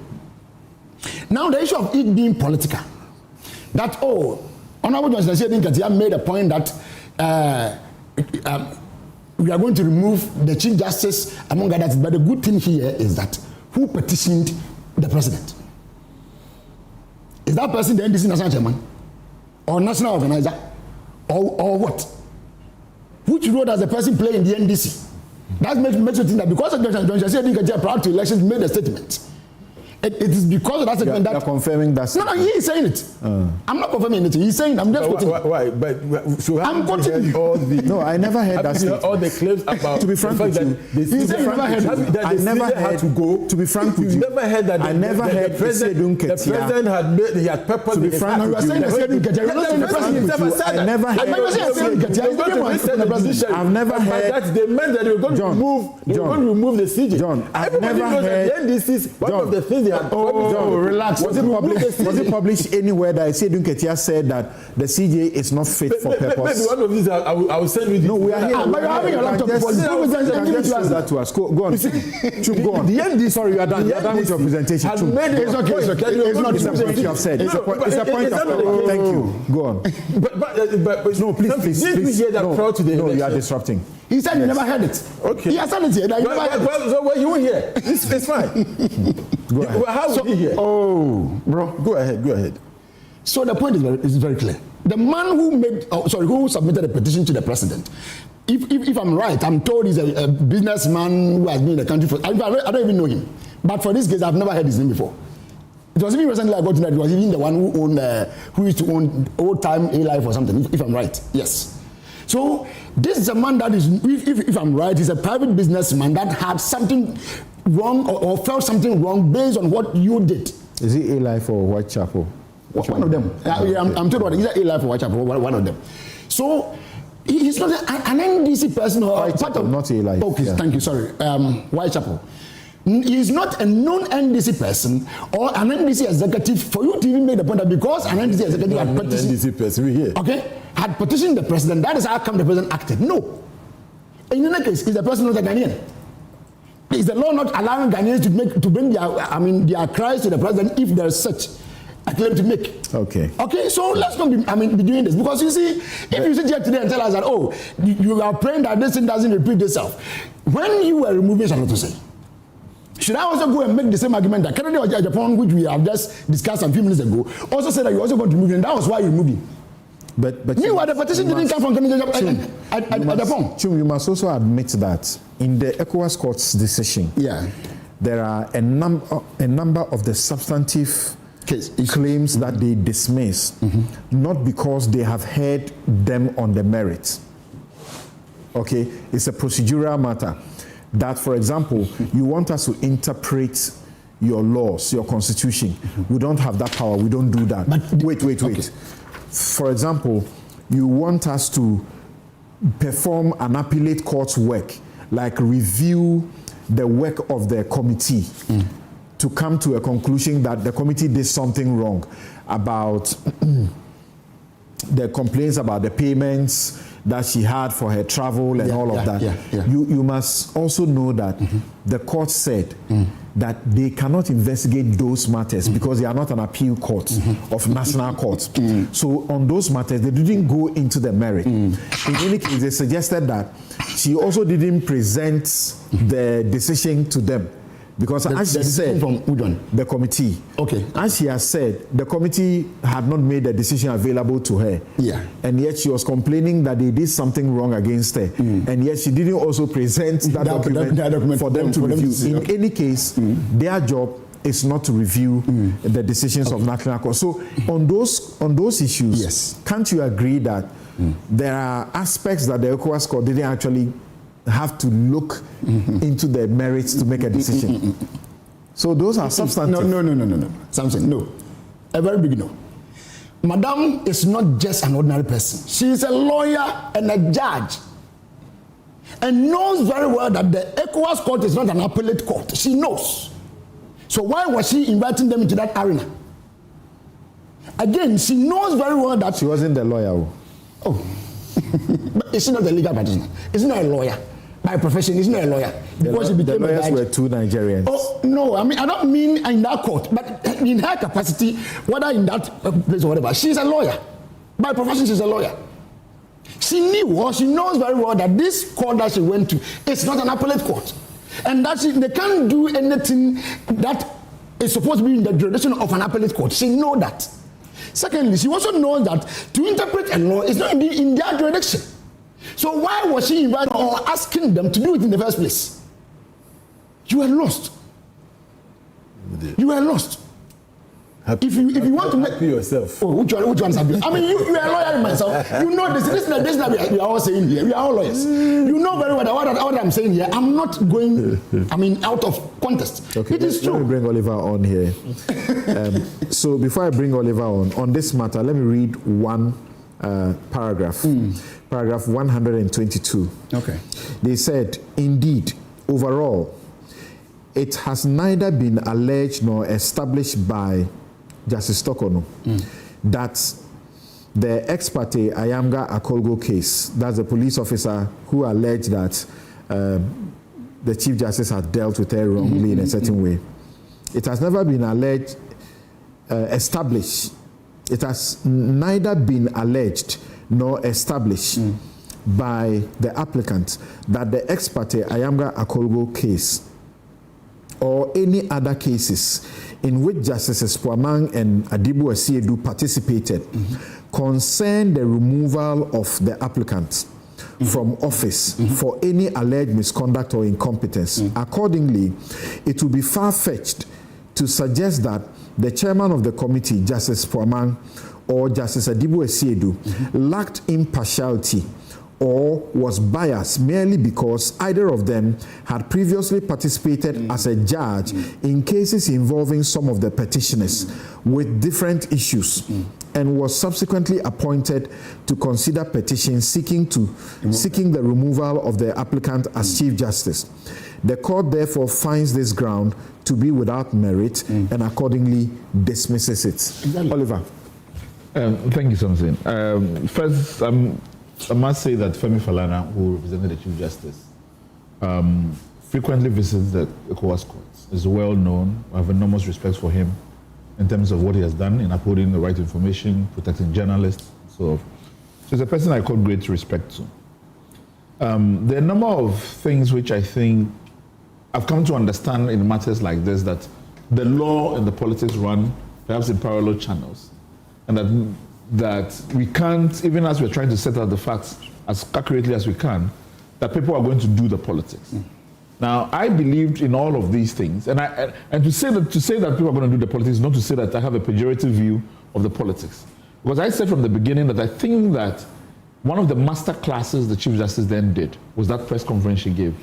Now the issue of it being political, that Honorable Justice Nkatia made a point that we are going to remove the Chief Justice among others, but the good thing here is that who petitioned the president? Is that person the NDC national chairman or national organizer or what? Which role does the person play in the NDC? That makes you think that because of John Nkatia prior to elections made a statement. It is because of that statement that... You're confirming that statement. No, he is saying it. I'm not confirming anything. He's saying, I'm just quoting. Why? But so I'm quoting. No, I never heard that statement. All the claims about... To be frank with you, he said you never heard that. I never heard to go. To be frank with you, never heard that. I never heard the president had made... He had purpose... To be frank with you, I never heard... I've never heard... That they meant that they were going to remove the CJ. John, I've never heard... One of the things relax. Was it published anywhere that Seydou Nketia said that the CJ is not fit for purpose? Maybe one of these I will send you. No, we are here. But you're having a laptop. Just that to us. Go on. Chup, go on. Sorry, you are done. You are done with your presentation. It's okay. It's not a point you have said. It's a point of... Thank you. Go on. But no, please. No, you are disrupting. He said you never heard it. Okay. He has said it here. So were you here? It's fine. Go ahead. How would he hear? Oh, bro. Go ahead. So the point is very clear. The man who submitted a petition to the president, if I'm right, I'm told he's a businessman who has been in the country for... I don't even know him. But for this case, I've never heard his name before. It was even recently I got to know it was even the one who used to own Old Time A-Life or something, if I'm right. Yes. So this is a man that is, if I'm right, he's a private businessman that had something wrong or felt something wrong based on what you did. Is it A-Life or Whitechapel? One of them. I'm told he's A-Life or Whitechapel, one of them. So he's not an NDC person or part of... Not A-Life. Okay, yeah. Thank you, sorry. Whitechapel. He's not a known NDC person or an NDC executive for you to even make the point that because an NDC executive had petitioned... NDC person, we here. Okay? had petitioned the president, that is how come the president acted. No. In any case, is the president not a Ghanaian? Is the law not allowing Ghanaians to bring their cries to the president if there is such a claim to make? Okay. Okay, so let's not be doing this, because you see, if you sit here today and tell us that, oh, you are praying that this thing doesn't repeat itself, when you were removing Charlotte Osei, should I also go and make the same argument that Canada or Japan, which we have just discussed a few minutes ago, also said that you also want to remove him? That was why you removed him. But meanwhile, the petition didn't come from Canada at Japan. You must also admit that in the ECOWAS court's decision, there are a number of the substantive claims that they dismiss, not because they have heard them on the merits. Okay, it's a procedural matter. That, for example, you want us to interpret your laws, your constitution. We don't have that power. We don't do that. But wait. Okay. For example, you want us to perform an appellate court's work, like review the work of the committee to come to a conclusion that the committee did something wrong about the complaints about the payments that she had for her travel and all of that. You must also know that the court said that they cannot investigate those matters because they are not an appeal court of national courts. So on those matters, they didn't go into the merit. In any case, they suggested that she also didn't present the decision to them. Because as she said, from the committee, as she has said, the committee had not made the decision available to her. And yet she was complaining that they did something wrong against her. And yet she didn't also present that document for them to review. In any case, their job is not to review the decisions of national court. So on those issues, can't you agree that there are aspects that the ECOWAS court didn't actually have to look into the merits to make a decision? So those are substantive. No. Something, no. A very big no. Madam is not just an ordinary person. She is a lawyer and a judge, and knows very well that the ECOWAS court is not an appellate court. She knows. So why was she inviting them into that arena? Again, she knows very well that she wasn't the lawyer. But is she not a legal practitioner? Is she not a lawyer? By profession, is not a lawyer. Because the lawyers were two Nigerians. Oh, no, I mean, I don't mean in that court, but in her capacity, whether in that place or whatever, she's a lawyer. By profession, she's a lawyer. She knew, or she knows very well, that this court that she went to is not an appellate court. And that they can't do anything that is supposed to be in the jurisdiction of an appellate court. She knows that. Secondly, she also knows that to interpret a law is not in their jurisdiction. So why was she inviting or asking them to do it in the first place? You are lost. You are lost. If you want to make yourself. Oh, which one's happy? I mean, you are a lawyer myself. You know this. This is that we are all saying here. We are all lawyers. You know very well that what I'm saying here, I'm not going, out of context. Okay, it is true. Let me bring Oliver on here. So before I bring Oliver on this matter, let me read one paragraph. Paragraph 122. Okay. They said, indeed, overall, it has neither been alleged nor established by Justice Torkonoo that the ex parte Ayamga Akolgo case, that's the police officer who alleged that the Chief Justice had dealt with her wrongly in a certain way. It has never been alleged, established. It has neither been alleged nor established by the applicant that the ex parte Ayamga Akolgo case or any other cases in which Justices Puamang and Adibu Asiedu participated concern the removal of the applicant from office for any alleged misconduct or incompetence. Accordingly, it would be far-fetched to suggest that the chairman of the committee, Justice Puamang, or Justice Adibu Asiedu lacked impartiality or was biased merely because either of them had previously participated as a judge in cases involving some of the petitioners with different issues and was subsequently appointed to consider petitions seeking the removal of the applicant as Chief Justice. The court therefore finds this ground to be without merit and accordingly dismisses it. Exactly. Oliver. Thank you, Samson. First, I must say that Femi Falana, who represented the Chief Justice, frequently visits the ECOWAS courts. Is well known. I have enormous respect for him in terms of what he has done in upholding the right to information, protecting journalists. So he's a person I hold great respect to. There are a number of things which I think I've come to understand in matters like this, that the law and the politics run perhaps in parallel channels, and that we can't, even as we're trying to set out the facts as accurately as we can, that people are going to do the politics. Now, I believed in all of these things, and to say that people are going to do the politics is not to say that I have a pejorative view of the politics, because I said from the beginning that I think that one of the master classes the Chief Justice then did was that press conference she gave,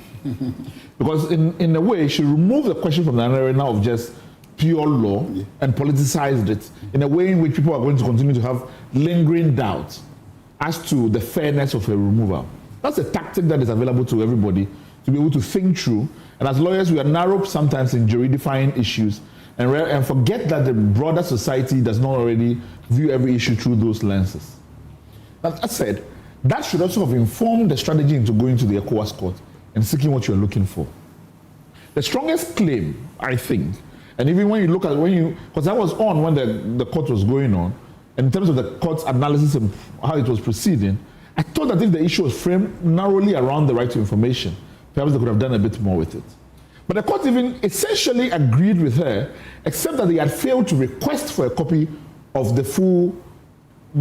because in a way she removed the question from the arena of just pure law and politicized it in a way in which people are going to continue to have lingering doubts as to the fairness of a removal. That's a tactic that is available to everybody to be able to think through. And as lawyers, we are narrow sometimes in juridifying issues and forget that the broader society does not already view every issue through those lenses. That said, that should also have informed the strategy into going to the ECOWAS court and seeking what you're looking for. The strongest claim, I think, and even when you look at because I was on when the court was going on, and in terms of the court's analysis and how it was proceeding, I thought that if the issue was framed narrowly around the right to information, perhaps they could have done a bit more with it. But the court even essentially agreed with her, except that they had failed to request for a copy of the full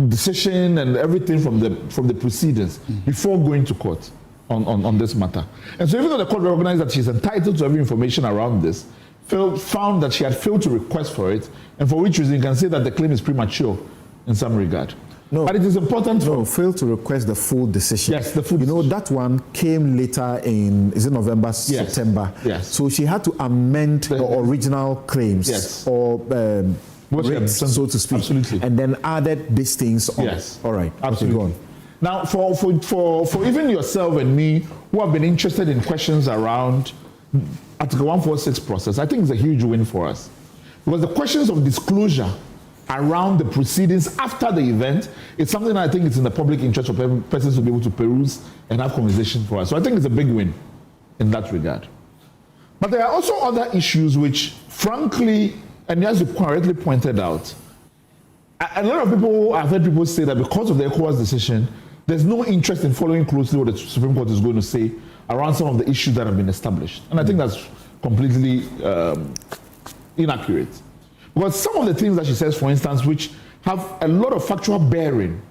decision and everything from the proceedings before going to court on this matter. And so even though the court recognized that she's entitled to every information around this, found that she had failed to request for it, and for which reason you can say that the claim is premature in some regard. No, but it is important failed to request the full decision. Yes, the full decision. That one came later in, is it November, September? Yes. So she had to amend the original claims or rates, so to speak. Absolutely. And then added these things on. Yes. All right. Absolutely. Okay, go on. Now, for even yourself and me who have been interested in questions around Article 146 process, I think it's a huge win for us. Because the questions of disclosure around the proceedings after the event is something I think is in the public interest for persons to be able to peruse and have conversations for us. So I think it's a big win in that regard. But there are also other issues which, frankly, and as you correctly pointed out, a lot of people, I've heard people say that because of the ECOWAS decision, there's no interest in following closely what the Supreme Court is going to say around some of the issues that have been established. And I think that's completely inaccurate. Because some of the things that she says, for instance, which have a lot of factual bearing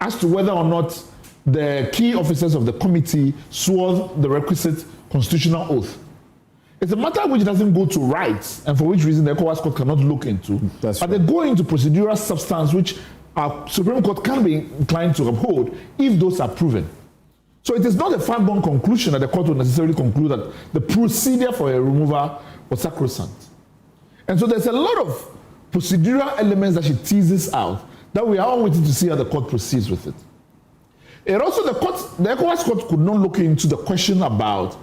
as to whether or not the key officers of the committee swore the requisite constitutional oath. It's a matter which doesn't go to rights, and for which reason the ECOWAS court cannot look into. But they go into procedural substance which our Supreme Court can be inclined to uphold if those are proven. So it is not a far-gone conclusion that the court will necessarily conclude that the procedure for a removal was sacrosanct. And so there's a lot of procedural elements that she teases out that we are all waiting to see how the court proceeds with it. And also the ECOWAS court could not look into the question about,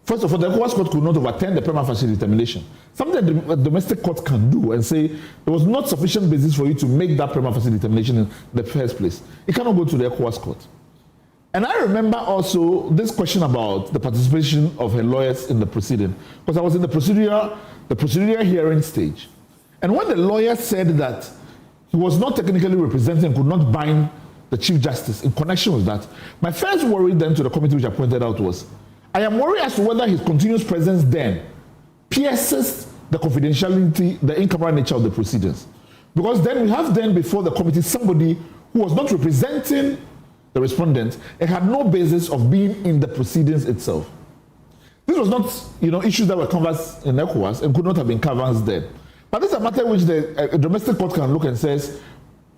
first of all, the ECOWAS court could not overturn the prima facie determination. Something that the domestic court can do and say there was not sufficient basis for you to make that prima facie determination in the first place. It cannot go to the ECOWAS court. And I remember also this question about the participation of her lawyers in the proceeding, because I was in the procedural hearing stage. And when the lawyer said that he was not technically representing, could not bind the Chief Justice in connection with that, my first worry then to the committee which I pointed out was, I am worried as to whether his continuous presence then pierces the confidentiality, the in-camera nature of the proceedings. Because then we have then before the committee somebody who was not representing the respondent and had no basis of being in the proceedings itself. This was not, issues that were canvassed in ECOWAS and could not have been canvassed then. But this is a matter which the domestic court can look and says,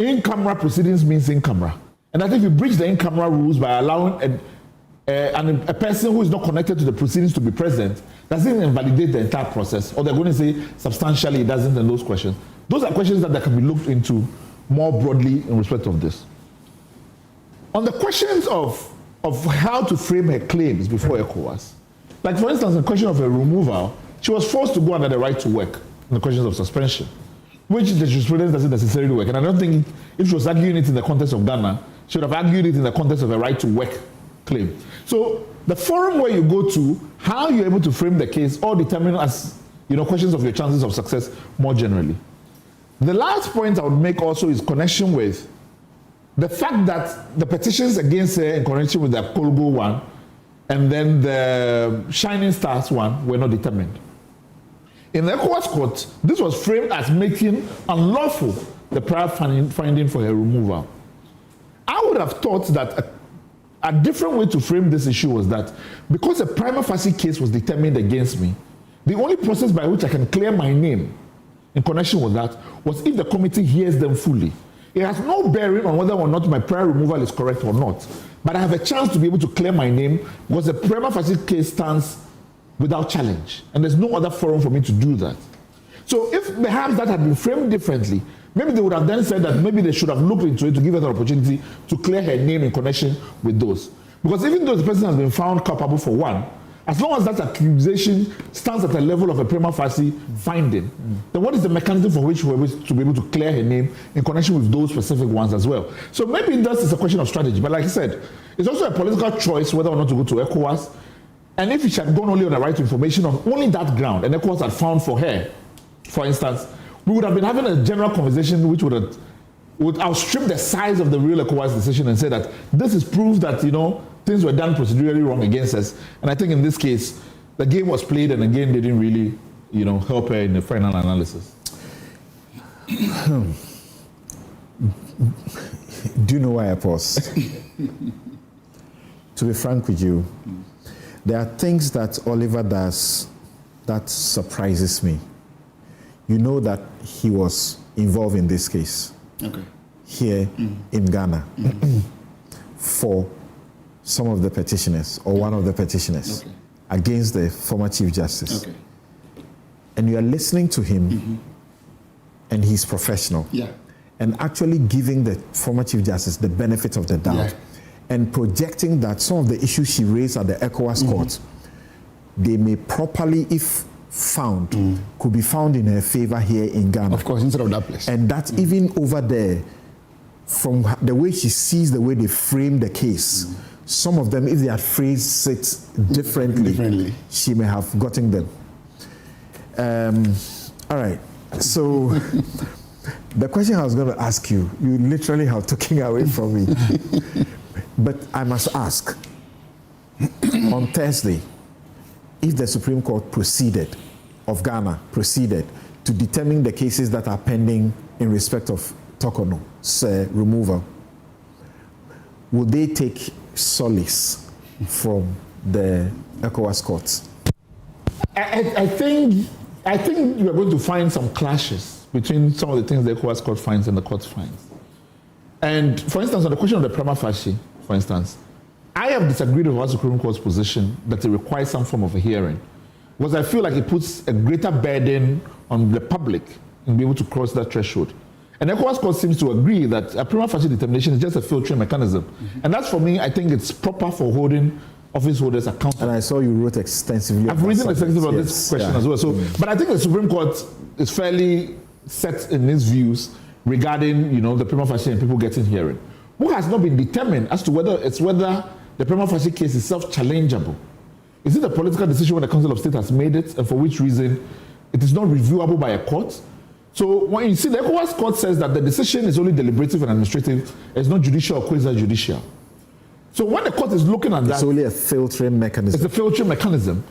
in-camera proceedings means in-camera. And I think if you breach the in-camera rules by allowing a person who is not connected to the proceedings to be present, doesn't invalidate the entire process, or they're going to say substantially it doesn't, and those questions. Those are questions that can be looked into more broadly in respect of this. On the questions of how to frame her claims before ECOWAS, like for instance, the question of a removal, she was forced to go under the right to work in the questions of suspension, which the jurisprudence doesn't necessarily work. And I don't think if she was arguing it in the context of Ghana, she would have argued it in the context of a right to work claim. So the forum where you go to, how you're able to frame the case, all determine as questions of your chances of success more generally. The last point I would make also is connection with the fact that the petitions against her in connection with the Kolgo one and then the Shining Stars one were not determined. In the ECOWAS court, this was framed as making unlawful the prior finding for her removal. I would have thought that a different way to frame this issue was that because a prima facie case was determined against me, the only process by which I can clear my name in connection with that was if the committee hears them fully. It has no bearing on whether or not my prior removal is correct or not, but I have a chance to be able to clear my name because the prima facie case stands without challenge, and there's no other forum for me to do that. So if perhaps that had been framed differently, maybe they would have then said that maybe they should have looked into it to give her the opportunity to clear her name in connection with those. Because even though the person has been found culpable for one, as long as that accusation stands at a level of a prima facie finding, then what is the mechanism for which we're to be able to clear her name in connection with those specific ones as well? So maybe this is a question of strategy, but like I said, it's also a political choice whether or not to go to ECOWAS. And if she had gone only on the right to information on only that ground, and ECOWAS had found for her, for instance, we would have been having a general conversation which would outstrip the size of the real ECOWAS decision and say that this is proof that, things were done procedurally wrong against us. And I think in this case, the game was played and again, they didn't really, help her in the final analysis. Do you know why I paused? To be frank with you, there are things that Oliver does that surprises me. You know that he was involved in this case here in Ghana for some of the petitioners or one of the petitioners against the former Chief Justice. And you are listening to him and he's professional and actually giving the former Chief Justice the benefit of the doubt and projecting that some of the issues she raised at the ECOWAS court, they may properly, if found, could be found in her favor here in Ghana. Of course, instead of that place. And that even over there, from the way she sees the way they frame the case, some of them, if they had phrased it differently, she may have gotten them. All right, so the question I was going to ask you, you literally have taken away from me. But I must ask, on Thursday, if the Supreme Court of Ghana proceeded to determine the cases that are pending in respect of Torkonoo's removal, would they take solace from the ECOWAS courts? I think you are going to find some clashes between some of the things the ECOWAS court finds and the court finds. And for instance, on the question of the prima facie, for instance, I have disagreed with our Supreme Court's position that it requires some form of a hearing, because I feel like it puts a greater burden on the public in being able to cross that threshold. And the ECOWAS court seems to agree that a prima facie determination is just a filtering mechanism. And that's, for me, I think it's proper for holding office holders accountable. And I saw you wrote extensively. I've written extensively on this question as well. So, but I think the Supreme Court is fairly set in its views regarding, the prima facie and people getting hearing. What has not been determined as to whether the prima facie case is self-challengeable. Is it a political decision when the Council of State has made it, and for which reason it is not reviewable by a court? So when you see the ECOWAS court says that the decision is only deliberative and administrative, it's not judicial or quasi-judicial. So when the court is looking at that, it's only a filtering mechanism. It's a filtering mechanism.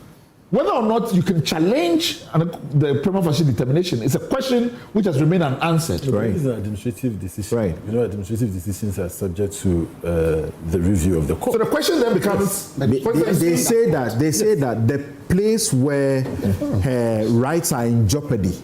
Whether or not you can challenge the prima facie determination is a question which has remained unanswered. Right. It's an administrative decision. Right. Administrative decisions are subject to the review of the court. So the question then becomes: they say that the place where her rights are in jeopardy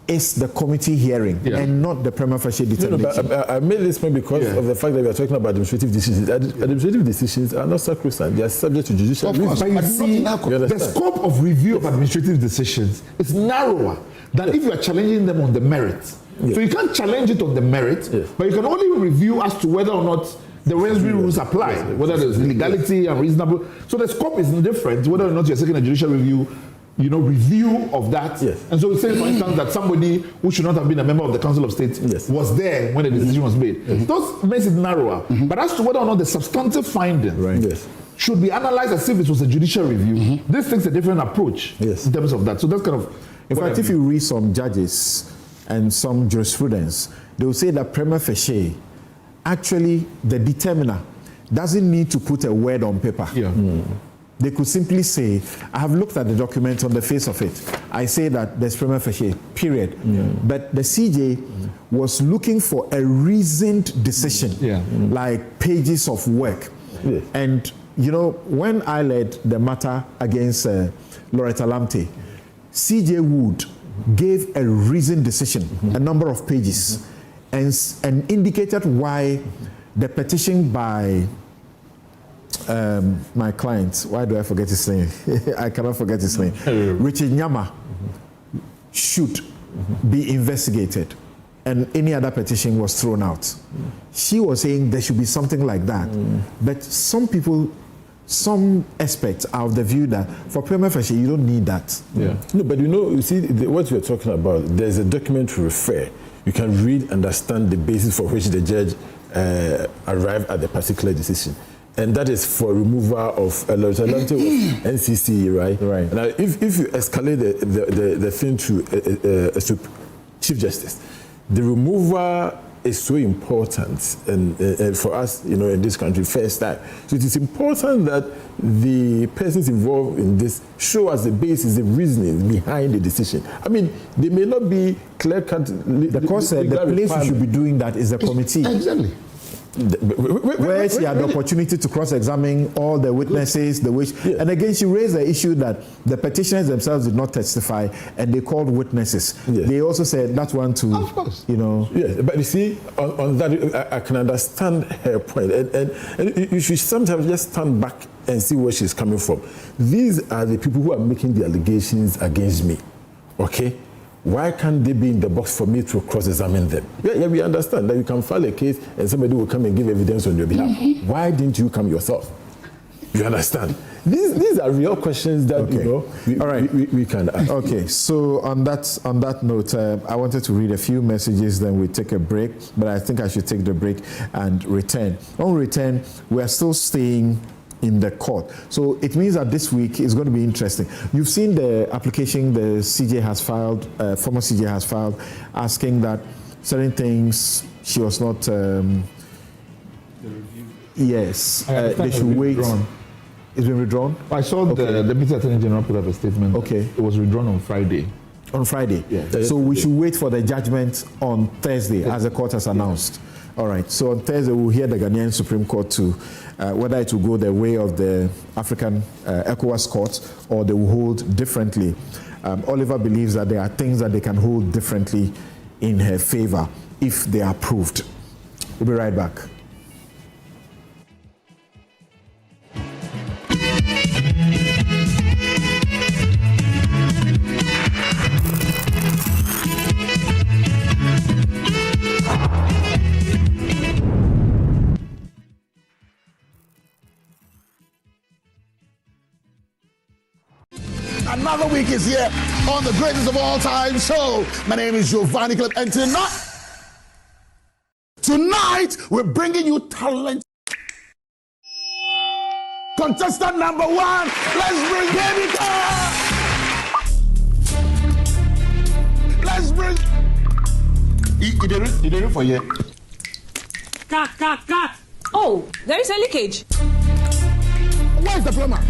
is the committee hearing and not the prima facie determination. But I made this point because of the fact that we are talking about administrative decisions. Administrative decisions are not sacrosanct. They are subject to judicial review. But you see, the scope of review of administrative decisions is narrower than if you are challenging them on the merits. So you can't challenge it on the merit, but you can only review as to whether or not the Wednesday rules apply, whether there's legality and reasonable. So the scope is different, whether or not you're seeking a judicial review review of that. Yes. And so we say, for instance, that somebody who should not have been a member of the Council of State was there when the decision was made. Those makes it narrower. But as to whether or not the substantive findings should be analyzed as if it was a judicial review, this takes a different approach in terms of that. So that's kind of... In fact, if you read some judges and some jurisprudence, they will say that prima facie, actually the determiner doesn't need to put a word on paper. They could simply say, I have looked at the document on the face of it. I say that there's prima facie, period. But the CJ was looking for a reasoned decision, like pages of work. And, when I led the matter against Loretta Lamte, CJ Wood gave a reasoned decision, a number of pages, and indicated why the petition by my client, why do I forget his name? I cannot forget his name. Richard Nyama should be investigated, and any other petition was thrown out. She was saying there should be something like that. But some people, some aspects are of the view that for prima facie, you don't need that. No, but you see, what you're talking about, there's a document to refer. You can read, understand the basis for which the judge arrived at the particular decision. And that is for removal of Loretta Lamte of NCC, right? Now, if you escalate the thing to Chief Justice, the removal is so important and for us, in this country, first time. So it is important that the persons involved in this show us the basis, the reasoning behind the decision. I mean, they may not be clear-cut. The place who should be doing that is the committee. Exactly. Where she had the opportunity to cross-examine all the witnesses, and again she raised the issue that the petitioners themselves did not testify and they called witnesses. They also said that one too. Of course. Yes, but you see, on that I can understand her point, and you should sometimes just stand back and see where she's coming from. These are the people who are making the allegations against me. Okay? Why can't they be in the box for me to cross-examine them? Yeah, we understand that you can file a case and somebody will come and give evidence on your behalf. Why didn't you come yourself? You understand? These are real questions that we can ask. Okay, so on that note, I wanted to read a few messages, then we take a break. But I think I should take the break and return. On return, we are still staying in the court. So it means that this week is going to be interesting. You've seen the application the CJ has filed, former CJ has filed, asking that certain things she was not. Yes, they should wait. It's been withdrawn? I saw the Deputy Attorney General put up a statement. Okay. It was withdrawn on Friday. On Friday? Yeah. So we should wait for the judgment on Thursday, as the court has announced. All right. So on Thursday, we'll hear the Ghanaian Supreme Court to whether it will go the way of the African ECOWAS court or they will hold differently. Oliver believes that there are things that they can hold differently in her favor if they are approved. We'll be right back. Another week is here on the greatest of all time show. My name is Giovanni Clip, and tonight we're bringing you talent. Contestant number one, let's bring David. Let's bring. He did it for you. Cut. Oh, there is a leakage. Where's the plumber?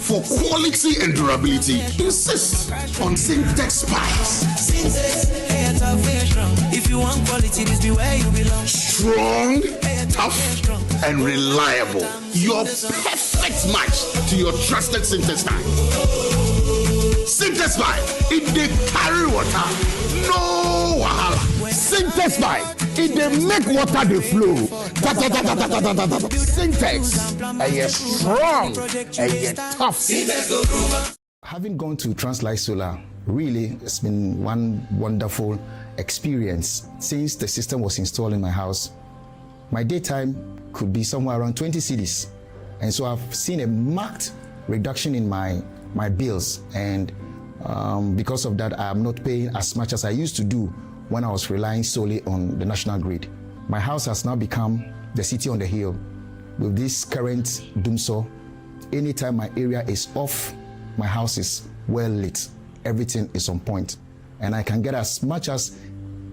For quality and durability, insist on Syntex pipes. If you want quality, this be where you belong. Strong, tough, and reliable. Your perfect match to your trusted Syntex pipe. Syntex pipe, it dey carry water, no wahala. Syntex pipe, it dey make water dey flow. Syntex, and you're strong, and you're tough. Having gone to Translight Solar, really, it's been one wonderful experience. Since the system was installed in my house, my daytime could be somewhere around 20 cedis. And so I've seen a marked reduction in my bills. And Because of that, I am not paying as much as I used to do when I was relying solely on the national grid. My house has now become the city on the hill. With this current doomsaw, anytime my area is off, my house is well lit. Everything is on point. And I can get as much as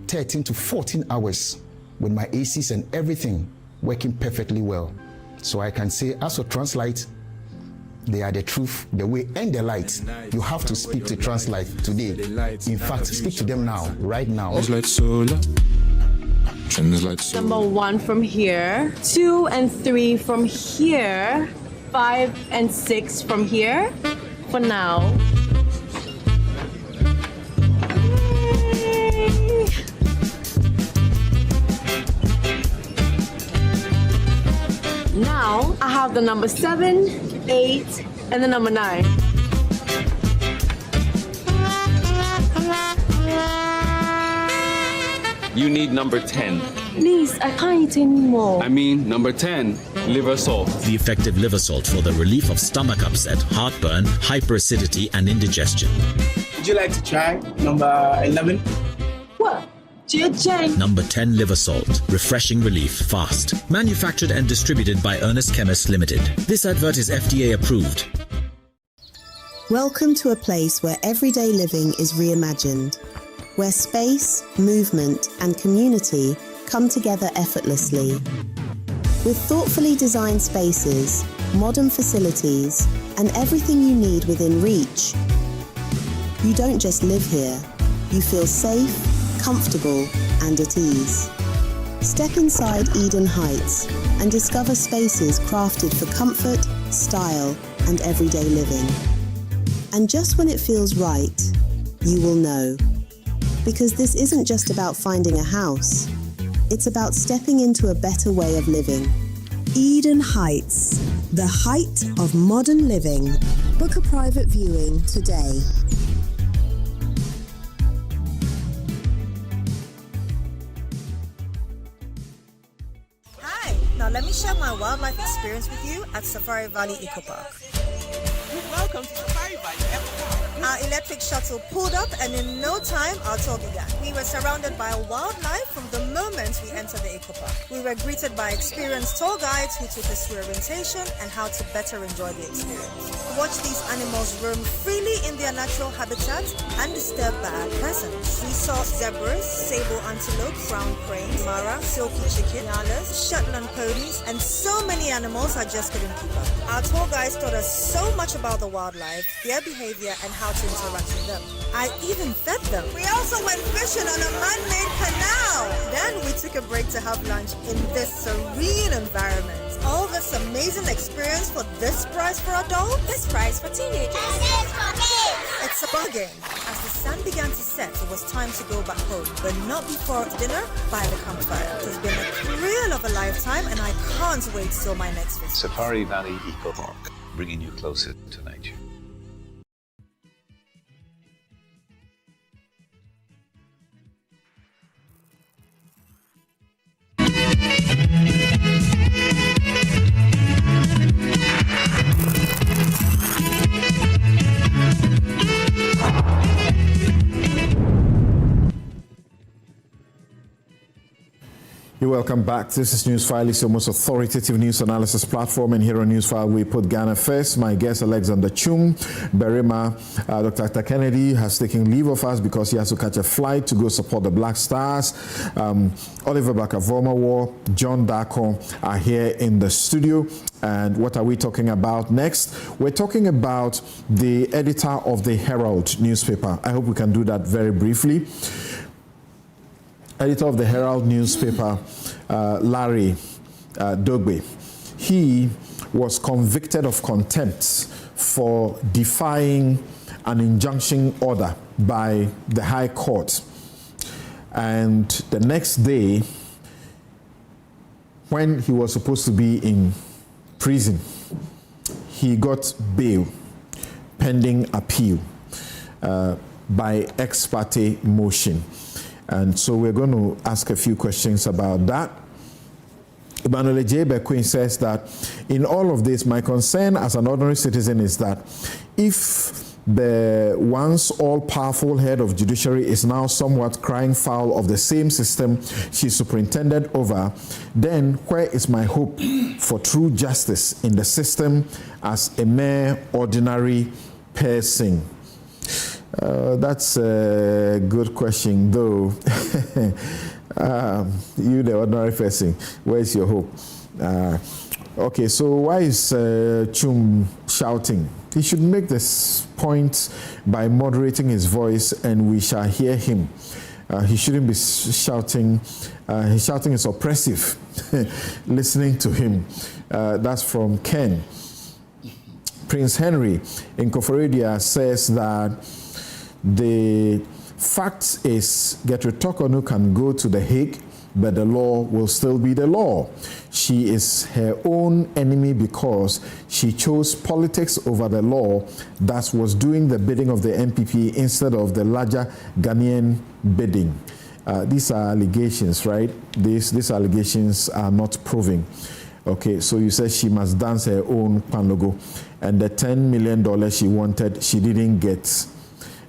13 to 14 hours with my ACs and everything working perfectly well. So I can say, as for Translight, they are the truth, the way, and the light. You have to speak to Translight today. In fact, speak to them now, right now. Translite solar. Translite solar. Number 1 from here, 2 and 3 from here, 5 and 6 from here. For now. Yay. Now I have the number 7, 8, and the number 9. You need number 10. Please, I can't eat anymore. I mean, number 10, liver salt. The effective liver salt for the relief of stomach upset, heartburn, hyperacidity, and indigestion. Would you like to try number 11? What? Number 10 liver salt. Refreshing relief fast. Manufactured and distributed by Ernest Chemists Limited. This advert is FDA approved. Welcome to a place where everyday living is reimagined, where space, movement, and community come together effortlessly. With thoughtfully designed spaces, modern facilities, and everything you need within reach, you don't just live here, you feel safe, comfortable, and at ease. Step inside Eden Heights and discover spaces crafted for comfort, style, and everyday living. And just when it feels right, you will know. Because this isn't just about finding a house, it's about stepping into a better way of living. Eden Heights, the height of modern living. Book a private viewing today. Hi, now let me share my wildlife experience with you at Safari Valley Eco Park. Welcome to Safari Valley Eco Park. Our electric shuttle pulled up and in no time our tour began. We were surrounded by wildlife from the moment we entered the Eco Park. We were greeted by experienced tour guides who took us through orientation and how to better enjoy the experience. Watch these animals roam freely in their natural habitat undisturbed by our presence. We saw zebras, sable antelope, brown crane, mara, silky chicken, nyalas, Shetland ponies, and so many animals I just couldn't keep up. Our tour guides taught us so much about the wildlife, their behavior, and how to interact with them. I even fed them. We also went fishing on a man-made canal. Then we took a break to have lunch in this serene environment. All this amazing experience for this price for adults, this price for teenagers. It's a bargain. As the sun began to set, it was time to go back home, but not before dinner by the campfire. It has been a thrill of a lifetime, and I can't wait till my next visit. Safari Valley Eco Park, bringing you closer to nature. You're welcome back. This is Newsfile. It's your most authoritative news analysis platform. And here on Newsfile, we put Ghana first. My guest, Alexander Chum, Berima, Dr. Kennedy has taken leave of us because he has to catch a flight to go support the Black Stars. Oliver Bakavomawo, John Darko are here in the studio. And what are we talking about next? We're talking about the editor of the Herald newspaper. I hope we can do that very briefly. Editor of the Herald newspaper, Larry Dogbe. He was convicted of contempt for defying an injunction order by the High Court. And the next day, when he was supposed to be in prison, he got bail pending appeal by ex parte motion. And so we're going to ask a few questions about that. Emmanuel J. Bequin says that in all of this, my concern as an ordinary citizen is that if the once all-powerful head of judiciary is now somewhat crying foul of the same system she superintended over, then where is my hope for true justice in the system as a mere ordinary person? That's a good question, though. You, the ordinary person, where's your hope? Okay, so why is Chum shouting? He should make this point by moderating his voice, and we shall hear him. He shouldn't be shouting. His shouting is oppressive. Listening to him. That's from Ken. Prince Henry in Koforedia says that the fact is Gertrude Torkonoo can go to The Hague, but the law will still be the law. She is her own enemy because she chose politics over the law that was doing the bidding of the MPP instead of the larger Ghanaian bidding. These are allegations, right? These allegations are not proving. Okay, so you said she must dance her own panogo, and the $10 million she wanted, she didn't get.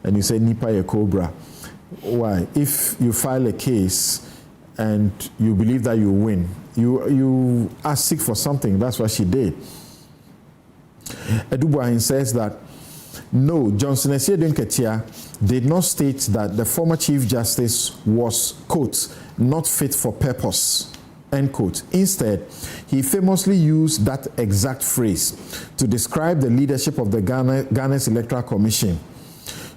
And you say Nipa a Cobra. Why? If you file a case and you believe that you win, you ask for something. That's what she did. Edubuahin says that no, Johnson Esiedun Ketia did not state that the former Chief Justice was, quote, not fit for purpose, end quote. Instead, he famously used that exact phrase to describe the leadership of the Ghana's Electoral Commission.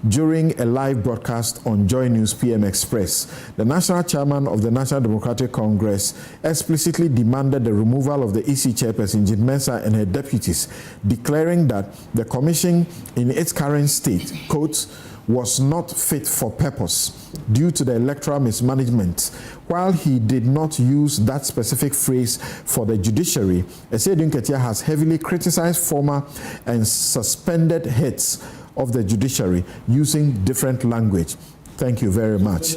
During a live broadcast on Joy News PM Express, the national chairman of the National Democratic Congress explicitly demanded the removal of the EC chairperson, Jim Mensah, and her deputies, declaring that the commission in its current state, quote, was not fit for purpose due to the electoral mismanagement. While he did not use that specific phrase for the judiciary, Esiedun Ketia has heavily criticized former and suspended heads of the judiciary using different language. Thank you very much.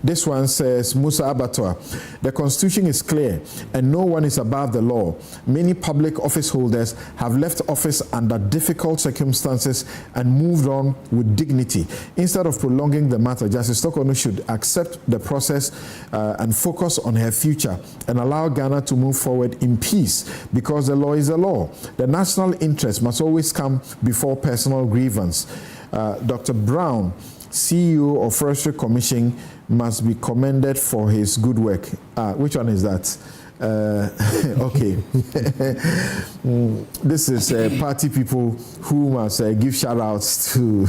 This one says, Musa Abattoir, the Constitution is clear and no one is above the law. Many public office holders have left office under difficult circumstances and moved on with dignity. Instead of prolonging the matter, Justice Torkonoo should accept the process and focus on her future and allow Ghana to move forward in peace, because the law is the law. The national interest must always come before personal grievance. Dr. Brown, CEO of Forestry Commission, must be commended for his good work. Which one is that? Okay. This is party people who must give shout outs to,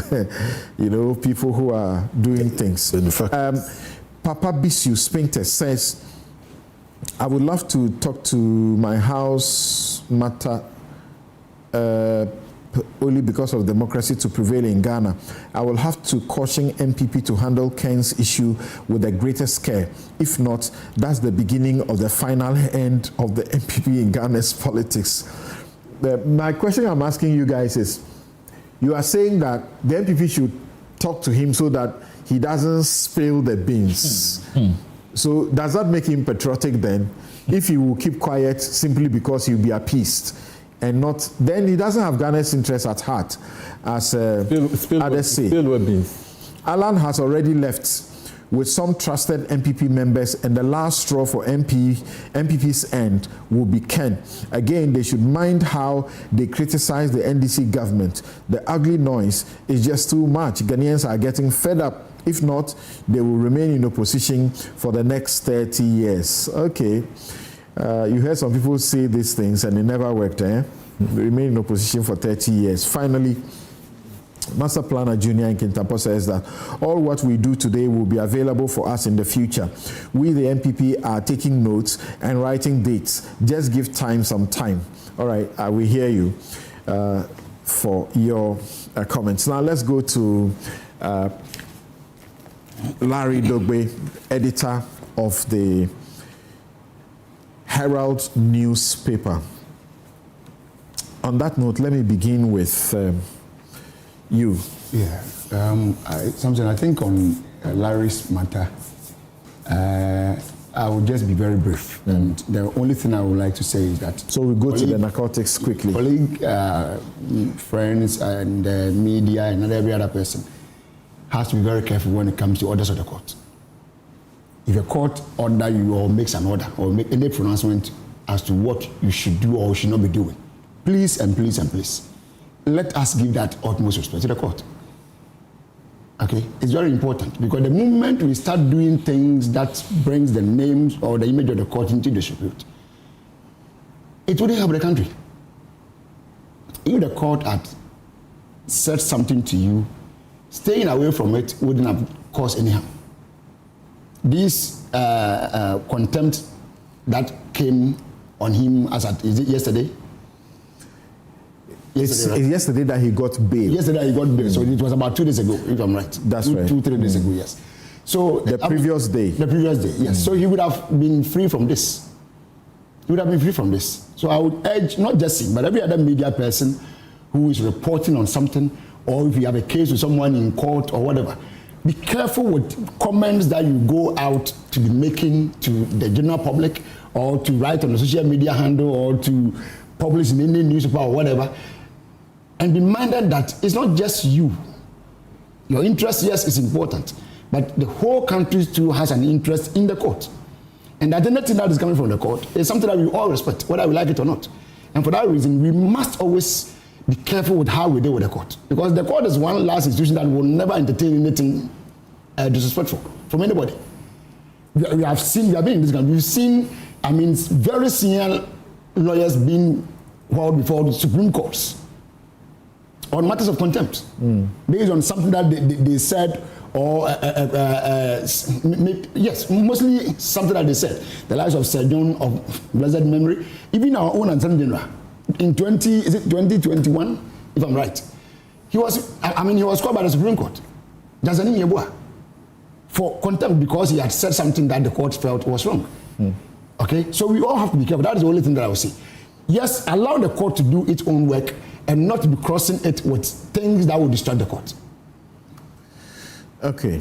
people who are doing things. Papa Bisu Spinter says, I would love to talk to my house matter only because of democracy to prevail in Ghana. I will have to caution MPP to handle Ken's issue with the greatest care. If not, that's the beginning of the final end of the MPP in Ghana's politics. My question I'm asking you guys is, you are saying that the MPP should talk to him so that he doesn't spill the beans. So does that make him patriotic then? If he will keep quiet simply because he'll be appeased and not, then he doesn't have Ghana's interest at heart, as others say. Alan has already left with some trusted MPP members, and the last straw for MPP's end will be Ken. Again, they should mind how they criticize the NDC government. The ugly noise is just too much. Ghanaians are getting fed up. If not, they will remain in opposition for the next 30 years. Okay. You heard some people say these things and it never worked, eh? They remain in opposition for 30 years. Finally, Master Planner Junior in Kintampo says that all what we do today will be available for us in the future. We, the MPP, are taking notes and writing dates. Just give time some time. All right, we hear you for your comments. Now let's go to Larry Dogbe, editor of the Herald newspaper. On that note, let me begin with you. Yeah, something I think on Larry's matter, I will just be very brief. And the only thing I would like to say is that... So we go to the narcotics quickly. Colleague, friends, and media, and every other person has to be very careful when it comes to orders of the court. If a court order you or makes an order or make any pronouncement as to what you should do or should not be doing, please and please and please, let us give that utmost respect to the court. Okay, it's very important because the moment we start doing things that brings the names or the image of the court into disrepute, it wouldn't help the country. If the court had said something to you, staying away from it wouldn't have caused any harm. This contempt that came on him as at, is it yesterday? Yesterday that he got bail. Yesterday he got bail, so it was about 2 days ago, if I'm right. That's right. 2-3 days ago, yes. So the previous day. The previous day, yes. So he would have been free from this. He would have been free from this. So I would urge not just him, but every other media person who is reporting on something, or if you have a case with someone in court or whatever, be careful with comments that you go out to be making to the general public, or to write on the social media handle, or to publish in any newspaper or whatever. And be minded that it's not just you. Your interest, yes, is important, but the whole country too has an interest in the court. And that anything that is coming from the court is something that we all respect, whether we like it or not. And for that reason, we must always be careful with how we deal with the court. Because the court is one last institution that will never entertain anything disrespectful from anybody. We have been in this country, we've seen, very senior lawyers being held before the Supreme Courts on matters of contempt, based on something that they said, or yes, mostly something that they said. The lives of Sir John of blessed memory, even our own Attorney General, in 2021, if I'm right, he was called by the Supreme Court, Jazanim Yeboah, for contempt because he had said something that the court felt was wrong. Okay, so we all have to be careful. That is the only thing that I will say. Yes, allow the court to do its own work and not to be crossing it with things that will distract the court. Okay,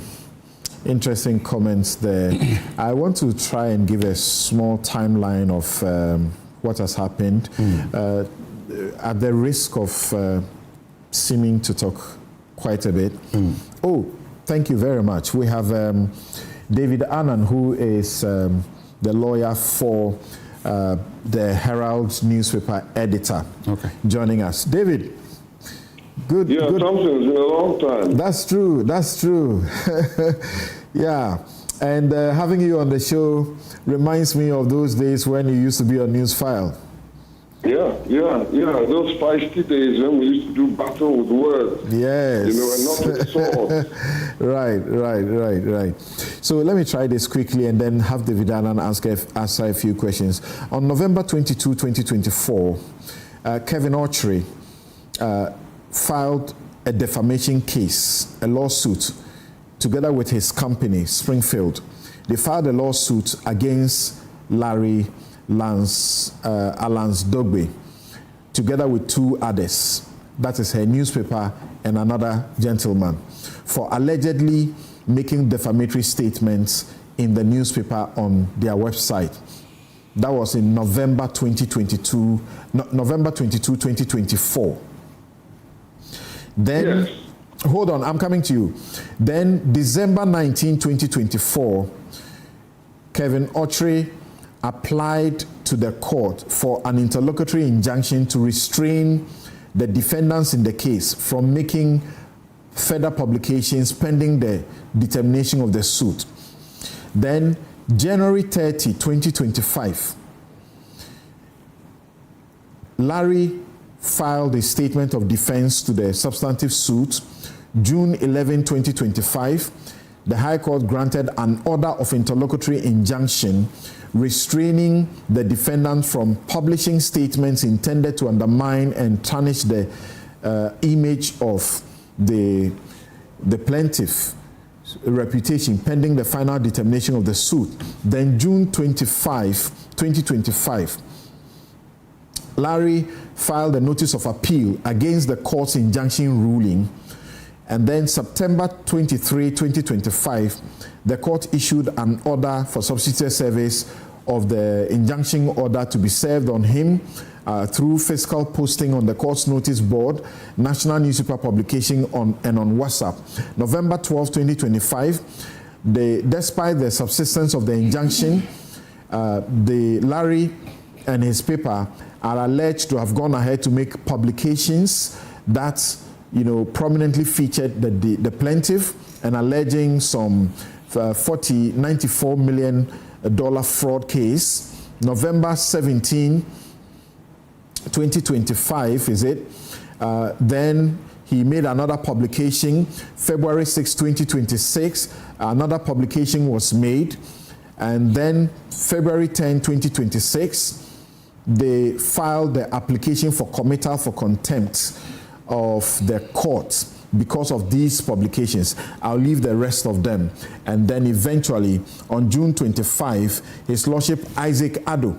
interesting comments there. I want to try and give a small timeline of what has happened, at the risk of seeming to talk quite a bit. Oh, thank you very much. We have David Annan, who is the lawyer for the Herald newspaper editor, joining us. David, good. Yeah, good. Thompson's been a long time. That's true. Yeah, and having you on the show reminds me of those days when you used to be on Newsfile. Yeah. Those feisty days when we used to do battle with words. Yes. And not with swords. Right. So let me try this quickly and then have David Annan answer a few questions. On November 22, 2024, Kevin Orchry filed a defamation case, a lawsuit, together with his company, Springfield. They filed a lawsuit against Larry Alans Dogbe, together with 2 others. That is her newspaper and another gentleman, for allegedly making defamatory statements in the newspaper on their website. That was in November 22, 2024. Then, yes. Hold on, I'm coming to you. Then, December 19, 2024, Kevin Orchry applied to the court for an interlocutory injunction to restrain the defendants in the case from making further publications pending the determination of the suit. Then, January 30, 2025, Larry filed a statement of defense to the substantive suit. June 11, 2025, the High Court granted an order of interlocutory injunction restraining the defendant from publishing statements intended to undermine and tarnish the image of the plaintiff's reputation pending the final determination of the suit. Then June 25, 2025, Larry filed a notice of appeal against the court's injunction ruling. And then September 23, 2025, the court issued an order for substituted service of the injunction order to be served on him through physical posting on the court's notice board, national newspaper publication and on WhatsApp. November 12, 2025, despite the subsistence of the injunction, Larry and his paper are alleged to have gone ahead to make publications that, prominently featured the plaintiff and alleging some $94 million fraud case. November 17, 2025, is it? Then he made another publication. February 6, 2026, another publication was made. And then February 10, 2026, they filed the application for committal for contempt of the court because of these publications. I'll leave the rest of them. And then eventually, on June 25, His Lordship Isaac Addo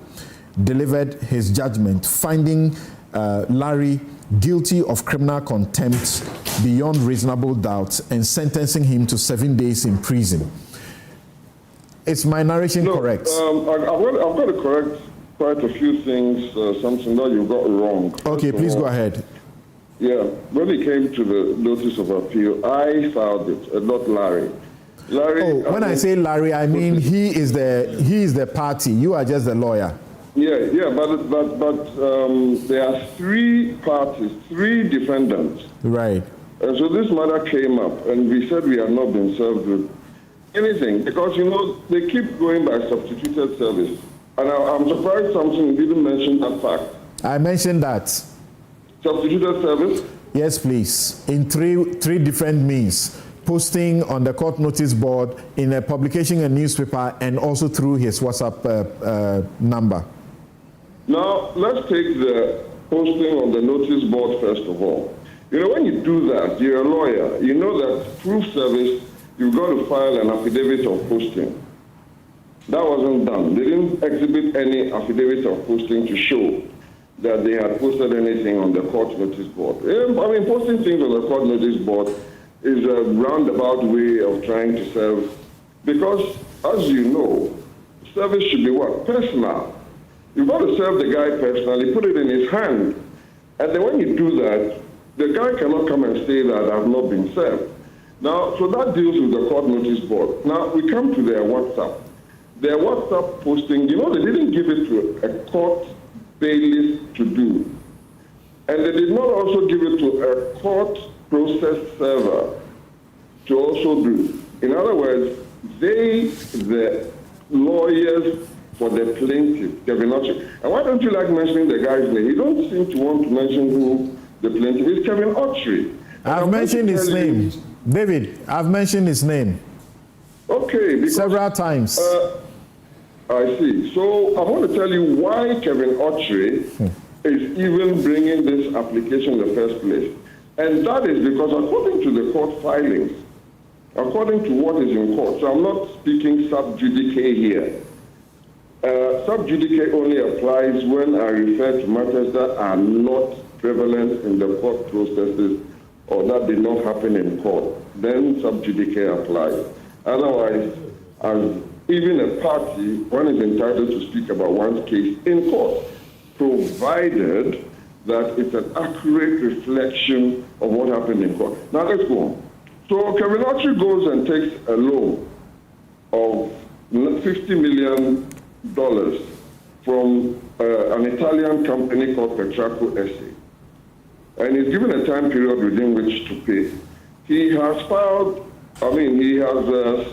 delivered his judgment, finding Larry guilty of criminal contempt beyond reasonable doubt and sentencing him to 7 days in prison. Is my narration correct? I've got to correct quite a few things, something that you got wrong. Okay, please go ahead. Yeah, when it came to the notice of appeal, I filed it, not Larry. When I say Larry, I mean he is the party. You are just the lawyer. Yeah, but there are three parties, three defendants. Right. And so this matter came up, and we said we have not been served with anything because they keep going by substituted service. And I'm surprised Samson didn't mention that fact. I mentioned that. Substituted service? Yes, please. In three different means. Posting on the court notice board, in a publication and newspaper, and also through his WhatsApp number. Now, let's take the posting on the notice board first of all. When you do that, you're a lawyer. You know that proof service, you've got to file an affidavit of posting. That wasn't done. They didn't exhibit any affidavit of posting to show that they had posted anything on the court notice board. Posting things on the court notice board is a roundabout way of trying to serve, because, as you know, service should be what? Personal. You've got to serve the guy personally, put it in his hand. And then when you do that, the guy cannot come and say that I've not been served. Now, so that deals with the court notice board. Now, we come to their WhatsApp. Their WhatsApp posting, they didn't give it to a court bailiff to do. And they did not also give it to a court process server to also do. In other words, the lawyers for the plaintiff, Kevin Autry. And why don't you like mentioning the guy's name? You don't seem to want to mention who the plaintiff is. Kevin Autry. I've mentioned his name. David, I've mentioned his name. Okay. Because, several times. I see. So I want to tell you why Kevin Autry is even bringing this application in the first place. And that is because according to the court filings, according to what is in court, so I'm not speaking sub judice here. Sub judice only applies when I refer to matters that are not prevalent in the court processes or that did not happen in court. Then sub judice applies. Otherwise, as even a party, one is entitled to speak about one's case in court, provided that it's an accurate reflection of what happened in court. Now let's go on. So Kevin Autry goes and takes a loan of $50 million from an Italian company called Torkonoo SA. And he's given a time period within which to pay. He has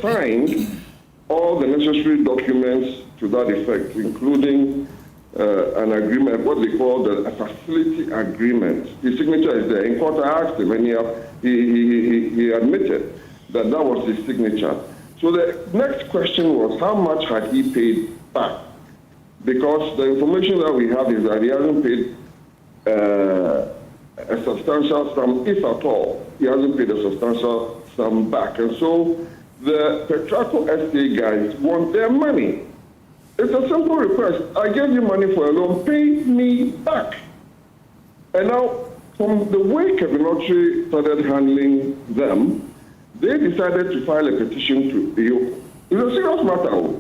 signed all the necessary documents to that effect, including an agreement, what they call a facility agreement. His signature is there. In court, I asked him, and he admitted that was his signature. So the next question was, how much had he paid back? Because the information that we have is that he hasn't paid a substantial sum, if at all. He hasn't paid a substantial sum back. And so the Torkonoo SA guys want their money. It's a simple request. I gave you money for a loan, pay me back. And now, from the way Kevin Autry started handling them, they decided to file a petition to EOCO. It's a serious matter.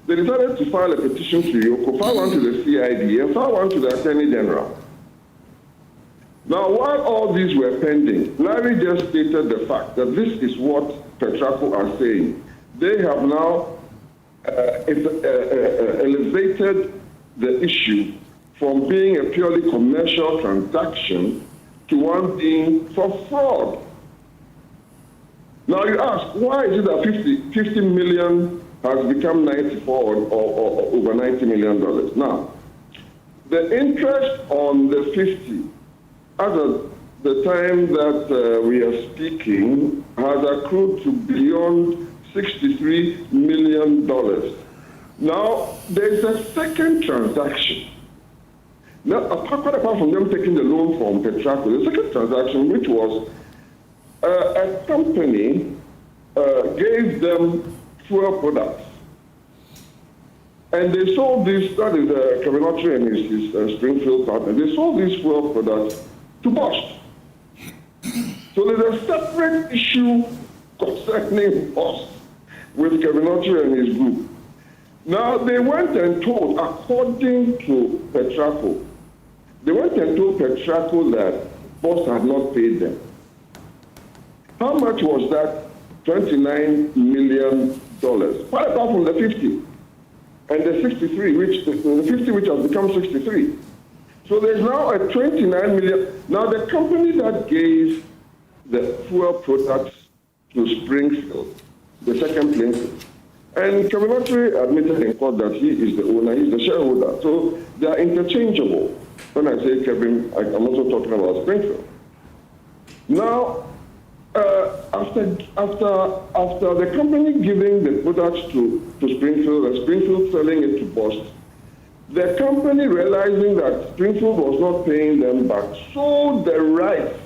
They decided to file a petition to Yoko, file one to the CID, and file one to the Attorney General. Now, while all these were pending, Larry just stated the fact that this is what Petraco are saying. They have now elevated the issue from being a purely commercial transaction to one being for fraud. Now you ask, why is it that 50 million has become 94 or over $90 million? Now, the interest on the 50, as of the time that we are speaking, has accrued to beyond $63 million. Now, there's a second transaction. Now, apart from them taking the loan from Petraco, the second transaction, which was a company gave them fuel products. And they sold this, that is Kevin Autry and his Springfield partner, they sold these fuel products to Bosch. So there's a separate issue concerning Bosch with Kevin Autry and his group. Now, they went and told, according to Petraco, they went and told Petraco that Bosch had not paid them. How much was that? $29 million. What apart from the 50? And the 63, the 50 which has become 63. So there's now a 29 million. Now the company that gave the fuel products to Springfield, the second plaintiff, and Kevin Autry admitted in court that he is the owner, he's the shareholder. So they are interchangeable. When I say Kevin, I'm also talking about Springfield. Now, after the company giving the products to Springfield and Springfield selling it to Bosch, the company, realizing that Springfield was not paying them back, sold the rights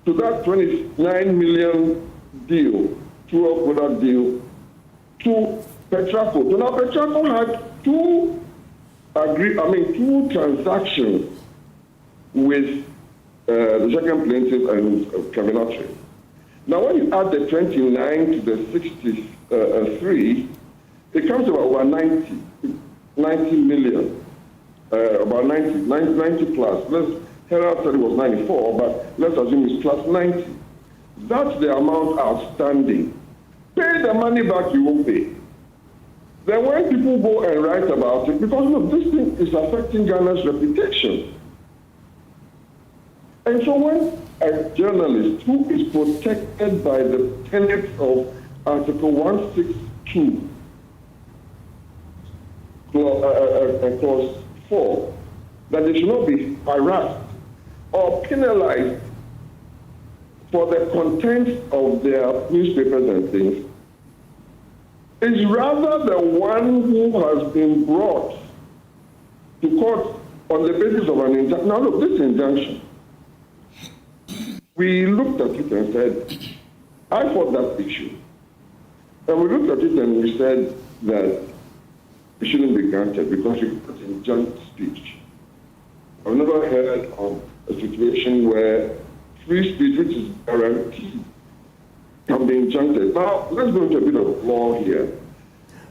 to that 29 million deal, fuel product deal, to Petraco. So now Petraco had two transactions with the second plaintiff and Kevin Autry. Now, when you add the 29 to the 63, it comes to about 90 million, about 90 plus. Herald said it was 94, but let's assume it's plus 90. That's the amount outstanding. Pay the money back, you will pay. Then when people go and write about it, because look, this thing is affecting Ghana's reputation. And so when a journalist who is protected by the tenets of Article 162, Clause 4, that they should not be harassed or penalized for the content of their newspapers and things, is rather the one who has been brought to court on the basis of an injunction. Now look, this injunction, we looked at it and said, I fought that issue. And we looked at it and we said that it shouldn't be granted because it was injunct speech. I've never heard of a situation where free speech, which is guaranteed, can be injuncted. Now, let's go into a bit of law here.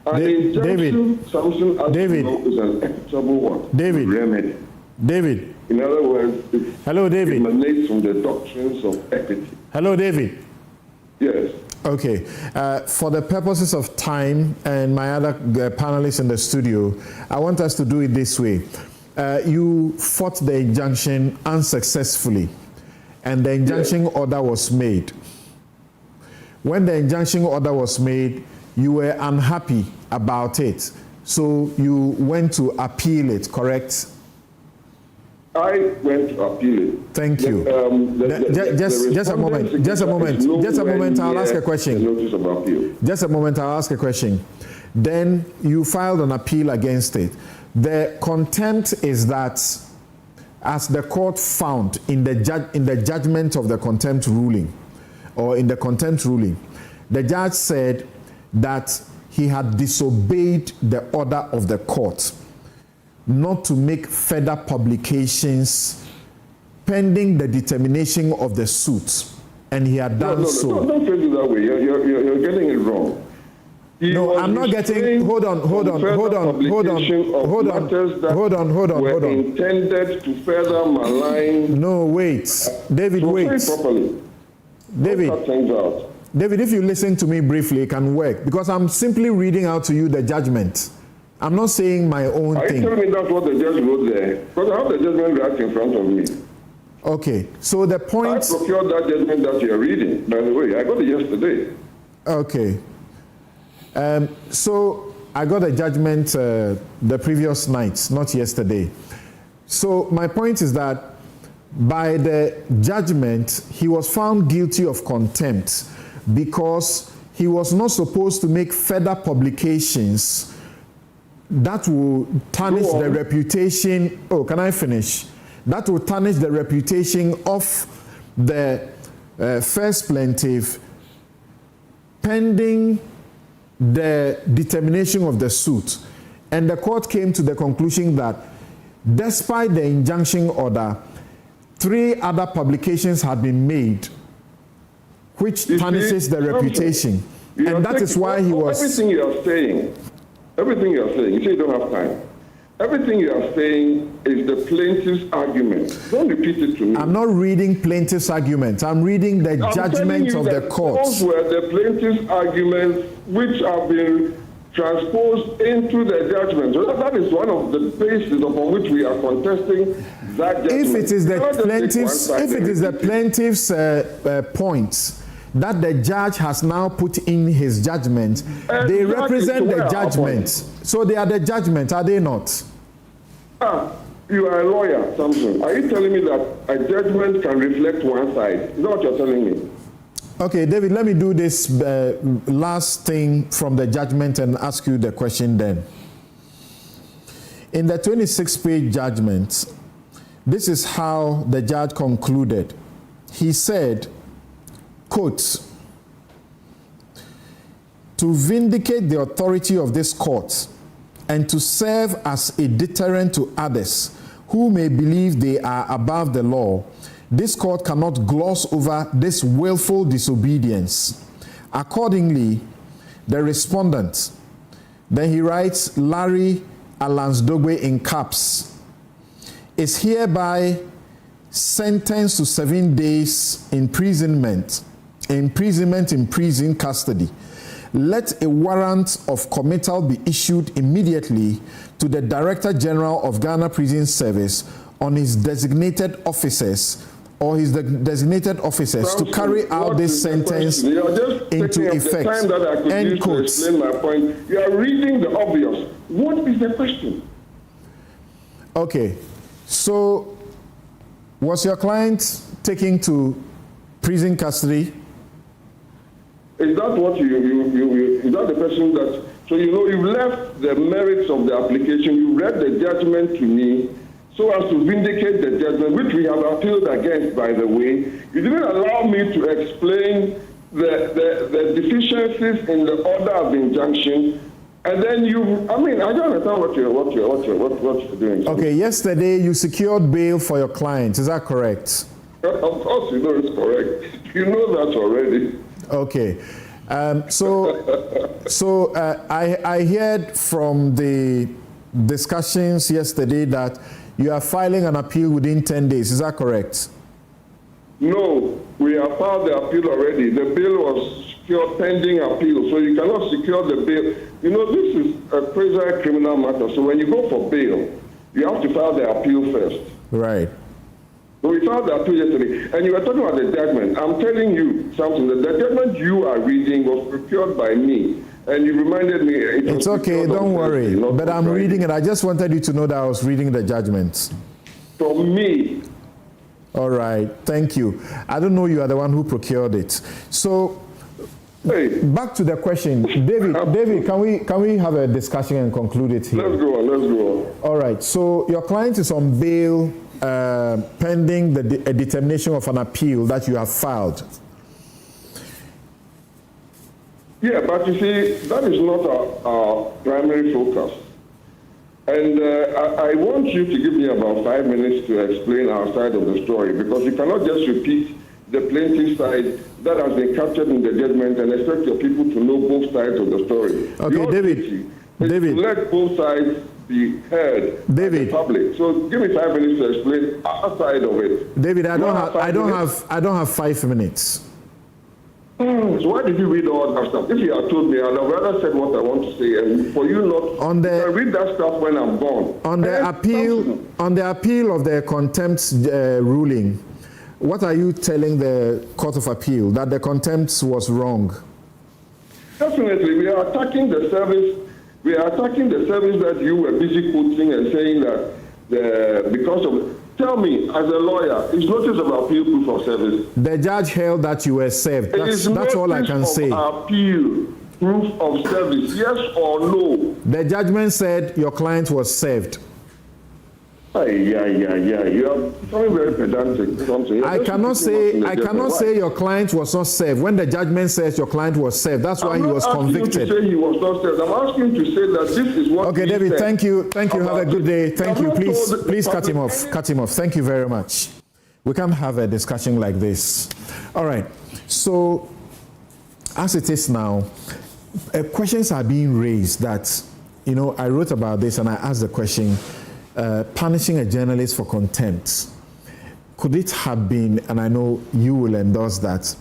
David, Samson, David, is an equitable one. David, remedy. David. In other words, hello, David. It emanates from the doctrines of equity. Hello, David. Yes. Okay. For the purposes of time and my other panelists in the studio, I want us to do it this way. You fought the injunction unsuccessfully, and the injunction order was made. When the injunction order was made, you were unhappy about it, so you went to appeal it, correct? I went to appeal it. Thank you. Just a moment. I'll ask a question. Notice of appeal. Just a moment. I'll ask a question. Then you filed an appeal against it. The contempt is that, as the court found in the judgment of the contempt ruling, or in the contempt ruling, the judge said that he had disobeyed the order of the court not to make further publications pending the determination of the suit, and he had done so. Don't phrase it that way. You're getting it wrong. No, I'm not getting. Hold on. Intended to further malign. No, wait, David, wait. David, if you listen to me briefly, it can work because I'm simply reading out to you the judgment. I'm not saying my own thing. Are you telling me that's what the judge wrote there? Because I have the judgment right in front of me. Okay, so the point. I procured that judgment that you're reading. By the way, I got it yesterday. Okay. So I got a judgment the previous night, not yesterday. So my point is that by the judgment, he was found guilty of contempt because he was not supposed to make further publications that will tarnish the reputation. Oh, can I finish? That will tarnish the reputation of the first plaintiff pending the determination of the suit. And the court came to the conclusion that despite the injunction order, 3 other publications had been made which tarnishes the reputation. And that is why he was... Everything you are saying, you say you don't have time. Everything you are saying is the plaintiff's argument. Don't repeat it to me. I'm not reading plaintiff's argument. I'm reading the judgment of the court. Those were the plaintiff's arguments which have been transposed into the judgment. So that is one of the bases upon which we are contesting that judgment. If it is the plaintiff's point that the judge has now put in his judgment, they represent the judgment. So they are the judgment, are they not? You are a lawyer, Samson. Are you telling me that a judgment can reflect one side? Is that what you're telling me? Okay, David, let me do this last thing from the judgment and ask you the question then. In the 26-page judgment, this is how the judge concluded. He said, quote, "To vindicate the authority of this court and to serve as a deterrent to others who may believe they are above the law, this court cannot gloss over this willful disobedience. Accordingly, the respondent," then he writes Larry Alans Dogbe in caps, "is hereby sentenced to 7 days imprisonment in prison custody. Let a warrant of committal be issued immediately to the Director General of Ghana Prison Service on his designated officers or his designated officers to carry out this sentence into effect." End quote. To explain my point. You are reading the obvious. What is the question? Okay, so was your client taken to prison custody? Is that what is that the person that, so you left the merits of the application, you read the judgment to me so as to vindicate the judgment, which we have appealed against, by the way. You didn't allow me to explain the deficiencies in the order of injunction, and then I don't understand what you're doing. Okay, yesterday you secured bail for your client, is that correct? Of course you know it's correct. You know that already. Okay, so I heard from the discussions yesterday that you are filing an appeal within 10 days. Is that correct? No, we have filed the appeal already. The bail was secured pending appeal, so you cannot secure the bail. This is a quasi-criminal matter, so when you go for bail, you have to file the appeal first. Right. So we filed the appeal yesterday, and you were talking about the judgment. I'm telling you something, that the judgment you are reading was procured by me, and you reminded me. It's okay, don't worry, but I'm reading it. I just wanted you to know that I was reading the judgment. From me. All right, thank you. I don't know you are the one who procured it. So, back to the question. David, can we have a discussion and conclude it here? Let's go on. All right, so your client is on bail pending a determination of an appeal that you have filed. Yeah, but you see, that is not our primary focus. And I want you to give me about 5 minutes to explain our side of the story, because you cannot just repeat the plaintiff side that has been captured in the judgment and expect your people to know both sides of the story. Okay, David. To let both sides be heard by the public. So give me 5 minutes to explain our side of it. David, I don't have 5 minutes. So why did you read all that stuff? If you had told me, I'd have rather said what I want to say, and for you not to read that stuff when I'm gone. On the appeal of the contempt ruling, what are you telling the Court of Appeal? That the contempt was wrong? Definitely, we are attacking the service. We are attacking the service that you were busy quoting and saying that because of. Tell me, as a lawyer, is notice of appeal proof of service? The judge held that you were served. That's all I can say. Appeal proof of service, yes or no? The judgment said your client was served. Yeah. You are becoming very pedantic. I cannot say your client was not served. When the judgment says your client was served, that's why he was convicted. I'm not asking you to say he was not served. I'm asking you to say that this is what. Okay, David. Thank you. Have a good day. Thank you. Please cut him off. Cut him off. Thank you very much. We can't have a discussion like this. All right. So, as it is now, questions are being raised that, I wrote about this and I asked the question. Punishing a journalist for contempt, could it have been, and I know you will endorse that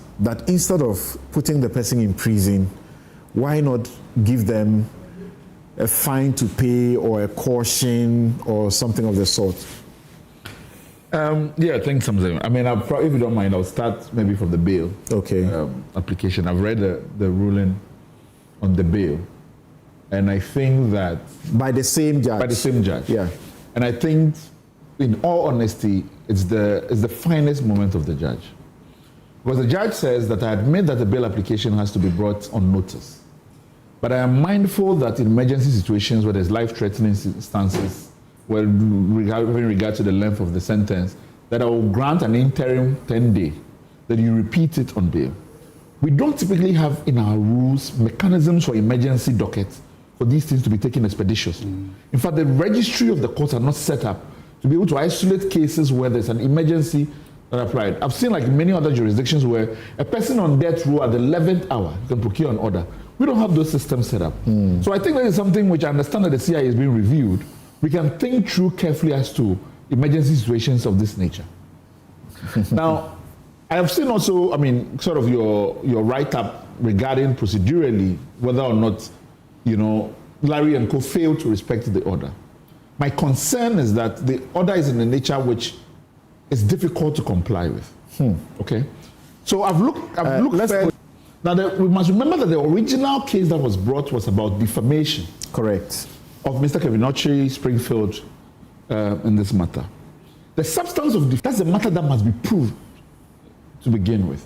instead of putting the person in prison, why not give them a fine to pay or a caution or something of the sort? I think something. I mean, if you don't mind, I'll start maybe from the bail application. I've read the ruling on the bail, and I think that by the same judge. Yeah. And I think, in all honesty, it's the finest moment of the judge. Because the judge says that I admit that the bail application has to be brought on notice. But I am mindful that in emergency situations where there's life-threatening instances, in regard to the length of the sentence, that I will grant an interim 10-day, that you repeat it on bail. We don't typically have in our rules mechanisms for emergency dockets for these things to be taken expeditiously. In fact, the registry of the courts are not set up to be able to isolate cases where there's an emergency that applied. I've seen like many other jurisdictions where a person on death row at the 11th hour can procure an order. We don't have those systems set up. So I think that is something which I understand that the CIA is being reviewed. We can think through carefully as to emergency situations of this nature. Now, I have seen also, sort of your write-up regarding procedurally whether or not Larry and Co. failed to respect the order. My concern is that the order is in a nature which is difficult to comply with. Okay, so I've looked. Now we must remember that the original case that was brought was about defamation. Correct. Of Mr. Kevin Ochi Springfield in this matter. The substance of that's the matter that must be proved to begin with.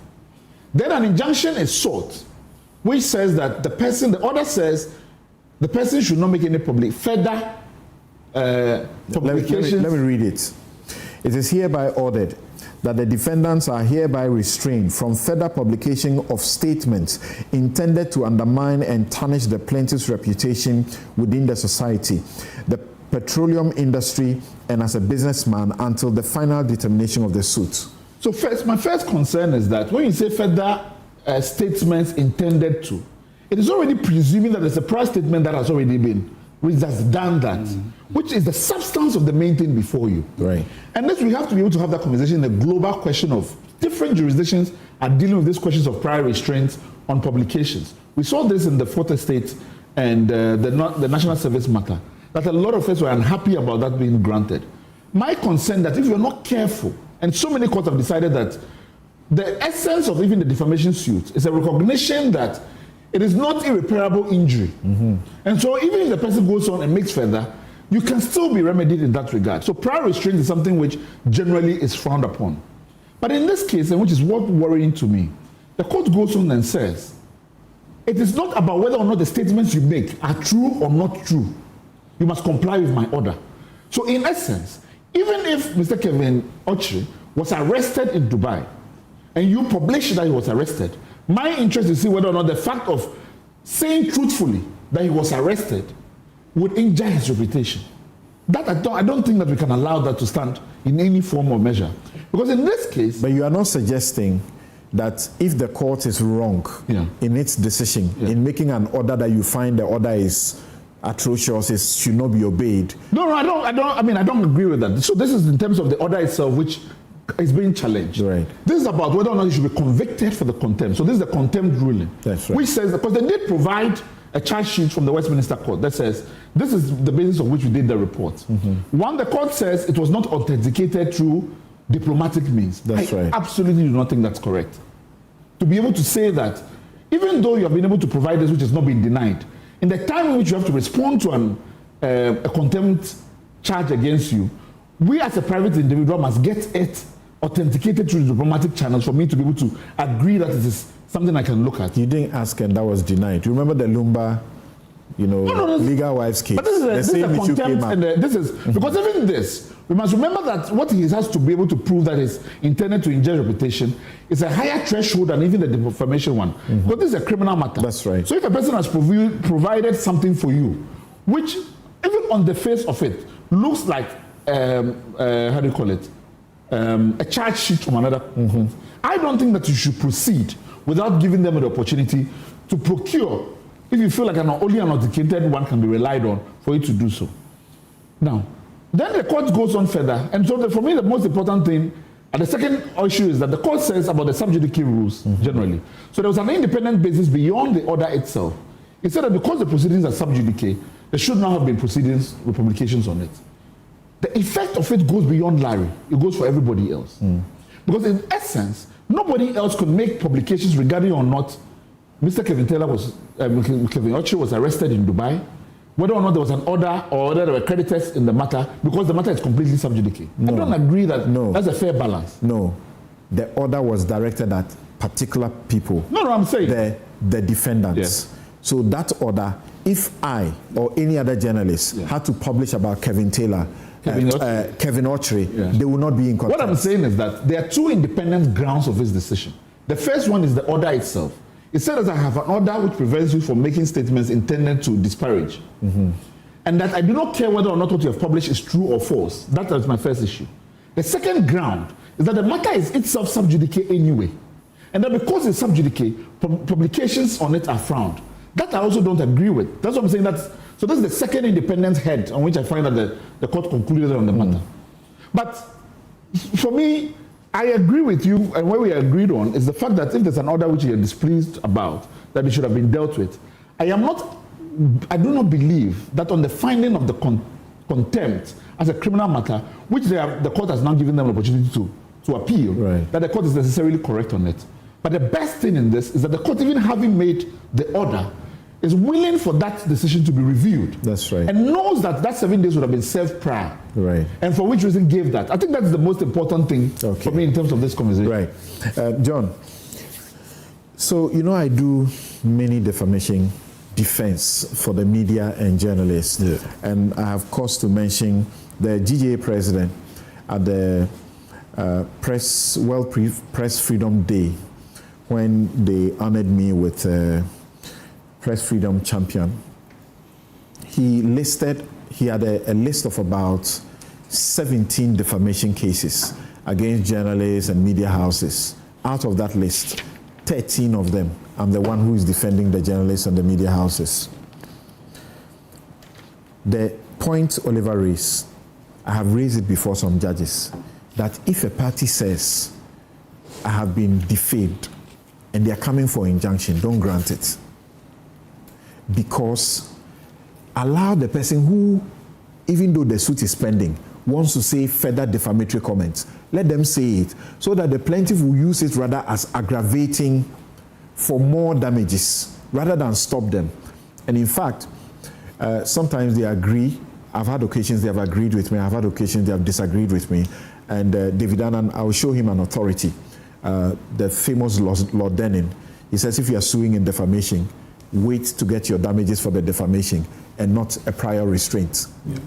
Then an injunction is sought, which says that the order says the person should not make any further publications. Let me read it. It is hereby ordered that the defendants are hereby restrained from further publication of statements intended to undermine and tarnish the plaintiff's reputation within the society, the petroleum industry, and as a businessman until the final determination of the suit. So my first concern is that when you say further statements intended to, it is already presuming that there's a prior statement that has already been, which has done that, which is the substance of the main thing before you. Right. And we have to be able to have that conversation, the global question of different jurisdictions are dealing with these questions of prior restraints on publications. We saw this in the Fourth Estate and the National Service matter, that a lot of us were unhappy about that being granted. My concern that if you're not careful, and so many courts have decided that the essence of even the defamation suit is a recognition that it is not irreparable injury. And so even if the person goes on and makes further, you can still be remedied in that regard. So prior restraint is something which generally is frowned upon. But in this case, and which is what worrying to me, the court goes on and says, it is not about whether or not the statements you make are true or not true. You must comply with my order. So in essence, even if Mr. Kevin Ochi was arrested in Dubai, and you publish that he was arrested, my interest is to see whether or not the fact of saying truthfully that he was arrested would injure his reputation. That I don't think that we can allow that to stand in any form or measure. Because in this case... But you are not suggesting that if the court is wrong in its decision, in making an order that you find the order is atrocious, it should not be obeyed. No, I don't agree with that. So this is in terms of the order itself, which is being challenged. Right. This is about whether or not you should be convicted for the contempt. So this is the contempt ruling. That's right. Which says, because they did provide a charge sheet from the Westminster Court that says, this is the basis on which we did the report. Mm-hmm. One, the court says it was not authenticated through diplomatic means. That's right. I absolutely do not think that's correct. To be able to say that, even though you have been able to provide this, which has not been denied, in the time in which you have to respond to a contempt charge against you, we as a private individual must get it authenticated through the diplomatic channels for me to be able to agree that it is something I can look at. You didn't ask and that was denied. You remember the Lumba, legal wives case? But this is a contempt, and this is because even this, we must remember that what he has to be able to prove that is intended to injure reputation is a higher threshold than even the defamation one. Because this is a criminal matter. That's right. So if a person has provided something for you, which even on the face of it looks like how do you call it? A charge sheet from another. I don't think that you should proceed without giving them the opportunity to procure, if you feel like only an authenticated one can be relied on for you to do so. Now, then the court goes on further, and so for me the most important thing, and the second issue is that the court says about the sub judice rules generally. So there was an independent basis beyond the order itself. It said that because the proceedings are sub judice, there should not have been proceedings with publications on it. The effect of it goes beyond Larry. It goes for everybody else. Because in essence, nobody else could make publications regarding or not Mr. Kevin Taylor was, Kevin Ochi was arrested in Dubai, whether or not there was an order or whether there were creditors in the matter, because the matter is completely sub judice. I don't agree that that's a fair balance. No. The order was directed at particular people. No, I'm saying. The defendants. Yes. So that order, if I or any other journalist had to publish about Kevin Taylor, Kevin Ochi, they will not be in contempt. What I'm saying is that there are two independent grounds of his decision. The first one is the order itself. It said that I have an order which prevents you from making statements intended to disparage. And that I do not care whether or not what you have published is true or false. That is my first issue. The second ground is that the matter is itself sub judice anyway. And that because it's sub judice, publications on it are frowned. That I also don't agree with. That's what I'm saying. So that's the second independent head on which I find that the court concluded on the matter. But for me, I agree with you, and what we agreed on is the fact that if there's an order which you are displeased about, that it should have been dealt with. I do not believe that on the finding of the contempt as a criminal matter, which the court has now given them an opportunity to appeal, that the court is necessarily correct on it. But the best thing in this is that the court, even having made the order, is willing for that decision to be reviewed. That's right. And knows that 7 days would have been served prior. Right. And for which reason gave that. I think that's the most important thing for me in terms of this conversation. Right. John, so I do many defamation defense for the media and journalists. And I have cause to mention the GJA president at the Press Freedom Day, when they honored me with Press Freedom Champion. He had a list of about 17 defamation cases against journalists and media houses. Out of that list, 13 of them, I'm the one who is defending the journalists and the media houses. The point Oliver raised, I have raised it before some judges, that if a party says, I have been defamed, and they are coming for injunction, don't grant it. Because allow the person who, even though the suit is pending, wants to say further defamatory comments, let them say it, so that the plaintiff will use it rather as aggravating for more damages, rather than stop them. And in fact, sometimes they agree. I've had occasions they have agreed with me, I've had occasions they have disagreed with me. And David Annan, I will show him an authority. The famous Lord Denning, he says if you are suing in defamation, wait to get your damages for the defamation and not a prior restraint. Yeah.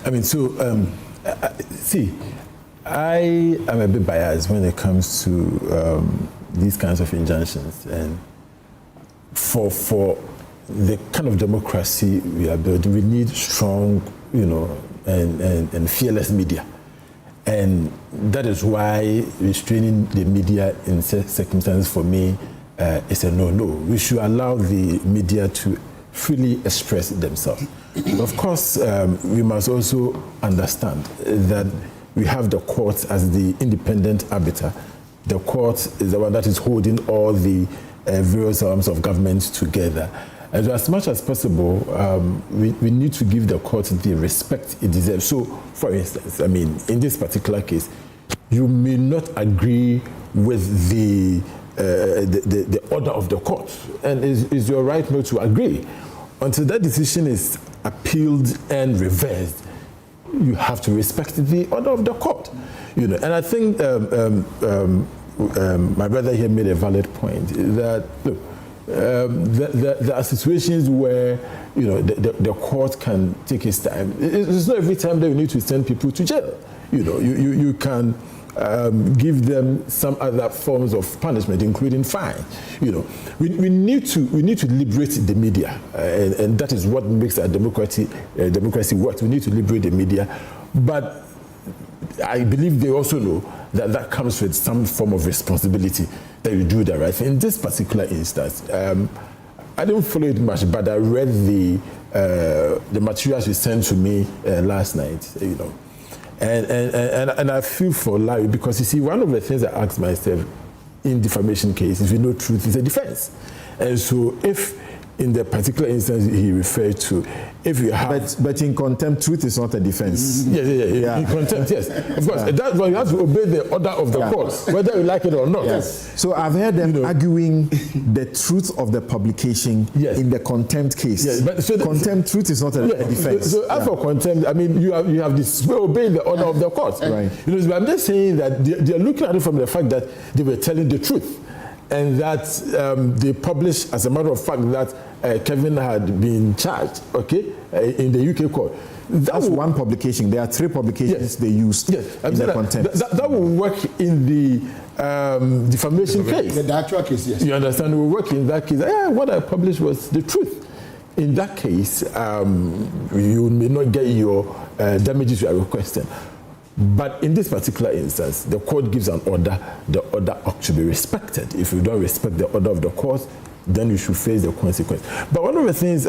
I mean, so, see, I am a bit biased when it comes to these kinds of injunctions. And for the kind of democracy we are building, we need strong, and fearless media. And that is why restraining the media in circumstances for me is a no-no. We should allow the media to freely express themselves. Of course, we must also understand that we have the courts as the independent arbiter. The court is the one that is holding all the various arms of government together. And as much as possible, we need to give the court the respect it deserves. So, for instance, I mean, in this particular case, you may not agree with the order of the court, and it's your right not to agree. Until that decision is appealed and reversed, you have to respect the order of the court. You know, and I think my brother here made a valid point that look, there are situations where the court can take its time. It's not every time that you need to send people to jail. You can give them some other forms of punishment, including fine. We need to liberate the media, and that is what makes our democracy work. We need to liberate the media, but I believe they also know that comes with some form of responsibility that you do the right thing. In this particular instance, I didn't follow it much, but I read the materials you sent to me last night. And I feel for Larry, because you see, one of the things I asked myself in defamation cases, if you know truth is a defense. And so if in the particular instance he referred to, if you have... But in contempt, truth is not a defense. Yeah. In contempt, yes. Of course, that's why you have to obey the order of the court, whether you like it or not. Yes. So I've heard them arguing the truth of the publication in the contempt case. Yes, but so contempt, truth is not a defense. So as for contempt, I mean, you have this obey the order of the court. Right. But I'm just saying that they're looking at it from the fact that they were telling the truth. And that they published, as a matter of fact, that Kevin had been charged, in the UK court. That's one publication. There are 3 publications they used in the contempt. That will work in the defamation case. The actual case, yes. You understand? It will work in that case. What I published was the truth. In that case, you may not get your damages you are requesting. But in this particular instance, the court gives an order, the order ought to be respected. If you don't respect the order of the court, then you should face the consequence. But one of the things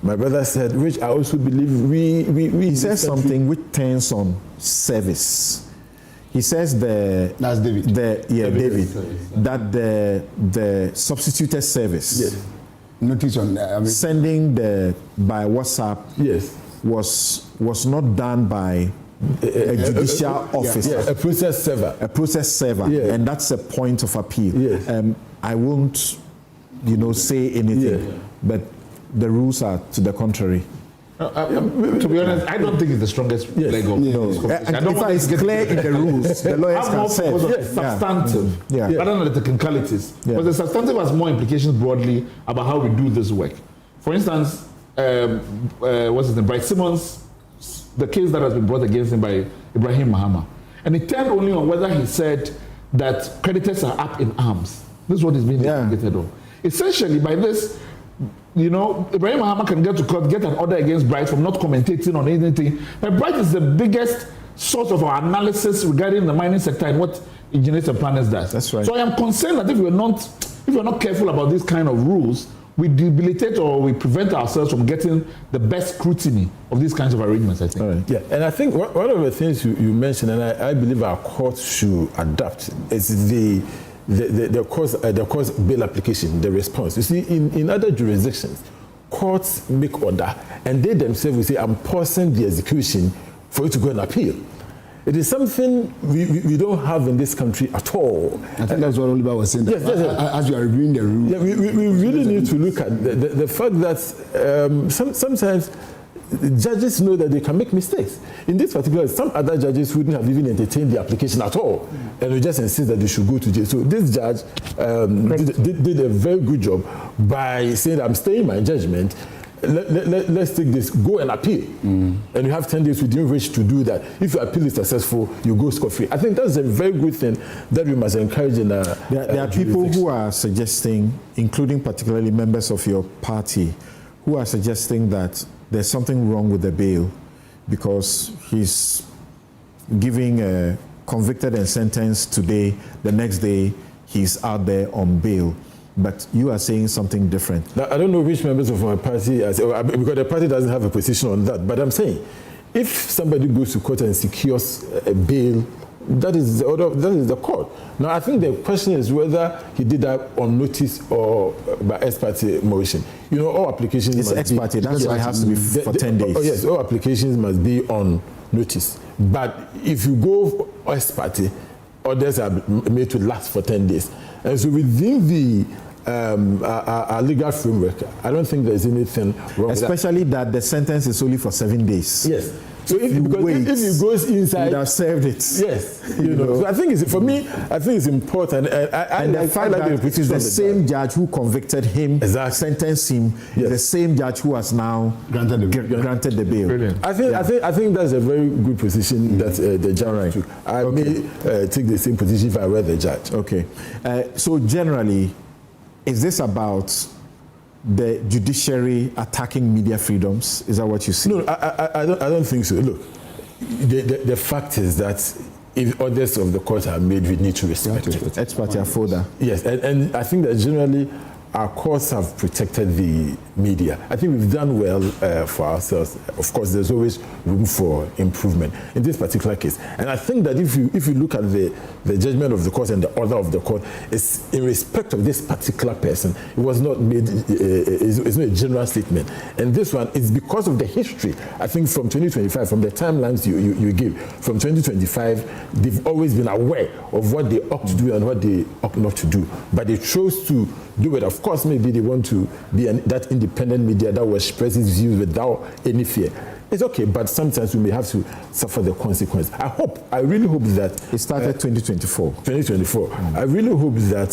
my brother said, which I also believe he says something which turns on service. He says that's David. David, that the substituted service notice on sending by WhatsApp was not done by a judicial officer, a process server, and that's a point of appeal. I won't, say anything, but the rules are to the contrary. To be honest, I don't think it's the strongest leg of I don't think it's clear in the rules. The lawyers can say substantive, rather than the technicalities. But the substantive has more implications broadly about how we do this work. For instance, what's his name? Bryce Simmons, the case that has been brought against him by Ibrahim Mahama. And it turned only on whether he said that creditors are up in arms. This is what is being investigated on. Essentially, by this, Ibrahim Mahama can get to court, get an order against Bright from not commentating on anything. But Bright is the biggest source of our analysis regarding the mining sector and what engineers and planners does. That's right. So I am concerned that if we're not careful about these kind of rules, we debilitate or we prevent ourselves from getting the best scrutiny of these kinds of arrangements, I think. Right. Yeah, and I think one of the things you mentioned, and I believe our courts should adapt, is the court's bail application, the response. You see, in other jurisdictions, courts make order, and they themselves will say, I'm pausing the execution for you to go and appeal. It is something we don't have in this country at all. I think that's what Oliver was saying. Yes. As you are reviewing the rules. Yeah, we really need to look at the fact that sometimes judges know that they can make mistakes. In this particular, some other judges wouldn't have even entertained the application at all, and we just insist that they should go to jail. So this judge did a very good job by saying, I'm staying my judgment. Let's take this, go and appeal. And you have 10 days within which to do that. If your appeal is successful, you go scot-free. I think that's a very good thing that we must encourage in our There are people who are suggesting, including particularly members of your party, who are suggesting that there's something wrong with the bail because he's giving convicted and sentenced today, the next day he's out there on bail. But you are saying something different. Now, I don't know which members of our party, because the party doesn't have a position on that, but I'm saying, if somebody goes to court and secures a bail, that is the order, that is the court. Now, I think the question is whether he did that on notice or by ex parte motion. You know, all applications it's ex parte, that's why it has to be for 10 days. Oh, yes, all applications must be on notice. But if you go ex parte, orders are made to last for 10 days. And so within the our legal framework, I don't think there's anything wrong. Especially that the sentence is only for 7 days. Yes. So if he goes inside, he'd have served it. Yes, you know. So I think for me, I think it's important. And the fact that it is the same judge who convicted him, sentenced him, the same judge who has now granted the bail. Brilliant. I think that's a very good position that the judge took. I may take the same position if I were the judge. Okay. So generally, is this about the judiciary attacking media freedoms? Is that what you see? No, I don't think so. Look, the fact is that if orders of the court are made, we need to respect it. Ex parte folder. Yes, and I think that generally our courts have protected the media. I think we've done well for ourselves. Of course, there's always room for improvement in this particular case. And I think that if you look at the judgment of the court and the order of the court, it's in respect of this particular person. It was not made, it's not a general statement. And this one is because of the history. I think from 2025, from the timelines you give, from 2025, they've always been aware of what they ought to do and what they ought not to do. But they chose to do it. Of course, maybe they want to be that independent media that will express its views without any fear. It's okay, but sometimes we may have to suffer the consequence. I really hope that... It started 2024. 2024. I really hope that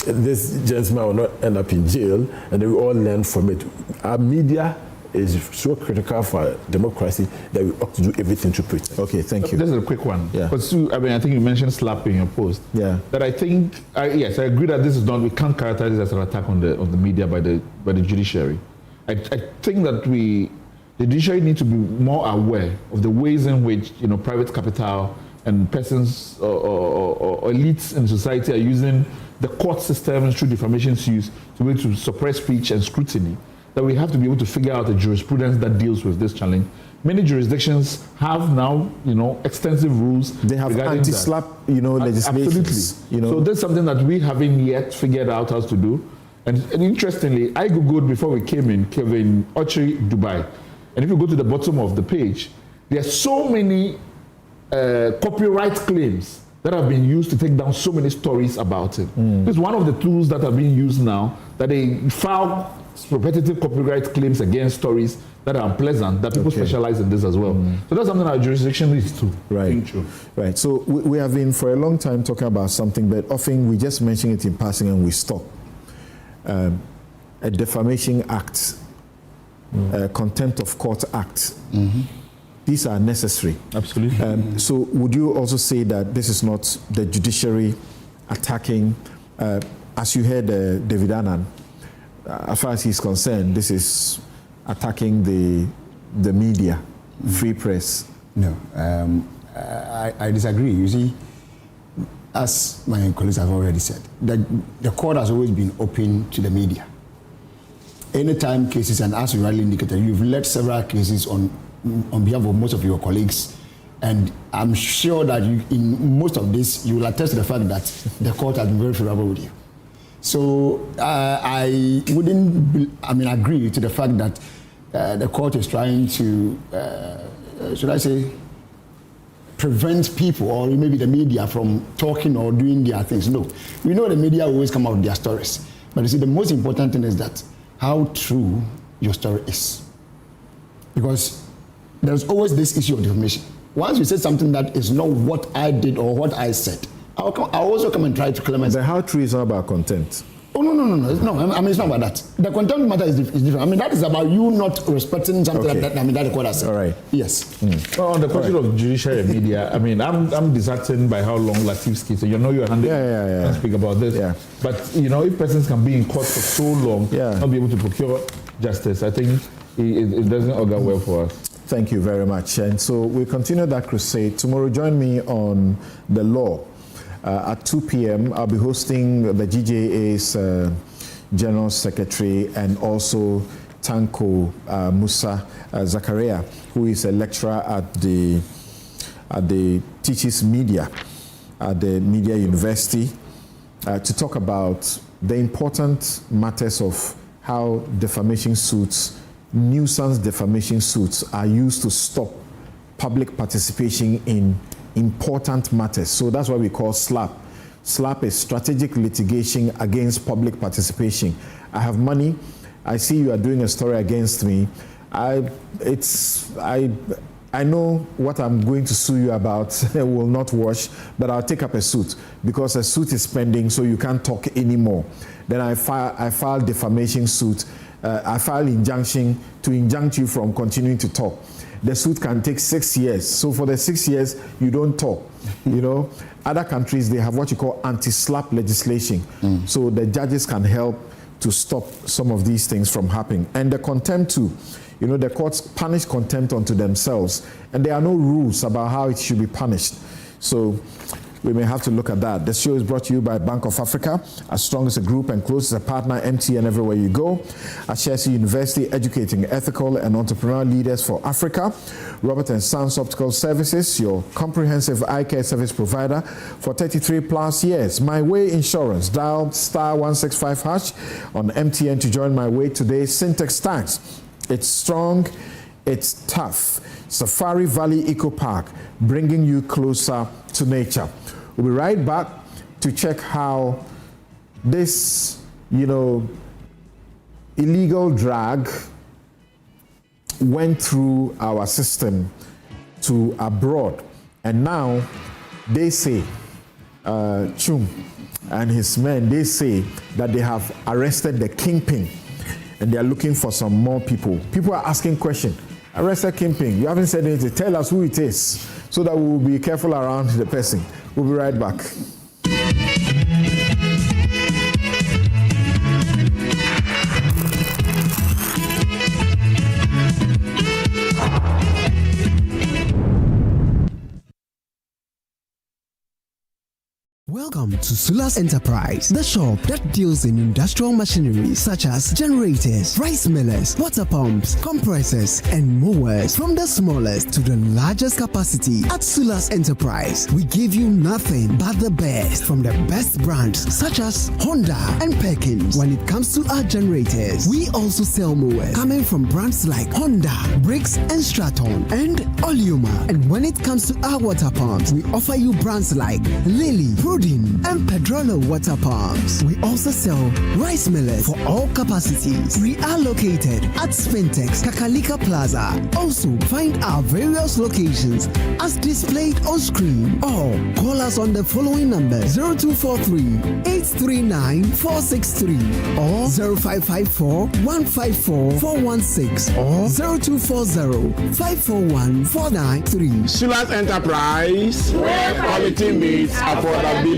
this gentleman will not end up in jail and they will all learn from it. Our media is so critical for democracy that we ought to do everything to protect. Okay, thank you. This is a quick one. Yeah. But Sue, I think you mentioned slapping in your post. Yeah. That I think, yes, I agree that this is not, we can't characterize this as an attack on the media by the judiciary. I think that the judiciary need to be more aware of the ways in which private capital and persons or elites in society are using the court system through defamation suits to be able to suppress speech and scrutiny. That we have to be able to figure out a jurisprudence that deals with this challenge. Many jurisdictions have now, extensive rules. They have anti-slap, legislation. Absolutely. So that's something that we haven't yet figured out how to do. And interestingly, I googled before we came in, Kevin Ochery, Dubai. And if you go to the bottom of the page, there are so many copyright claims that have been used to take down so many stories about it. This is one of the tools that are being used now, that they file repetitive copyright claims against stories that are unpleasant, that people specialize in this as well. So that's something our jurisdiction needs to think through. Right. So we have been for a long time talking about something, but often we just mention it in passing and we stop. A defamation act, a contempt of court act. These are necessary. Absolutely. So would you also say that this is not the judiciary attacking, as you heard David Annan, as far as he's concerned, this is attacking the media, free press? No, I disagree. You see, as my colleagues have already said, the court has always been open to the media. Anytime cases, and as you rightly indicated, you've led several cases on behalf of most of your colleagues, and I'm sure that in most of this, you will attest to the fact that the court has been very favorable with you. So I wouldn't, agree to the fact that the court is trying to, should I say, prevent people or maybe the media from talking or doing their things. No, we know the media always come out with their stories. But you see, the most important thing is that how true your story is. Because there's always this issue of defamation. Once you say something that is not what I did or what I said, I'll also come and try to claim myself. But how true is not about contempt? Oh, no. It's not about that. The contempt matter is different. That is about you not respecting something that the court has said. All right. Yes. Well, on the question of judiciary and media, I'm disheartened by how long Latif's case, and you're handling and speak about this. Yeah. But, if persons can be in court for so long, not be able to procure justice, I think it doesn't augur well for us. Thank you very much. And so we continue that crusade. Tomorrow, join me on the law. At 2 p.m., I'll be hosting the GJA's General Secretary and also Tanko Musa Zakaria, who is a lecturer at the Teaches Media at the Media University, to talk about the important matters of how defamation suits, nuisance defamation suits, are used to stop public participation in important matters. So that's what we call SLAP. SLAP is strategic litigation against public participation. I have money. I see you are doing a story against me. I know what I'm going to sue you about will not wash, but I'll take up a suit because a suit is pending, so you can't talk anymore. Then I file defamation suit. I file injunction to injunct you from continuing to talk. The suit can take 6 years. So for the 6 years, you don't talk. You know, other countries, they have what you call anti-slap legislation. So the judges can help to stop some of these things from happening. And the contempt too. You know, the courts punish contempt unto themselves, and there are no rules about how it should be punished. So we may have to look at that. The show is brought to you by Bank of Africa, as strong as a group and close as a partner, MTN everywhere you go. At Chelsea University, educating ethical and entrepreneurial leaders for Africa. Robert & Sons Optical Services, your comprehensive eye care service provider for 33 plus years. My Way Insurance, dial *165# on MTN to join My Way today. Syntax Tax. It's strong, it's tough. Safari Valley Eco Park, bringing you closer to nature. We'll be right back to check how this, illegal drag went through our system to abroad. And now they say, Chung and his men, they say that they have arrested the kingpin. And they are looking for some more people. People are asking questions. Arrested kingpin, you haven't said anything. Tell us who it is so that we will be careful around the person. We'll be right back. Welcome to Sulas Enterprise, the shop that deals in industrial machinery such as generators, rice millers, water pumps, compressors, and mowers. From the smallest to the largest capacity, at Sulas Enterprise, we give you nothing but the best from the best brands such as Honda and Perkins. When it comes to our generators, we also sell mowers coming from brands like Honda, Briggs and Straton, and Oleuma. And when it comes to our water pumps, we offer you brands like Lily, Prudin, and Pedrolo water pumps. We also sell rice millers for all capacities. We are located at Spintex, Kakalika Plaza. Also, find our various locations as displayed on screen, or call us on the following number: 0243-839-463 or 0554-154-416 or 0240-541-493. Sulas Enterprise, where quality meets affordability.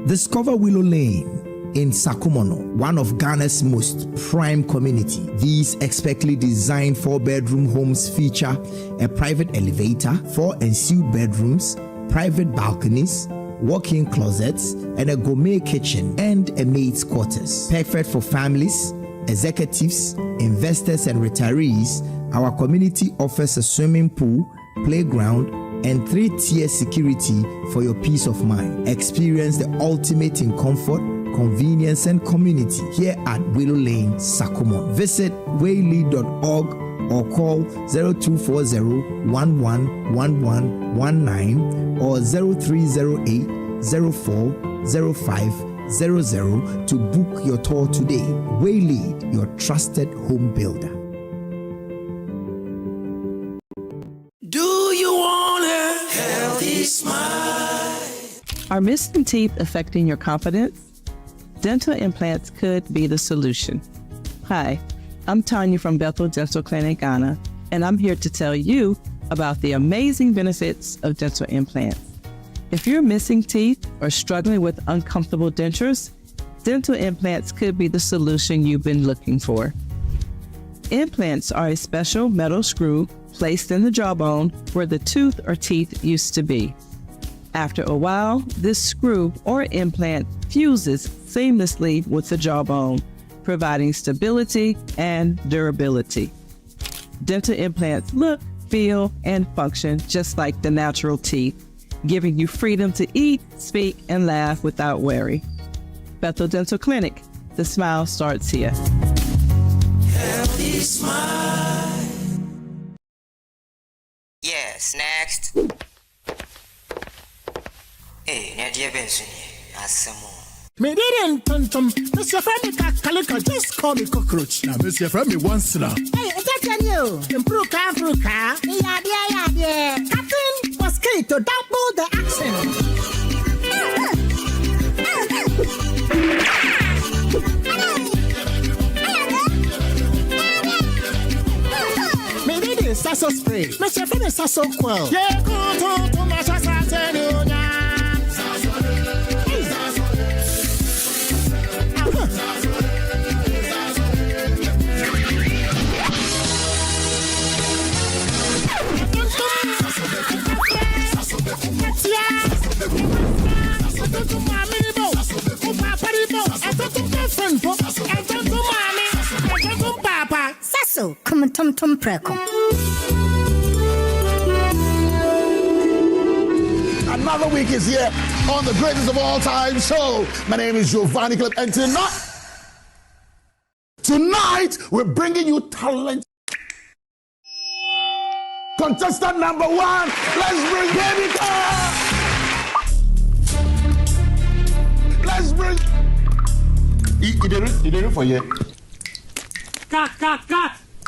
Discover Willow Lane in Sakumono, one of Ghana's most prime community. These expertly designed 4-bedroom homes feature a private elevator, 4 ensuite bedrooms, private balconies, walk-in closets, and a gourmet kitchen and a maid's quarters. Perfect for families, executives, investors, and retirees. Our community offers a swimming pool, playground, and 3-tier security for your peace of mind. Experience the ultimate in comfort, convenience, and community here at Willow Lane, Sakumon. Visit waylead.org or call 0240-111119 or 0308-040500 to book your tour today. Waylead, your trusted home builder. Are missing teeth affecting your confidence? Dental implants could be the solution. Hi, I'm Tanya from Bethel Dental Clinic, Ghana, and I'm here to tell you about the amazing benefits of dental implants. If you're missing teeth or struggling with uncomfortable dentures, dental implants could be the solution you've been looking for. Implants are a special metal screw placed in the jawbone where the tooth or teeth used to be. After a while, this screw or implant fuses seamlessly with the jawbone, providing stability and durability. Dental implants look, feel, and function just like the natural teeth, giving you freedom to eat, speak, and laugh without worry. Bethel Dental Clinic, the smile starts here. Healthy smile. Yes, next. Hey, Nadia Benson, Asamo. Me didn't tum. Mr. Femi Kalika, just call me cockroach. Now, Mr. Femi once now. Hey, attention you. Improve car. Yeah. Captain was key to double the action. Me did it, Sasso spray. Mr. Femi Sasso quell. Yeah, go to my Sasso. Sasso, come and tum preko. Another week is here on the greatest of all time show. My name is Giovanni Clip, and tonight we're bringing you talent. Contestant number 1, let's bring Baby Girl. Let's bring. He did it for you. Cut.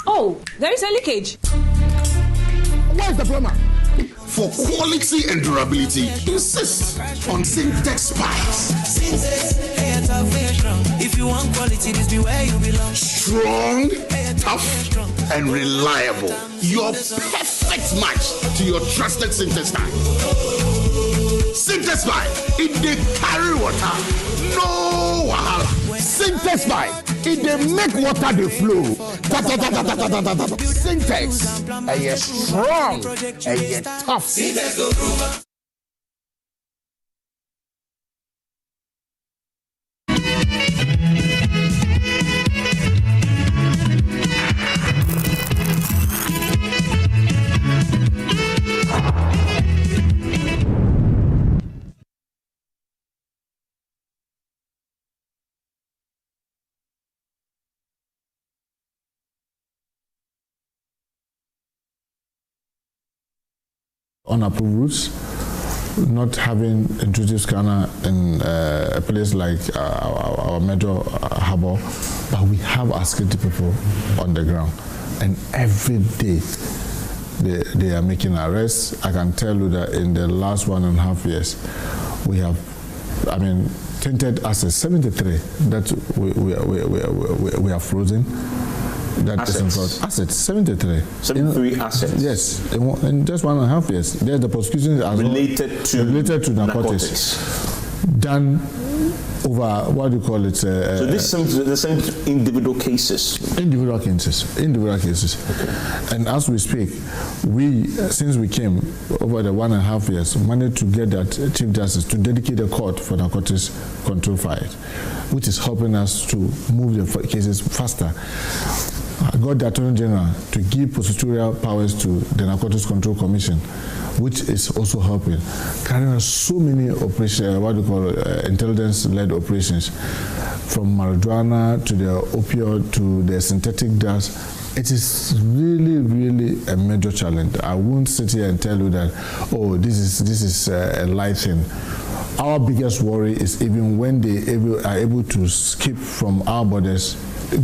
Oh, there is a leakage. Where's the plumber? For quality and durability, insist on Syntex pipes. If you want quality, this be where you belong. Strong, tough, and reliable. Your perfect match to your trusted Syntex pipe. Syntex pipe, it dey carry water, no wahala. Syntex pipe, it dey make water dey flow. Syntex, you strong, and you tough. Unapproved routes, not having introduced scanner in a place like our major harbor, but we have our security people on the ground, and every day they are making arrests. I can tell you that in the last 1.5 years, we have, tainted assets 73 that we are frozen. That assets 73. 73 assets. Yes, in just 1.5 years. There's the prosecution related to narcotics. Done over what do you call it? So this is the same individual cases. Individual cases. Okay. And as we speak, we since we came over the 1.5 years, managed to get that Chief Justice to dedicate a court for narcotics control fight, which is helping us to move the cases faster. I got the Attorney General to give prosecutorial powers to the Narcotics Control Commission, which is also helping. Carrying out so many operations, intelligence-led operations, from marijuana to the opioid to the synthetic drugs. It is really, really a major challenge. I won't sit here and tell you that, oh, this is a light thing. Our biggest worry is even when they are able to skip from our borders,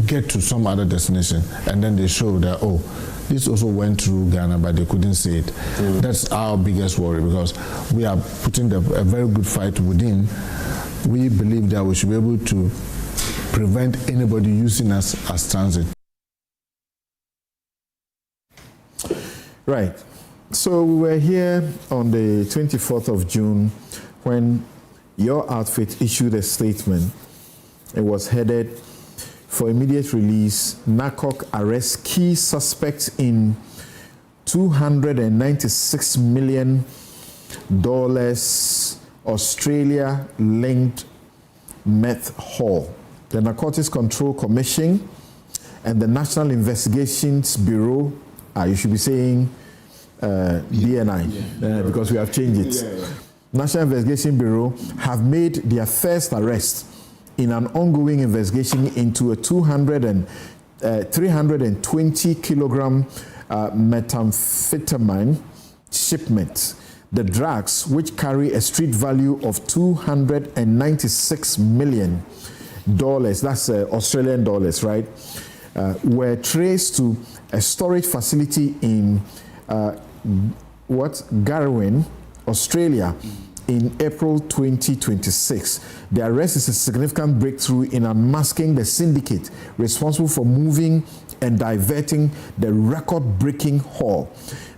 get to some other destination, and then they show that, oh, this also went through Ghana, but they couldn't say it. That's our biggest worry, because we are putting a very good fight within. We believe that we should be able to prevent anybody using us as transit. Right. So we were here on the 24th of June when your outfit issued a statement. It was headed for immediate release, NACOC arrests key suspects in $296 million Australia-linked meth haul. The Narcotics Control Commission and the National Investigations Bureau, you should be saying DNI, because we have changed it. National Investigation Bureau have made their first arrest in an ongoing investigation into a 320 kilogram methamphetamine shipment. The drugs, which carry a street value of $296 million, that's Australian dollars, right, were traced to a storage facility in Garwin, Australia, in April 2026. The arrest is a significant breakthrough in unmasking the syndicate responsible for moving and diverting the record-breaking haul.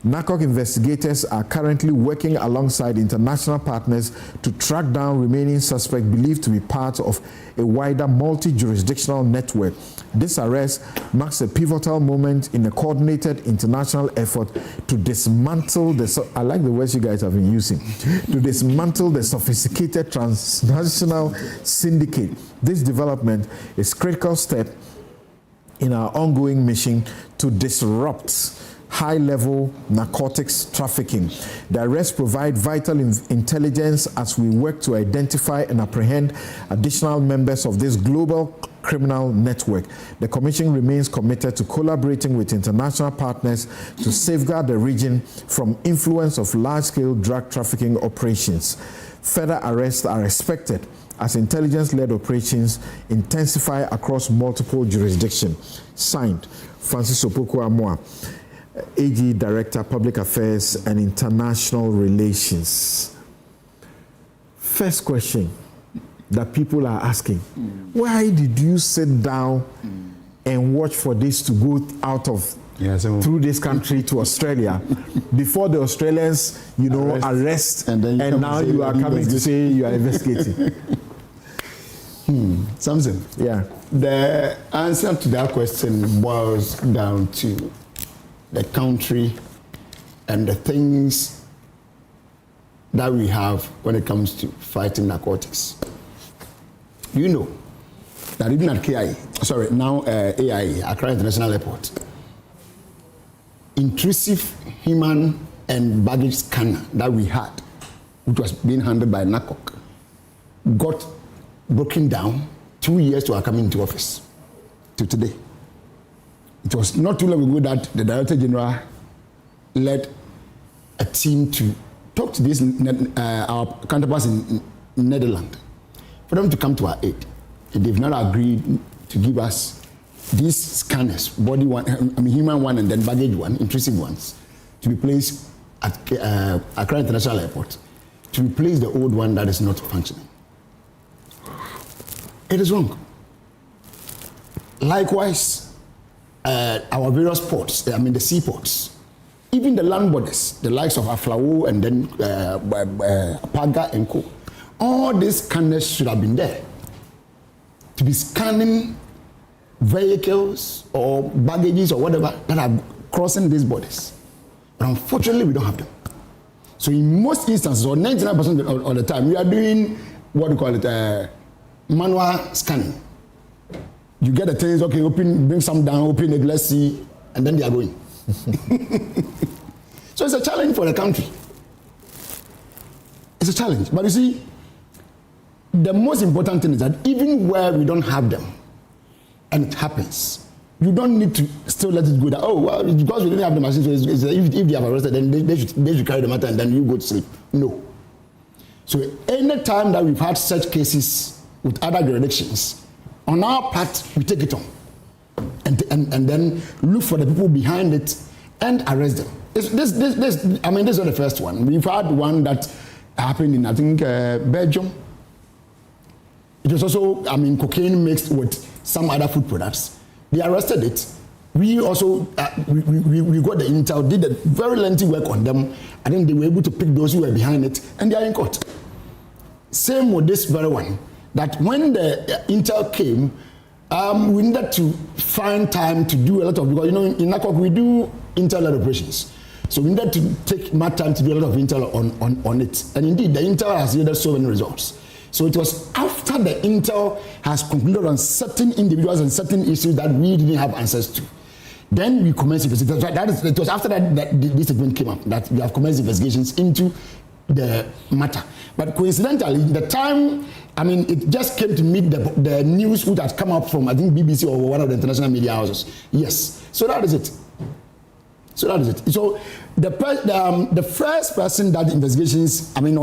NACOC investigators are currently working alongside international partners to track down remaining suspects believed to be part of a wider multi-jurisdictional network. This arrest marks a pivotal moment in a coordinated international effort to dismantle I like the words you guys have been using, to dismantle the sophisticated transnational syndicate. This development is a critical step in our ongoing mission to disrupt high-level narcotics trafficking. The arrests provide vital intelligence as we work to identify and apprehend additional members of this global criminal network. The Commission remains committed to collaborating with international partners to safeguard the region from influence of large-scale drug trafficking operations. Further arrests are expected as intelligence-led operations intensify across multiple jurisdictions. Signed, Francis Opoku-Amoah, AG Director, Public Affairs and International Relations. First question that people are asking, why did you sit down and watch for this to go out of through this country to Australia before the Australians, arrest and now you are coming to say you are investigating? Samson. Yeah. The answer to that question boils down to the country and the things that we have when it comes to fighting narcotics. You know that even at AIA, Accra International Airport, intrusive human and baggage scanner that we had, which was being handled by NACOC, got broken down 2 years to our coming into office to today. It was not too long ago that the Director General led a team to talk to these our counterparts in Netherlands for them to come to our aid. And they've not agreed to give us these scanners, body one, human one, and then baggage one, intrusive ones, to be placed at Accra International Airport to replace the old one that is not functioning. It is wrong. Likewise, our various ports, the seaports, even the land borders, the likes of Aflao and then Paga and Co. All these scanners should have been there to be scanning vehicles or baggages or whatever that are crossing these borders. But unfortunately, we don't have them. So in most instances, or 99% of the time, we are doing what we call it manual scanning. You get the things, okay, open, bring some down, open the glass, see, and then they are going. So it's a challenge for the country. It's a challenge. But you see, the most important thing is that even where we don't have them, and it happens, you don't need to still let it go that, oh, well, because we didn't have the machine, so if they have arrested, then they should carry the matter and then you go to sleep. No. So any time that we've had such cases with other jurisdictions, on our part, we take it on and then look for the people behind it and arrest them. This is not the first one. We've had one that happened in, I think, Belgium. It was also, cocaine mixed with some other food products. They arrested it. We also, we got the intel, did a very lengthy work on them, and then they were able to pick those who were behind it, and they are in court. Same with this very one, that when the intel came, We needed to find time to do a lot of, because in NACOC we do intel operations. So we needed to take more time to do a lot of intel on it. And indeed, the intel has yielded so many results. So it was after the intel has concluded on certain individuals and certain issues that we didn't have answers to. Then we commenced investigations. It was after that this event came up that we have commenced investigations into the matter. But coincidentally, the time, it just came to meet the news which had come up from, I think, BBC or one of the international media houses. Yes. So that is it. So the first person that investigations, having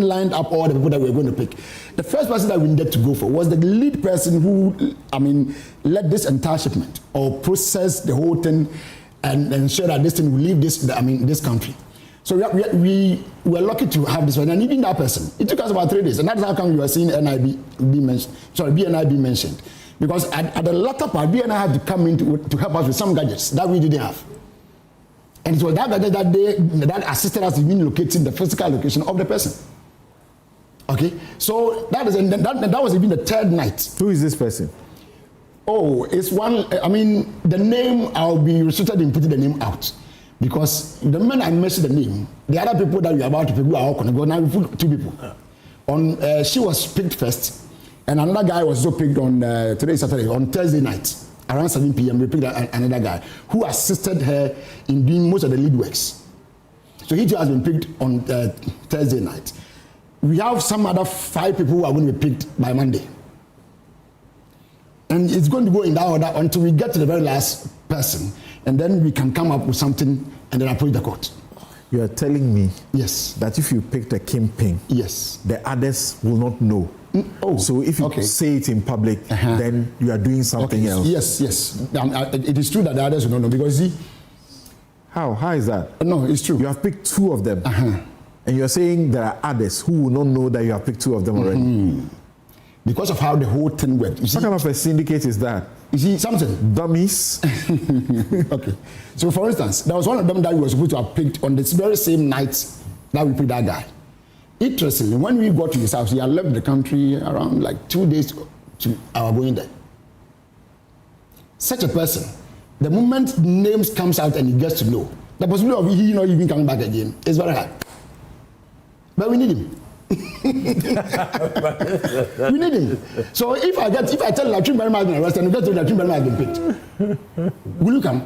lined up all the people that we were going to pick, the first person that we needed to go for was the lead person who, led this entire shipment or process the whole thing and ensure that this thing will leave this country. So we were lucky to have this one, and even that person, it took us about 3 days, and that's how come you are seeing BNIB mentioned. Because at the latter part, BNI had to come in to help us with some gadgets that we didn't have. And it was that gadget that assisted us in locating the physical location of the person. Okay? So that was even the third night. Who is this person? Oh, it's one, the name, I'll be restricted in putting the name out. Because the moment I mentioned the name, the other people that we are about to pick, we are all going to go. Now we put 2 people. She was picked first. And another guy was also picked on today Saturday, on Thursday night, around 7 p.m. We picked another guy who assisted her in doing most of the lead works. So he too has been picked on Thursday night. We have some other 5 people who are going to be picked by Monday. And it's going to go in that order until we get to the very last person. And then we can come up with something and then approach the court. You are telling me, yes, that if you picked a kingpin, yes, the others will not know. Oh, so if you say it in public, then you are doing something else. Yes. It is true that the others will not know, because see, how is that? No, it's true. You have picked 2 of them, and you're saying there are others who will not know that you have picked 2 of them already. Because of how the whole thing worked. What kind of a syndicate is that? You see, something. Dummies. Okay. So, for instance, there was one of them that we were supposed to have picked on this very same night that we picked that guy. Interestingly, when we got to his house, he had left the country around like 2 days to our going there. Such a person, the moment names comes out and he gets to know, the possibility of he not even coming back again is very high. But we need him. We need him. So if I tell you that Trim Berman has been arrested and you get to that Trim Berman has been picked, will you come?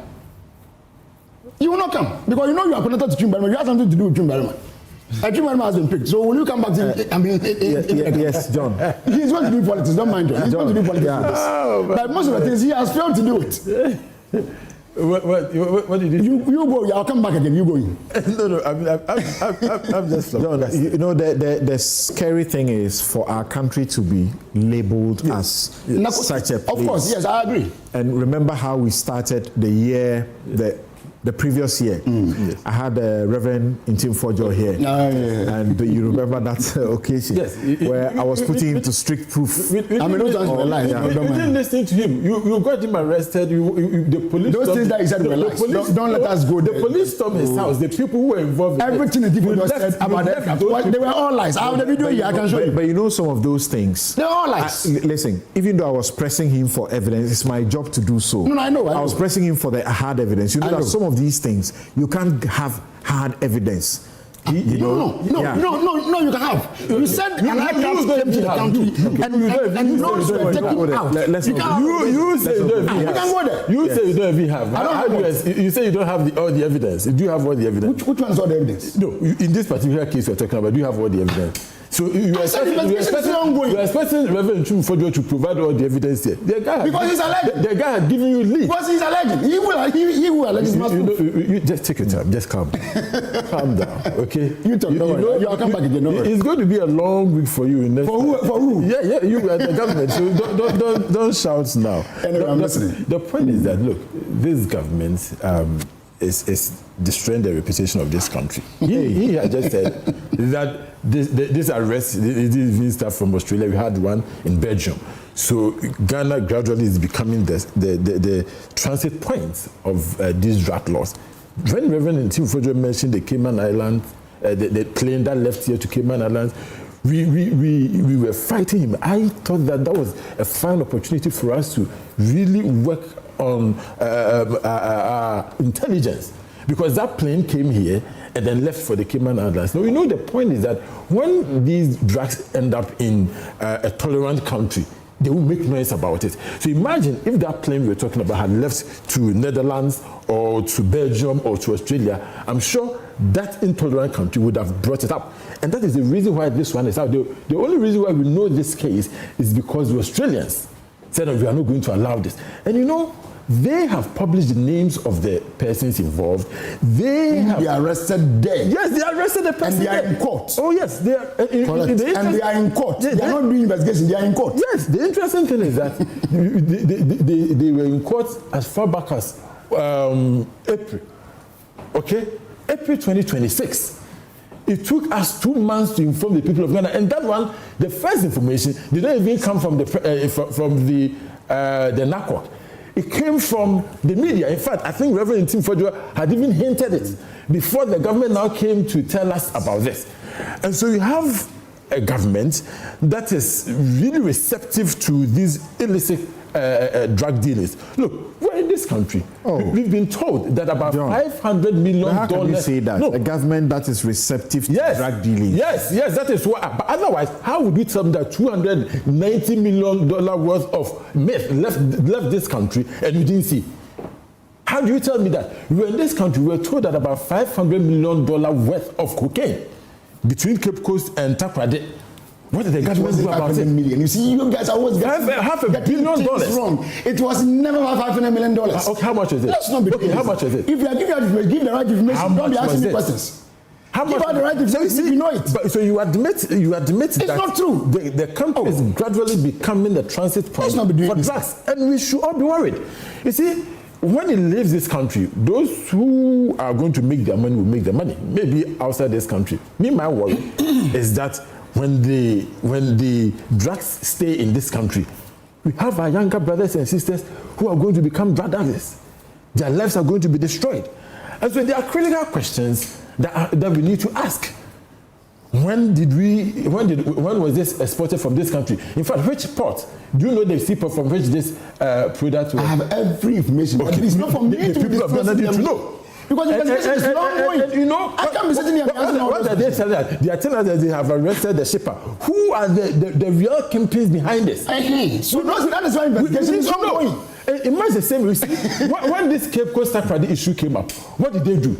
You will not come, because you know you are connected to Trim Berman. You have something to do with Trim Berman. Trim Berman has been picked. So will you come back to yes, John. He's going to do politics, don't mind him. He's going to do politics with this. But most of the things he has failed to do it. What did you do? You go. I'll come back again. You go in. No. I'm just. John, the scary thing is for our country to be labelled as such a place. Of course, yes, I agree. And remember how we started the year, the previous year. I had Reverend Intim Fojo here. And you remember that occasion where I was putting him to strict proof. You didn't listen to him. You got him arrested. The police. Those things that he said were lies. Don't let us go there. The police stormed his house. The people who were involved. Everything the people just said about that. They were all lies. I have the video here. I can show you. But you know some of those things. They're all lies. Listen, even though I was pressing him for evidence, it's my job to do so. No, I know. I was pressing him for the hard evidence. You know that some of these things you can't have hard evidence. No, you can have. You said an aircraft came to the country and notes were taken out. You say you don't even have. You can go there. You say you don't even have. You say you don't have all the evidence. Do you have all the evidence? Which one is all the evidence? No, in this particular case we're talking about, do you have all the evidence? So you are expecting Reverend Fojo to provide all the evidence here. Because he's alleged. The guy had given you leave. Because he's alleged. He will allege. You just take your time. Just calm down. Calm down. Okay. You talk. You'll come back again. It's going to be a long week for you. For who? Yeah. You are the government. So don't shout now. Anyway, I'm listening. The point is that look, this government is destroying the reputation of this country. He had just said that this arrest is stuff from Australia. We had one in Belgium. So Ghana gradually is becoming the transit point of these drug laws. When Reverend Intim Fojo mentioned the Cayman Islands, the plane that left here to Cayman Islands, we were fighting him. I thought that was a fine opportunity for us to really work on intelligence, because that plane came here and then left for the Cayman Islands. Now, the point is that when these drugs end up in a tolerant country, they will make noise about it. So imagine if that plane we're talking about had left to Netherlands or to Belgium or to Australia, I'm sure that intolerant country would have brought it up. And that is the reason why this one is out. The only reason why we know this case is because the Australians said that we are not going to allow this. And they have published the names of the persons involved. They are arrested there. Yes, they arrested the person. And they are in court. Oh, yes, they are. And they are in court. They are not doing investigation, they are in court. Yes, the interesting thing is that they were in court as far back as April. Okay? April 2026. It took us 2 months to inform the people of Ghana. And that one, the first information, did not even come from the NACOC. It came from the media. In fact, I think Reverend Tim Fodjo had even hinted it before the government now came to tell us about this. And so you have a government that is really receptive to these illicit drug dealers. Look, we're in this country. We've been told that about $500 million. How can you say that? No. A government that is receptive to drug dealing. Yes, that is what. But otherwise, how would you tell me that $290 million worth of meth left this country and you didn't see? How do you tell me that? We're in this country, we're told that about $500 million worth of cocaine between Cape Coast and Takoradi. What did the government do about it? Million. You see, you guys are always half $1 billion. Wrong. It was never $500 million. Okay, how much is it? Let's not be how much is it? If you are give the right information, don't be asking me questions. How much? Give out the right information if you know it. But, so you admit it's that not true. The country is gradually becoming the transit point for drugs, and we should all be worried. You see, when it leaves this country, those who are going to make their money will make their money. Maybe outside this country. My worry is that when the drugs stay in this country, we have our younger brothers and sisters who are going to become drug addicts. Their lives are going to be destroyed. And so there are critical questions that we need to ask. When was this exported from this country? In fact, which port? Do you know the seaport from which this product was? I have every information, but it's not for me to discuss them. Need to know. Because the investigation is long going. I can't be sitting here and asking all what are they telling us? They are telling us that they have arrested the shipper. Who are the real kingpins behind this? So that is why investigation is ongoing. It must the same reason. When this Cape Coast Takoradi issue came up, what did they do?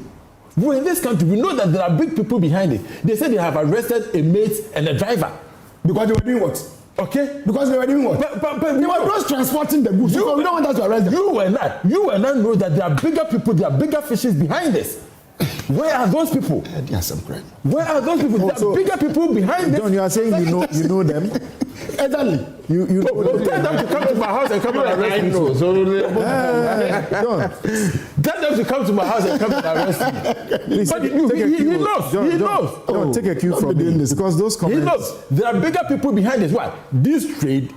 Well, in this country, we know that there are big people behind it. They said they have arrested a mate and a driver. Because they were doing what? Okay? Because they were doing what? But they were just transporting the goods. So we don't want us to arrest them. You and I know that there are bigger people, there are bigger fishes behind this. Where are those people? Yes, I'm correct. Where are those people? There are bigger people behind this. John, you are saying you know them. Exactly. You tell them to come to my house and come and arrest me. Tell them to come to my house and come and arrest me. But he knows. He knows. John, take a cue from me because those comments. He knows there are bigger people behind this. Why? This trade.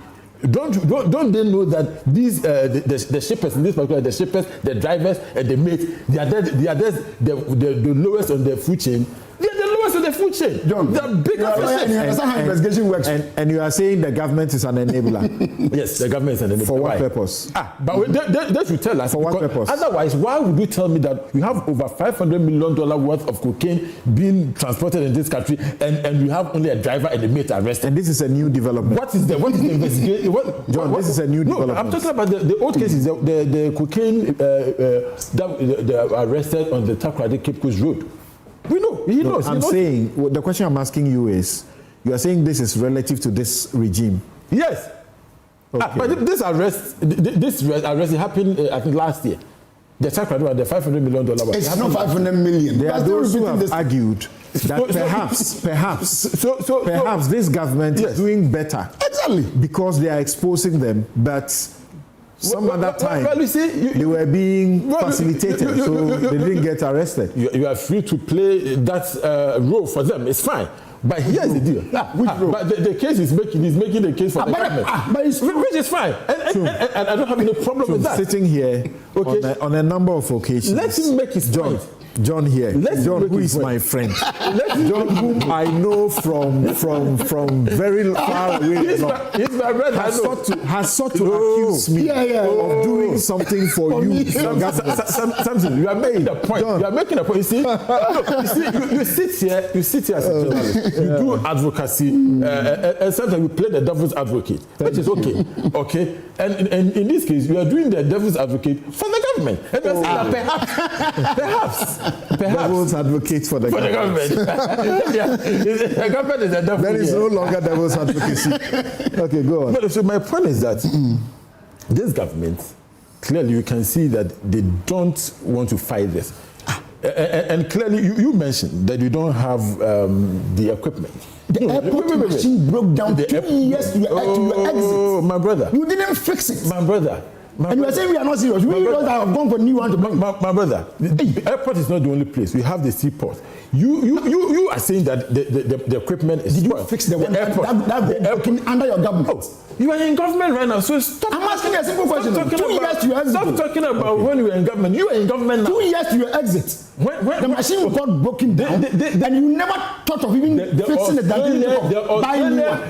Don't they know that these the shippers in this particular, the shippers, the drivers, and the mates, they are the lowest on the food chain. They are the lowest on the food chain. John, the bigger fishes. You understand how investigation works. And you are saying the government is an enabler. Yes, the government is an enabler. For what purpose? But they should tell us. For what purpose? Otherwise, why would you tell me that we have over $500 million worth of cocaine being transported in this country, and we have only a driver and a mate arrested? And this is a new development. What is the investigation? John, this is a new development. I'm talking about the old cases, the cocaine that they are arrested on the Takoradi Cape Coast Road. We know. He knows. I'm saying, the question I'm asking you is, you are saying this is relative to this regime. Yes. Okay. But this arrest happened, I think, last year. The Takoradi, the $500 million. It's not $500 million. There are those who have argued that perhaps this government is doing better. Exactly. Because they are exposing them, but some other time you see, they were being facilitated, so they didn't get arrested. You are free to play that role for them. It's fine. But here's the deal. But the case is making the case for the government. Which is fine. And I don't have any problem with that. Sitting here on a number of occasions. Let him make his point. John here. John, who is my friend. John, whom I know from very far away. He's my brother. Has sought to accuse me of doing something for you. Something. You are making a point. John. You are making a point. You see, you sit here as a journalist. You do advocacy, and sometimes you play the devil's advocate, which is okay. Okay, and in this case, you are doing the devil's advocate for the government. And you are saying that perhaps. Devil's advocate for the government. The government is a devil. There is no longer devil's advocacy. Okay, go on. But so my point is that this government, clearly you can see that they don't want to fight this. And clearly you mentioned that you don't have the equipment. The airport machine broke down 2 years to your exit. Oh, my brother. You didn't fix it. My brother. And you are saying we are not serious. We don't have gone for new one to bring. My brother, the airport is not the only place. We have the seaport. You are saying that the equipment is. Did you fix the airport that working under your government? Oh, you are in government right now, so stop. I'm asking you a simple question. 2 years to your exit. Stop talking about when you were in government. You are in government now. 2 years to your exit. When the machine got broken down, and you never thought of even fixing it.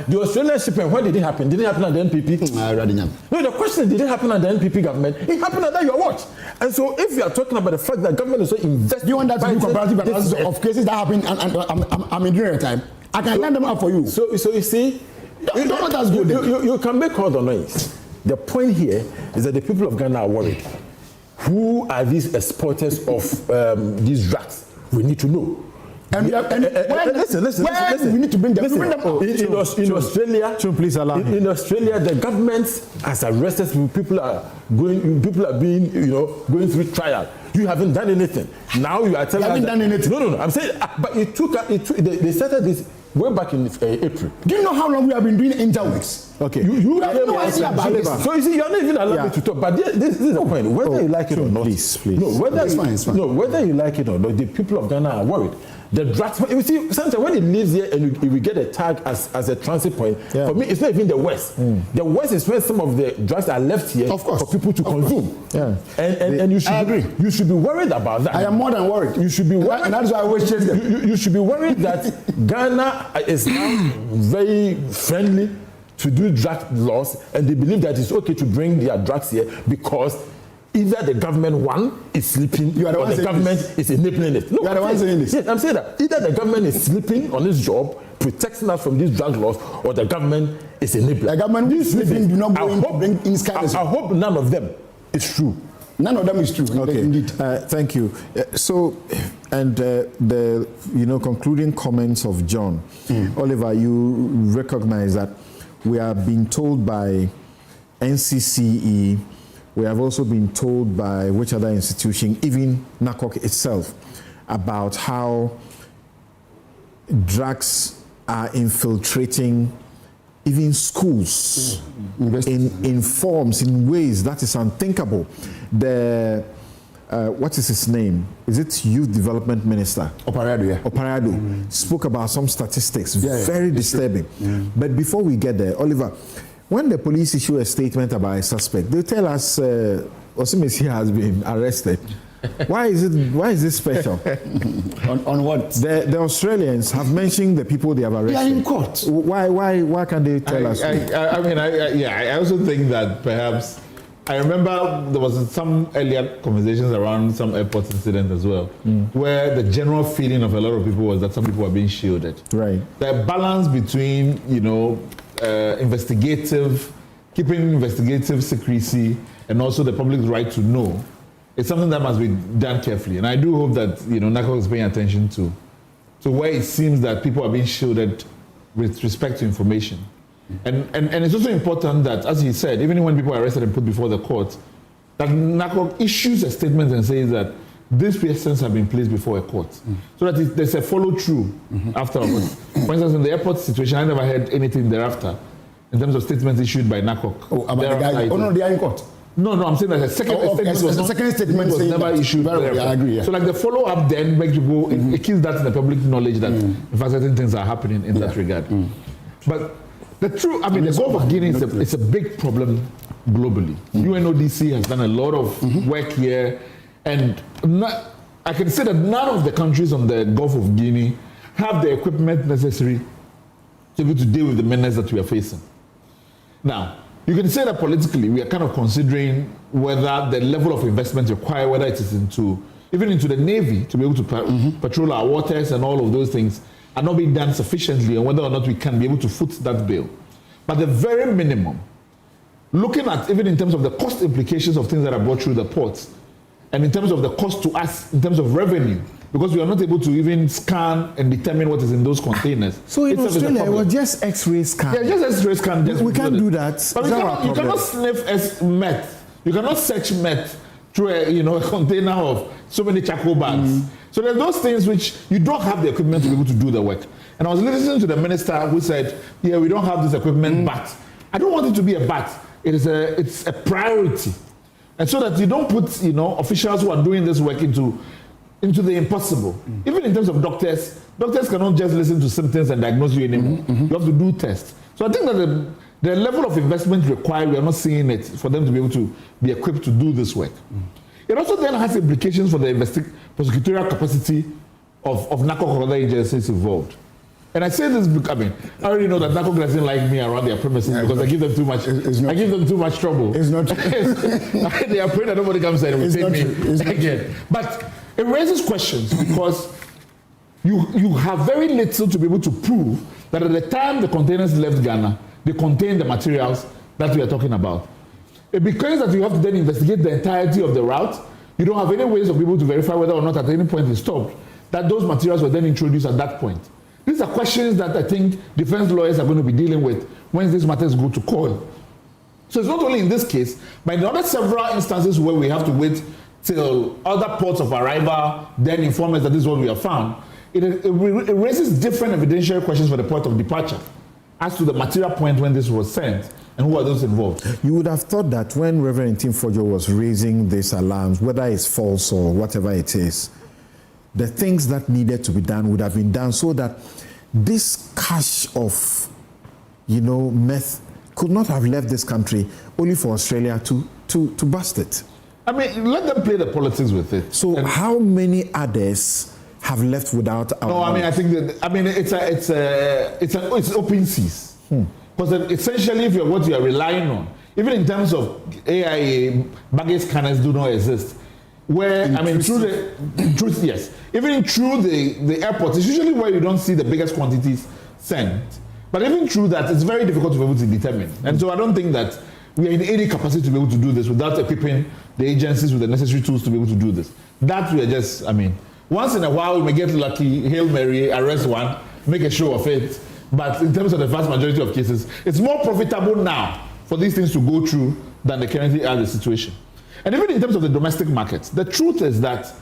The Australian shipment, when did it happen? Did it happen at the NPP? No, the question is, did it happen at the NPP government? It happened under your watch. And so if you are talking about the fact that government is so invested... You want that to do comparative analysis of cases that happen and I'm in during time? I can line them up for you. So you see... You can make all the noise. The point here is that the people of Ghana are worried. Who are these exporters of these drugs? We need to know. Listen. We need to bring them. In Australia, please allow me. In Australia, the government has arrested people. Going through trial. You haven't done anything. Now you are telling us. Done anything. No. I'm saying, but they started this way back in April. Do you know how long we have been doing interweeks? Okay. You have no idea about this. So you see, you're not even allowed me to talk. But this is the point. Whether you like it or not, please. No, whether you like it or not, the people of Ghana are worried. The drugs. You see, sometimes when it lives here and we get a tag as a transit point, for me, it's not even the West. The West is where some of the drugs are left here for people to consume. Yeah. And you should agree. You should be worried about that. I am more than worried. You should be worried. And that's why I always change them. You should be worried that Ghana is now very friendly to do drug laws, and they believe that it's okay to bring their drugs here because either the government is sleeping or the government is enabling it. No, you are the one saying this. Yes, I'm saying that. Either the government is sleeping on its job, protecting us from these drug laws, or the government is enabling. The government is sleeping, do not go in to bring in scandals. I hope none of them is true. None of them is true. Okay, indeed. Thank you. The concluding comments of John. Oliver, you recognize that we are being told by NCCE, we have also been told by which other institution, even NACOC itself, about how drugs are infiltrating even schools in forms, in ways that is unthinkable. What is his name? Is it Youth Development Minister? Oparado, spoke about some statistics, very disturbing. But before we get there, Oliver, when the police issue a statement about a suspect, they tell us Osimesi has been arrested. Why is this special? on what? The Australians have mentioned the people they have arrested. They are in court. Why can't they tell us? I also think that perhaps I remember there was some earlier conversations around some airport incident as well, where the general feeling of a lot of people was that some people were being shielded. Right. The balance between keeping investigative secrecy and also the public's right to know, it's something that must be done carefully. And I do hope that NACOC is paying attention to where it seems that people are being shielded with respect to information. And it's also important that, as he said, even when people are arrested and put before the court, that NACOC issues a statement and says that these persons have been placed before a court, so that there's a follow-through afterwards. For instance, in the airport situation, I never heard anything thereafter in terms of statements issued by NACOC. About the guy? Oh no, they are in court. No, I'm saying that a second statement was never issued. I agree. Yeah. So like the follow-up then makes you go, it keeps that in the public knowledge that in fact certain things are happening in that regard. But the truth, I mean, the Gulf of Guinea is a big problem globally. UNODC has done a lot of work here, and I can say that none of the countries on the Gulf of Guinea have the equipment necessary to be able to deal with the menace that we are facing. Now, you can say that politically we are kind of considering whether the level of investment required, whether it is even into the Navy to be able to patrol our waters and all of those things, are not being done sufficiently, and whether or not we can be able to foot that bill. But the very minimum, looking at even in terms of the cost implications of things that are brought through the ports, and in terms of the cost to us, in terms of revenue, because we are not able to even scan and determine what is in those containers. So in Australia, it was just X-ray scan. Yeah, just X-ray scan. We can't do that. But you cannot sniff meth. You cannot search meth through a container of so many charcoal bags. So there's those things which you don't have the equipment to be able to do the work. And I was listening to the minister who said, yeah, we don't have this equipment, but I don't want it to be a but. It's a priority. And so that you don't put officials who are doing this work into the impossible. Even in terms of doctors cannot just listen to symptoms and diagnose you anymore. You have to do tests. So I think that the level of investment required, we are not seeing it for them to be able to be equipped to do this work. It also then has implications for the prosecutorial capacity of narco other agencies involved. And I say this because, I already know that narco doesn't like me around their premises because I give them too much. I give them too much trouble. It's not true. They are afraid that nobody comes and will take me again. But it raises questions because you have very little to be able to prove that at the time the containers left Ghana, they contained the materials that we are talking about. It becomes that you have to then investigate the entirety of the route. You don't have any ways of being able to verify whether or not at any point it stopped, that those materials were then introduced at that point. These are questions that I think defense lawyers are going to be dealing with when these matters go to court. So it's not only in this case, but in other several instances where we have to wait till other ports of arrival then inform us that this is what we have found. It raises different evidentiary questions for the port of departure as to the material point when this was sent and who are those involved. You would have thought that when Reverend Tim Fojo was raising these alarms, whether it's false or whatever it is, the things that needed to be done would have been done so that this cache of, meth could not have left this country only for Australia to bust it. Let them play the politics with it. So how many others have left without our knowledge? I think that it's open seas. Because essentially, if what you are relying on, even in terms of AIA, baggage scanners do not exist. Where through the airport, it's usually where you don't see the biggest quantities sent. But even through that, it's very difficult to be able to determine. And so I don't think that we are in any capacity to be able to do this without equipping the agencies with the necessary tools to be able to do this. That we are just, once in a while we may get lucky, Hail Mary, arrest one, make a show of it. But in terms of the vast majority of cases, it's more profitable now for these things to go through than they currently are the situation. And even in terms of the domestic markets, the truth is that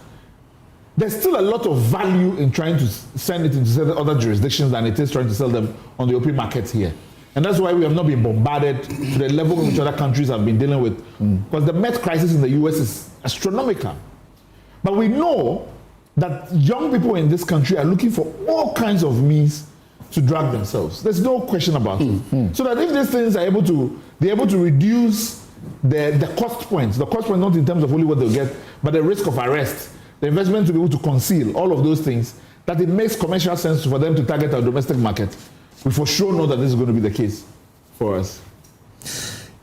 there's still a lot of value in trying to send it into other jurisdictions than it is trying to sell them on the open markets here. And that's why we have not been bombarded to the level which other countries have been dealing with. Because the meth crisis in the US is astronomical. But we know that young people in this country are looking for all kinds of means to drug themselves. There's no question about it. So that if these things are able to reduce the cost points not in terms of only what they'll get, but the risk of arrest, the investment to be able to conceal, all of those things, that it makes commercial sense for them to target our domestic market. We for sure know that this is going to be the case for us.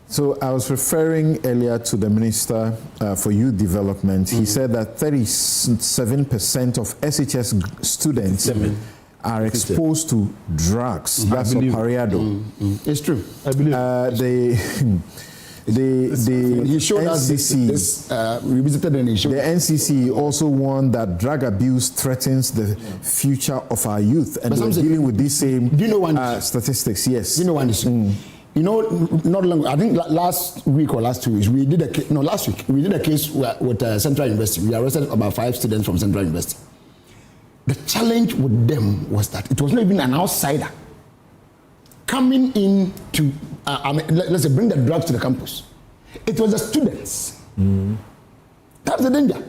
So I was referring earlier to the Minister for Youth Development. He said that 37% of SHS students are exposed to drugs. That's Pariado. It's true. I believe. He showed us this we visited and he showed the NCC also warned that drug abuse threatens the future of our youth, and we're dealing with these same statistics. Yes. You know one issue. Not long. I think last week or last 2 weeks we did last week we did a case with Central University. We arrested about 5 students from Central University. The challenge with them was that it was not even an outsider coming in to, let's say, bring the drugs to the campus. It was the students. That's the danger.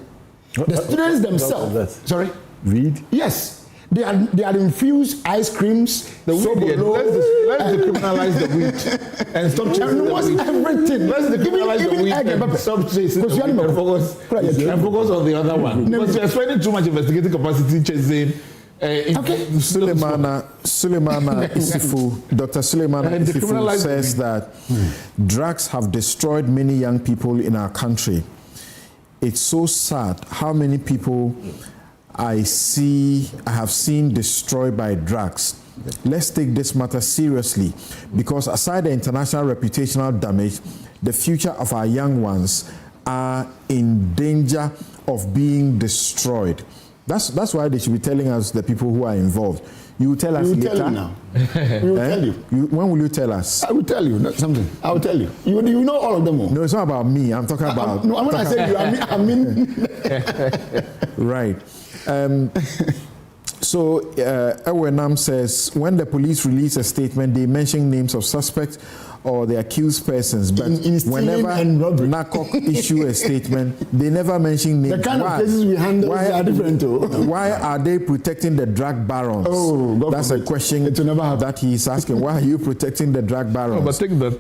The students themselves. Sorry? Weed? Yes. They are infused ice creams. The weed. Let's decriminalize the weed and stop chasing everything. Let's decriminalize the weed and stop chasing the weed and focus on the other one. Because we are spending too much investigative capacity chasing. Suleimana Isifu, Dr. Suleimana Isifu says that drugs have destroyed many young people in our country. It's so sad how many people I have seen destroyed by drugs. Let's take this matter seriously, because aside the international reputational damage, the future of our young ones are in danger of being destroyed. That's why they should be telling us the people who are involved. You will tell us later. Tell you now. We will tell you. When will you tell us? I will tell you something. I will tell you. You know all of them all. No, it's not about me. I'm talking about. No, when I say you, I mean. Right. So, Ewenam says, when the police release a statement, they mention names of suspects or the accused persons, but whenever NACOC issue a statement, they never mention names. The kind of cases we handle are different too. Why are they protecting the drug barons? That's a question that he's asking. Why are you protecting the drug barons? No, but take that.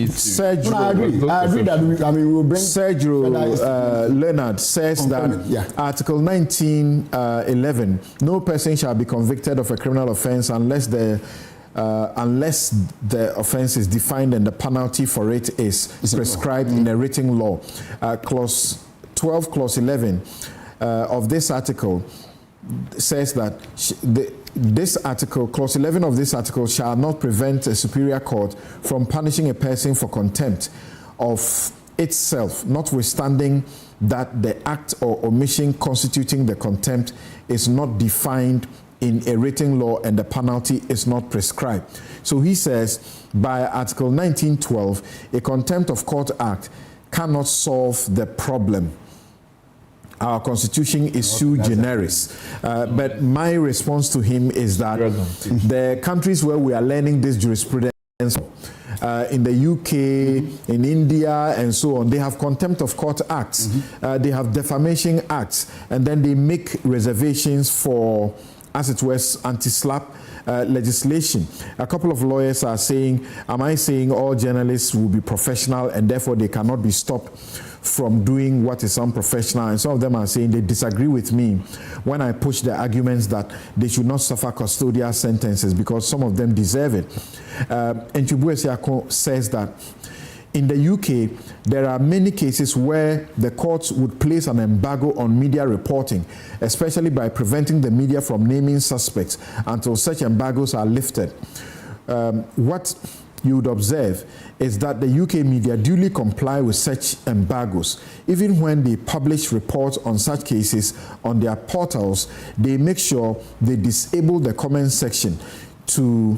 Sergio, I agree that we'll bring Sergio Leonard says that Article 1911, no person shall be convicted of a criminal offense unless the offense is defined and the penalty for it is prescribed in a written law. Clause 12, Clause 11 of this article says that Clause 11 of this article shall not prevent a superior court from punishing a person for contempt of itself, notwithstanding that the act or omission constituting the contempt is not defined in a written law and the penalty is not prescribed. So he says, by Article 1912, a contempt of court act cannot solve the problem. Our constitution is sui generis. But my response to him is that the countries where we are learning this jurisprudence, in the UK, in India, and so on, they have contempt of court acts, they have defamation acts, and then they make reservations for, as it were, anti-SLAPP legislation. A couple of lawyers are saying, am I saying all journalists will be professional and therefore they cannot be stopped from doing what is unprofessional? And some of them are saying they disagree with me when I push the arguments that they should not suffer custodial sentences because some of them deserve it. And Chibuesiako says that in the UK, there are many cases where the courts would place an embargo on media reporting, especially by preventing the media from naming suspects until such embargoes are lifted. What you would observe is that the UK media duly comply with such embargoes. Even when they publish reports on such cases on their portals, they make sure they disable the comment section to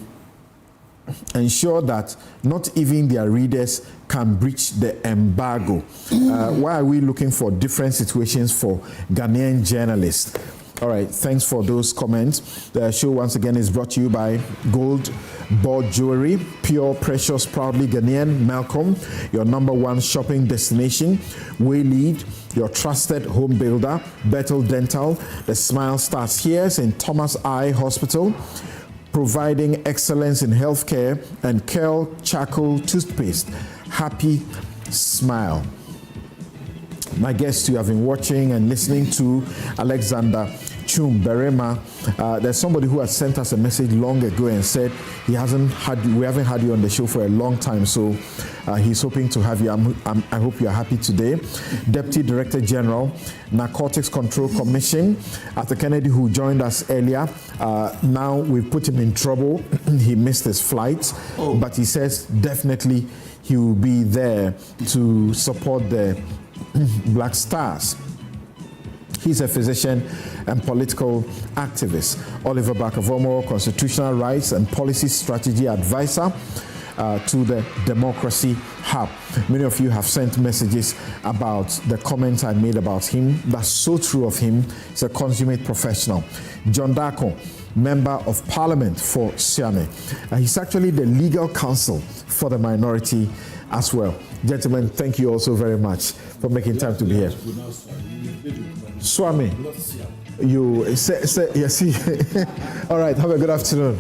ensure that not even their readers can breach the embargo. Why are we looking for different situations for Ghanaian journalists? All right, thanks for those comments. The show once again is brought to you by Gold Board Jewelry, pure, precious, proudly Ghanaian. Malcolm, your #1 shopping destination. Waylead, your trusted home builder. Bethel Dental, the smile starts here. St. Thomas Eye Hospital, providing excellence in healthcare, and Curl Charcoal Toothpaste. Happy smile. My guests you have been watching and listening to, Alexander Chum Berema. There's somebody who has sent us a message long ago and said we haven't had you on the show for a long time, so he's hoping to have you. I hope you are happy today. Deputy Director General, Narcotics Control Commission, Arthur Kennedy, who joined us earlier. Now we've put him in trouble. He missed his flight, but he says definitely he will be there to support the Black Stars. He's a physician and political activist. Oliver Bakavomo, constitutional rights and policy strategy advisor to the Democracy Hub. Many of you have sent messages about the comments I made about him. That's so true of him. He's a consummate professional. John Dako, Member of Parliament for Siame. He's actually the legal counsel for the Minority as well. Gentlemen, thank you also very much for making time to be here. Swami, you say yes. All right, have a good afternoon.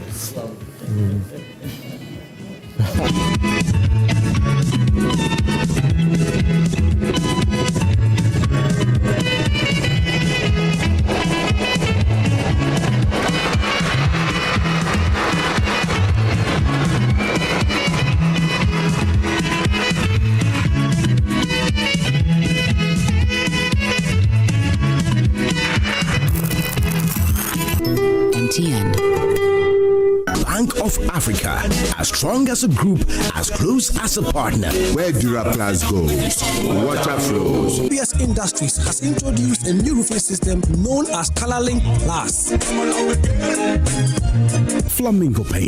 Bank of Africa, as strong as a group, as close as a partner. Where Duraplas goes, water flows. PS Industries has introduced a new roofing system known as Colorlink Plus. Flamingo Paint.